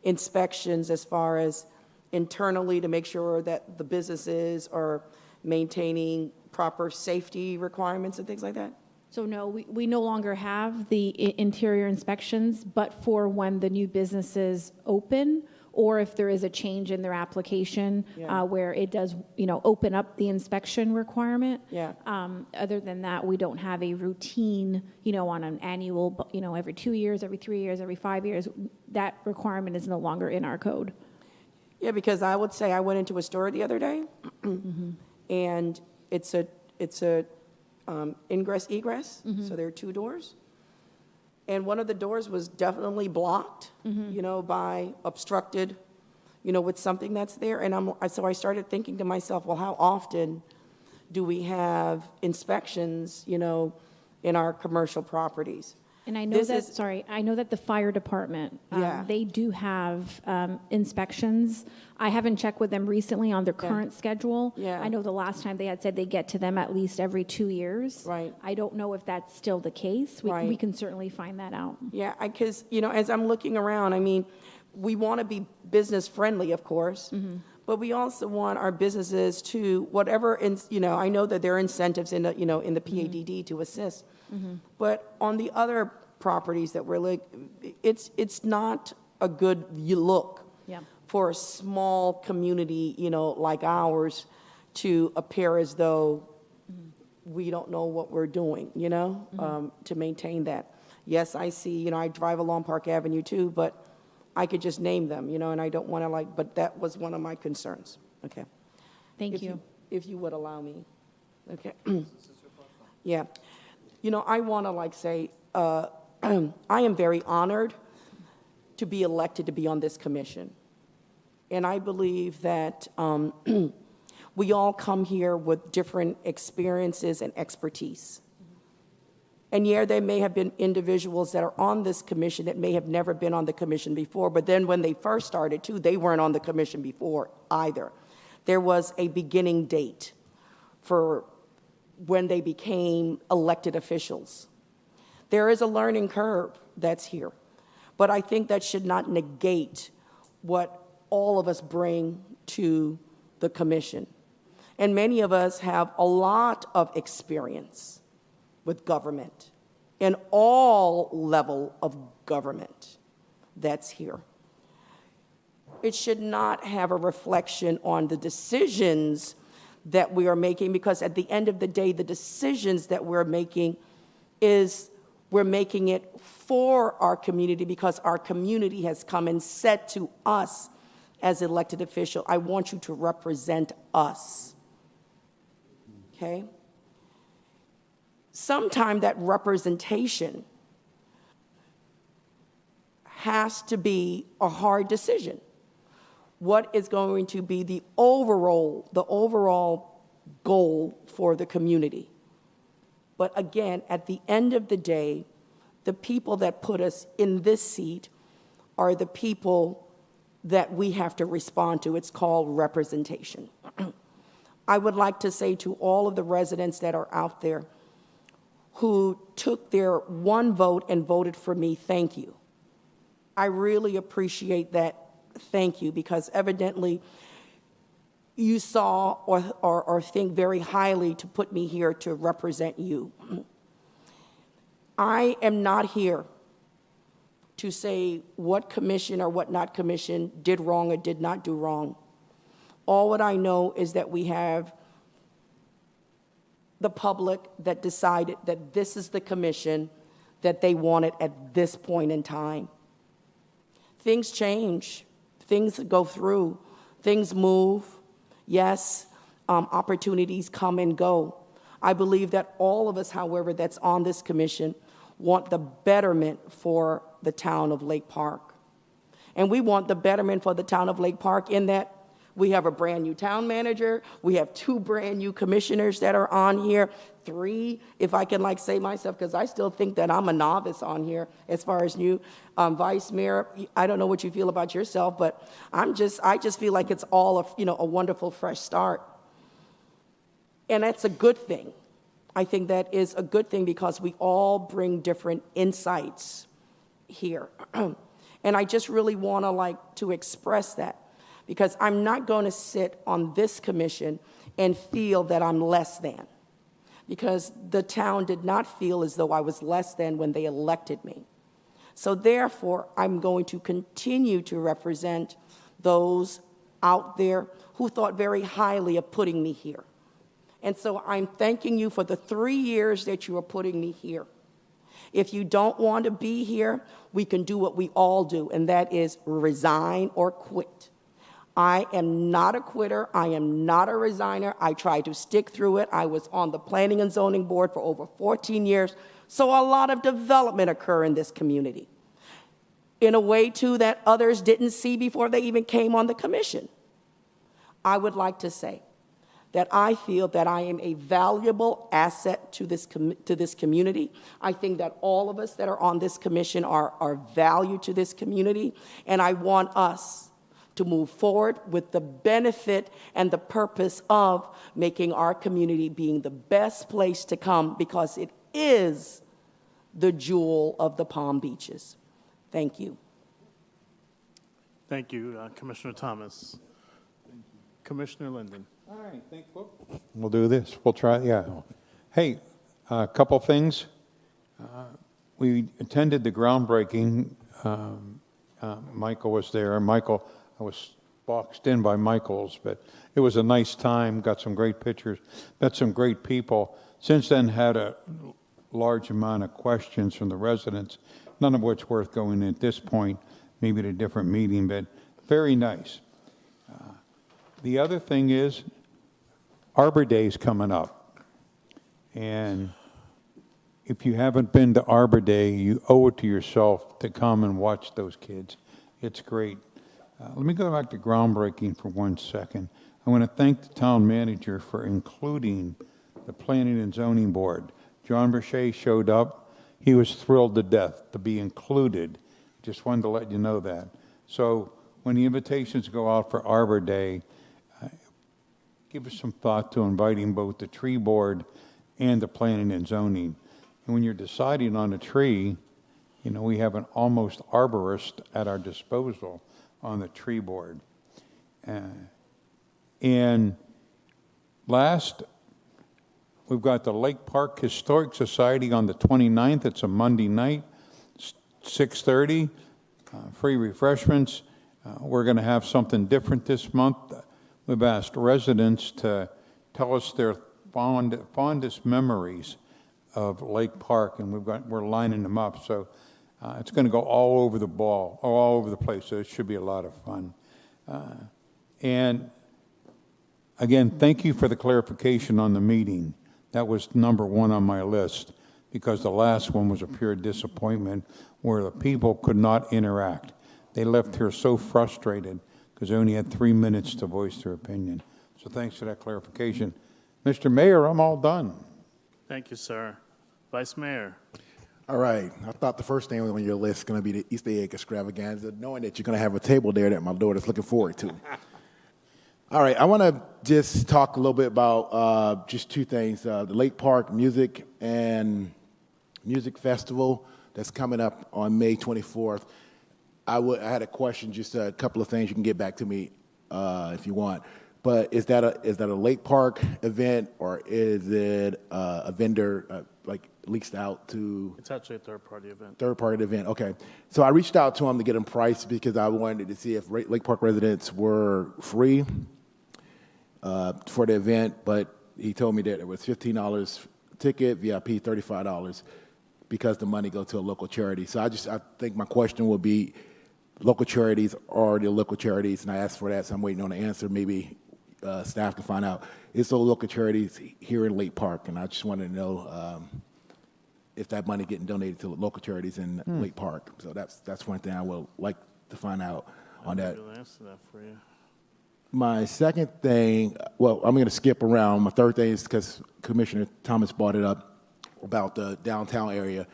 inspections as far as internally to make sure that the businesses are maintaining proper safety requirements and things like that? So no, we no longer have the interior inspections, but for when the new businesses open, or if there is a change in their application where it does, open up the inspection requirement. Yeah. Other than that, we don't have a routine, on an annual, every 2 years, every 3 years, every 5 years. That requirement is no longer in our code. Yeah, because I would say I went into a store the other day, and it's a ingress egress. So there are 2 doors. And one of the doors was definitely blocked, by obstructed, with something that's there. And so I started thinking to myself, well, how often do we have inspections, in our commercial properties? And I know I know that the fire department, Yeah. they do have inspections. I haven't checked with them recently on their current schedule. Yeah. I know the last time they had said they get to them at least every 2 years. Right. I don't know if that's still the case. Right. We can certainly find that out. Yeah, because, as I'm looking around, we want to be business friendly, of course, but we also want our businesses to, whatever, I know that there are incentives in the, in the PADD to assist, but on the other properties that we're like, it's not a good look for a small community, like ours, to appear as though we don't know what we're doing, to maintain that. Yes, I see, I drive along Park Avenue too, but I could just name them, and I don't want to but that was one of my concerns. Okay. Thank you. If you would allow me. Okay. Yeah. I want to say, I am very honored to be elected to be on this commission. And I believe that we all come here with different experiences and expertise. And there may have been individuals that are on this commission that may have never been on the commission before, but then when they first started too, they weren't on the commission before either. There was a beginning date for when they became elected officials. There is a learning curve that's here, but I think that should not negate what all of us bring to the commission. And many of us have a lot of experience with government and all level of government that's here. It should not have a reflection on the decisions that we are making, because at the end of the day, the decisions that we're making we're making it for our community, because our community has come and said to us as elected official, I want you to represent us. Okay? Sometimes that representation has to be a hard decision. What is going to be the overall goal for the community. But again, at the end of the day, the people that put us in this seat are the people that we have to respond to. It's called representation. I would like to say to all of the residents that are out there who took their one vote and voted for me, thank you. I really appreciate that. Thank you, because evidently you saw or think very highly to put me here to represent you. I am not here to say what commission or what not commission did wrong or did not do wrong. All what I know is that we have the public that decided that this is the commission that they wanted at this point in time. Things change, things go through, things move. Yes, opportunities come and go. I believe that all of us, however, that's on this commission want the betterment for the town of Lake Park. And we want the betterment for the town of Lake Park in that we have a brand new town manager, we have 2 brand new commissioners that are on here, 3, if I can say myself, because I still think that I'm a novice on here as far as new vice mayor. I don't know what you feel about yourself, but I just feel like it's all a wonderful fresh start. And that's a good thing. I think that is a good thing because we all bring different insights here. And I just really want to express that, because I'm not going to sit on this commission and feel that I'm less than, because the town did not feel as though I was less than when they elected me. So therefore, I'm going to continue to represent those out there who thought very highly of putting me here. And so I'm thanking you for the 3 years that you are putting me here. If you don't want to be here, we can do what we all do, and that is resign or quit. I am not a quitter. I am not a resigner. I tried to stick through it. I was on the Planning and Zoning Board for over 14 years, so a lot of development occurred in this community in a way, too, that others didn't see before they even came on the commission. I would like to say that I feel that I am a valuable asset to this community. I think that all of us that are on this commission are value to this community, and I want us to move forward with the benefit and the purpose of making our community being the best place to come, because it is the jewel of the Palm Beaches. Thank you. Thank you, Commissioner Thomas. Commissioner Linden. All right, thank you. We'll do this. We'll try, yeah. Hey, a couple things. We attended the groundbreaking. Michael was there. Michael, I was boxed in by Michael's, but it was a nice time. Got some great pictures. Met some great people. Since then, had a large amount of questions from the residents, none of which worth going at this point, maybe at a different meeting, but very nice. The other thing is Arbor Day is coming up. And if you haven't been to Arbor Day, you owe it to yourself to come and watch those kids. It's great. Let me go back to groundbreaking for 1 second. I want to thank the town manager for including the Planning and Zoning Board. John Burchett showed up. He was thrilled to death to be included. Just wanted to let you know that. So when the invitations go out for Arbor Day, give us some thought to inviting both the tree board and the planning and zoning. And when you're deciding on a tree, you know, we have an almost arborist at our disposal on the tree board. And last, we've got the Lake Park Historic Society on the 29th. It's a Monday night, 6:30, free refreshments. We're going to have something different this month. We've asked residents to tell us their fondest memories of Lake Park, and we're lining them up. So it's going to go all over the place. So it should be a lot of fun. And again, thank you for the clarification on the meeting. That was number 1 on my list, because the last one was a pure disappointment where the people could not interact. They left here so frustrated because they only had 3 minutes to voice their opinion. So thanks for that clarification. Mr. Mayor, I'm all done. Thank you, sir. Vice Mayor. All right. I thought the first thing on your list is going to be the Easter egg extravaganza, knowing that you're going to have a table there that my daughter's looking forward to. All right. I want to just talk a little bit about just two things. The Lake Park Music and Music Festival that's coming up on May 24th. I had a question, just a couple of things. You can get back to me if you want. But is that a Lake Park event, or is it a vendor like leased out to? It's actually a third-party event. Third-party event. Okay. So I reached out to him to get him priced because I wanted to see if Lake Park residents were free for the event, but he told me that it was $15 ticket, VIP $35, because the money goes to a local charity. So I think my question will be, local charities are the local charities, and I asked for that, so I'm waiting on the answer. Maybe staff can find out. It's those local charities here in Lake Park, and I just wanted to know if that money getting donated to local charities in Lake Park. So that's one thing I would like to find out on that. I'll answer that for you. My second thing, well, I'm going to skip around. My third thing is because Commissioner Thomas brought it up about the downtown area.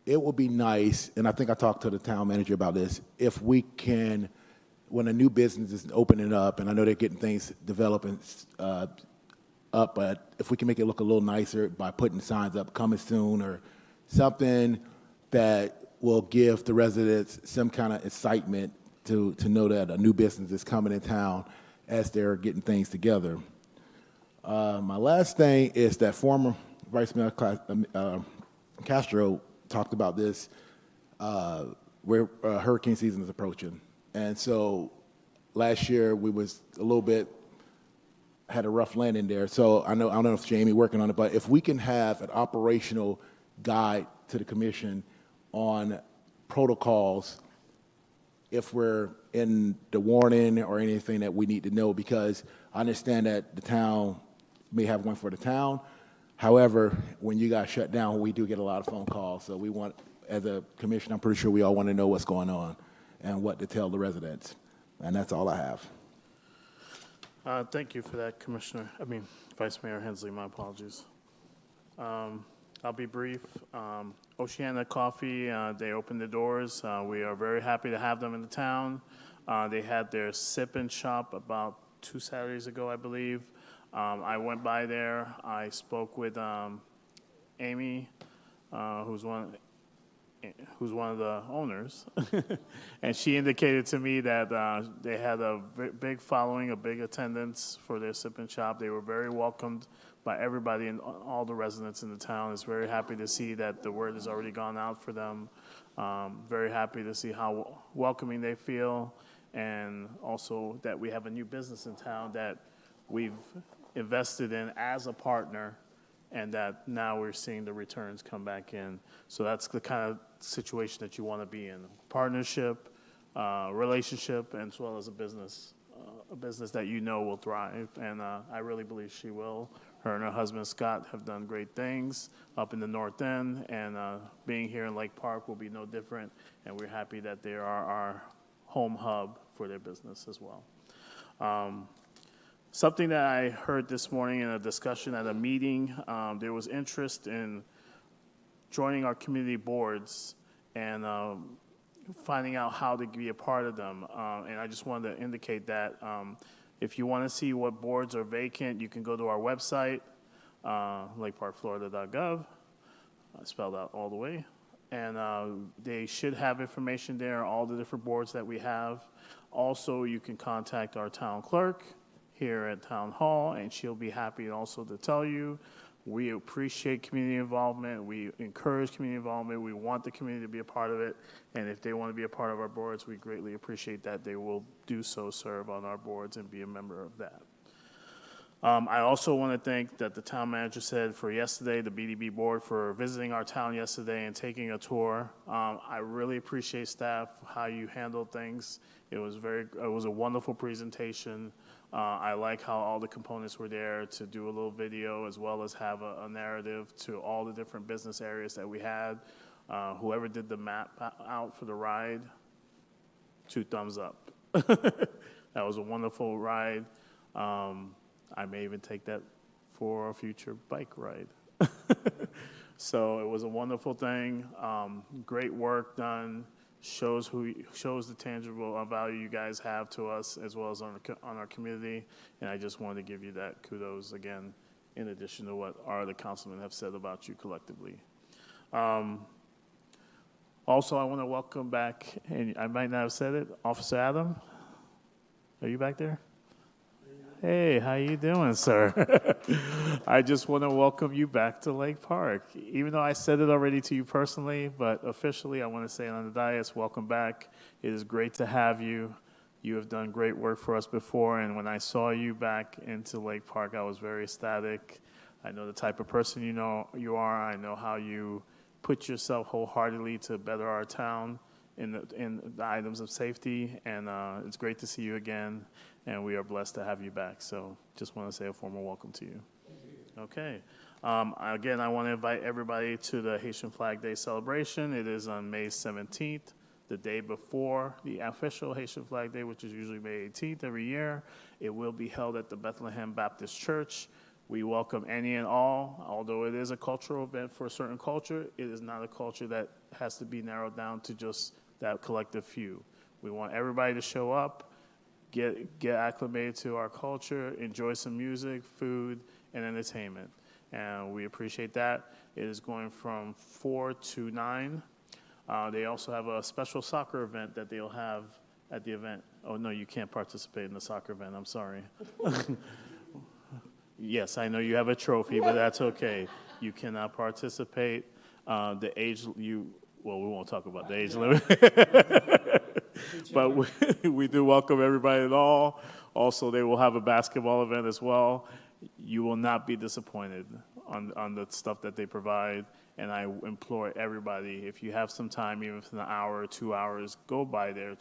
It would be nice, and I think I talked to the town manager about this, if we can, when a new business is opening up, and I know they're getting things developing up, but if we can make it look a little nicer by putting signs up, coming soon, or something that will give the residents some kind of excitement to know that a new business is coming in town as they're getting things together. My last thing is that former Vice Mayor Castro talked about this, where hurricane season is approaching. And so last year we was a little bit, had a rough landing there. So I don't know if Jamie working on it, but if we can have an operational guide to the commission on protocols if we're in the warning or anything that we need to know, because I understand that the town may have one for the town. However, when you guys shut down, we do get a lot of phone calls. So we want, as a commission, I'm pretty sure we all want to know what's going on and what to tell the residents. And that's all I have. Thank you for that, Vice Mayor Hensley, my apologies. I'll be brief. Oceana Coffee, they opened the doors. We are very happy to have them in the town. They had their sip and shop about 2 Saturdays ago, I believe. I went by there. I spoke with Amy, who's one of the owners, and she indicated to me that they had a big following, a big attendance for their sip and shop. They were very welcomed by everybody and all the residents in the town. It's very happy to see that the word has already gone out for them. Very happy to see how welcoming they feel, and also that we have a new business in town that we've invested in as a partner, and that now we're seeing the returns come back in. So that's the kind of situation that you want to be in: partnership, relationship, as well as a business that you know will thrive. And I really believe she will. Her and her husband Scott have done great things up in the North End, and being here in Lake Park will be no different. And we're happy that they are our home hub for their business as well. Something that I heard this morning in a discussion at a meeting, there was interest in joining our community boards and finding out how to be a part of them. And I just wanted to indicate that if you want to see what boards are vacant, you can go to our website, lakeparkflorida.gov, spelled out all the way. And they should have information there, all the different boards that we have. Also, you can contact our town clerk here at Town Hall, and she'll be happy also to tell you. We appreciate community involvement. We encourage community involvement. We want the community to be a part of it. And if they want to be a part of our boards, we greatly appreciate that. They will do so, serve on our boards, and be a member of that. I also want to thank that the town manager said for yesterday, the BDB board, for visiting our town yesterday and taking a tour. I really appreciate staff, how you handled things. It was a wonderful presentation. I like how all the components were there to do a little video, as well as have a narrative to all the different business areas that we had. Whoever did the map out for the ride, 2 thumbs up. That was a wonderful ride. I may even take that for a future bike ride. So it was a wonderful thing. Great work done. Shows the tangible value you guys have to us as well as on our community. And I just wanted to give you that kudos again, in addition to what our other councilmen have said about you collectively. Also, I want to welcome back, and I might not have said it, Officer Adam. Are you back there? Hey, how you doing, sir? I just want to welcome you back to Lake Park. Even though I said it already to you personally, but officially I want to say it on the dais, welcome back. It is great to have you. You have done great work for us before, and when I saw you back into Lake Park, I was very ecstatic. I know the type of person you are. I know how you put yourself wholeheartedly to better our town in the items of safety, and it's great to see you again, and we are blessed to have you back. So just want to say a formal welcome to you. Okay. Again, I want to invite everybody to the Haitian Flag Day celebration. It is on May 17th, the day before the official Haitian Flag Day, which is usually May 18th every year. It will be held at the Bethlehem Baptist Church. We welcome any and all. Although it is a cultural event for a certain culture, it is not a culture that has to be narrowed down to just that collective few. We want everybody to show up, get acclimated to our culture, enjoy some music, food, and entertainment. And we appreciate that. It is going from 4 to 9. They also have a special soccer event that they'll have at the event. Oh, no, you can't participate in the soccer event. I'm sorry. Yes, I know you have a trophy, but that's okay. You cannot participate. The age, we won't talk about the age limit. But we do welcome everybody at all. Also, they will have a basketball event as well. You will not be disappointed on the stuff that they provide. And I implore everybody, if you have some time, even if it's an hour or 2 hours, go by there,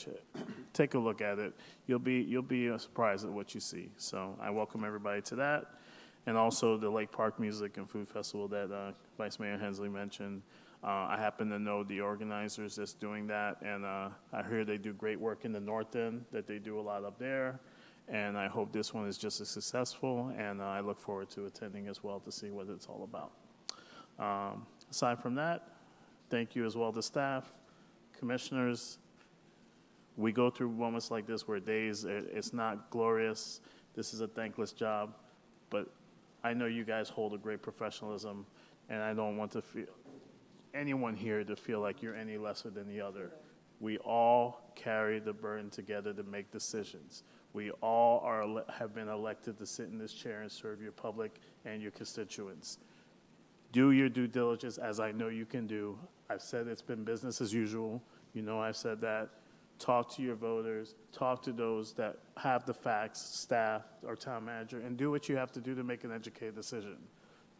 take a look at it. You'll be surprised at what you see. So I welcome everybody to that. And also the Lake Park Music and Food Festival that Vice Mayor Hensley mentioned. I happen to know the organizers that's doing that, and I hear they do great work in the North End, that they do a lot up there. And I hope this one is just as successful, and I look forward to attending as well to see what it's all about. Aside from that, thank you as well to staff, commissioners. We go through moments like this where days, it's not glorious. This is a thankless job, but I know you guys hold a great professionalism, and I don't want anyone here to feel like you're any lesser than the other. We all carry the burden together to make decisions. We all have been elected to sit in this chair and serve your public and your constituents. Do your due diligence, as I know you can do. I've said it's been business as usual. You know I've said that. Talk to your voters. Talk to those that have the facts, staff or town manager, and do what you have to do to make an educated decision.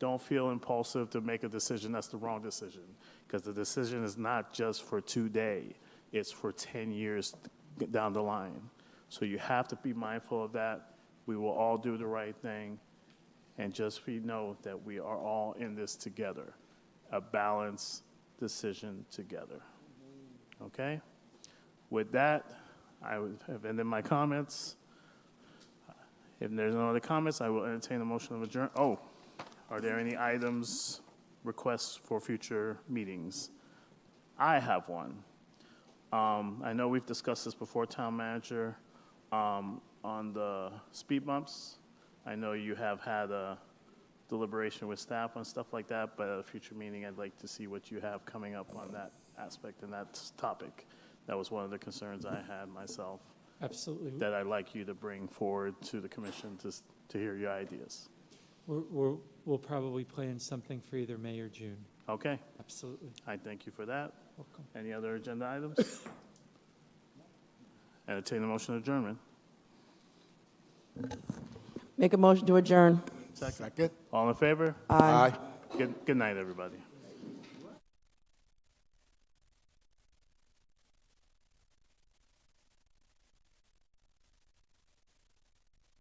Don't feel impulsive to make a decision that's the wrong decision, because the decision is not just for today. It's for 10 years down the line. So you have to be mindful of that. We will all do the right thing. And just know that we are all in this together, a balanced decision together. Okay? With that, I have ended my comments. If there's no other comments, I will entertain a motion of adjourn. Oh, are there any items, requests for future meetings? I have one. I know we've discussed this before, Town Manager, on the speed bumps. I know you have had a deliberation with staff on stuff like that, but at a future meeting, I'd like to see what you have coming up on that aspect and that topic. That was one of the concerns I had myself. Absolutely. That I'd like you to bring forward to the commission to hear your ideas. We'll probably plan something for either May or June. Okay. Absolutely. I thank you for that. Welcome. Any other agenda items? Entertain the motion of adjournment. Make a motion to adjourn. Second. All in favor? Aye. Good night, everybody.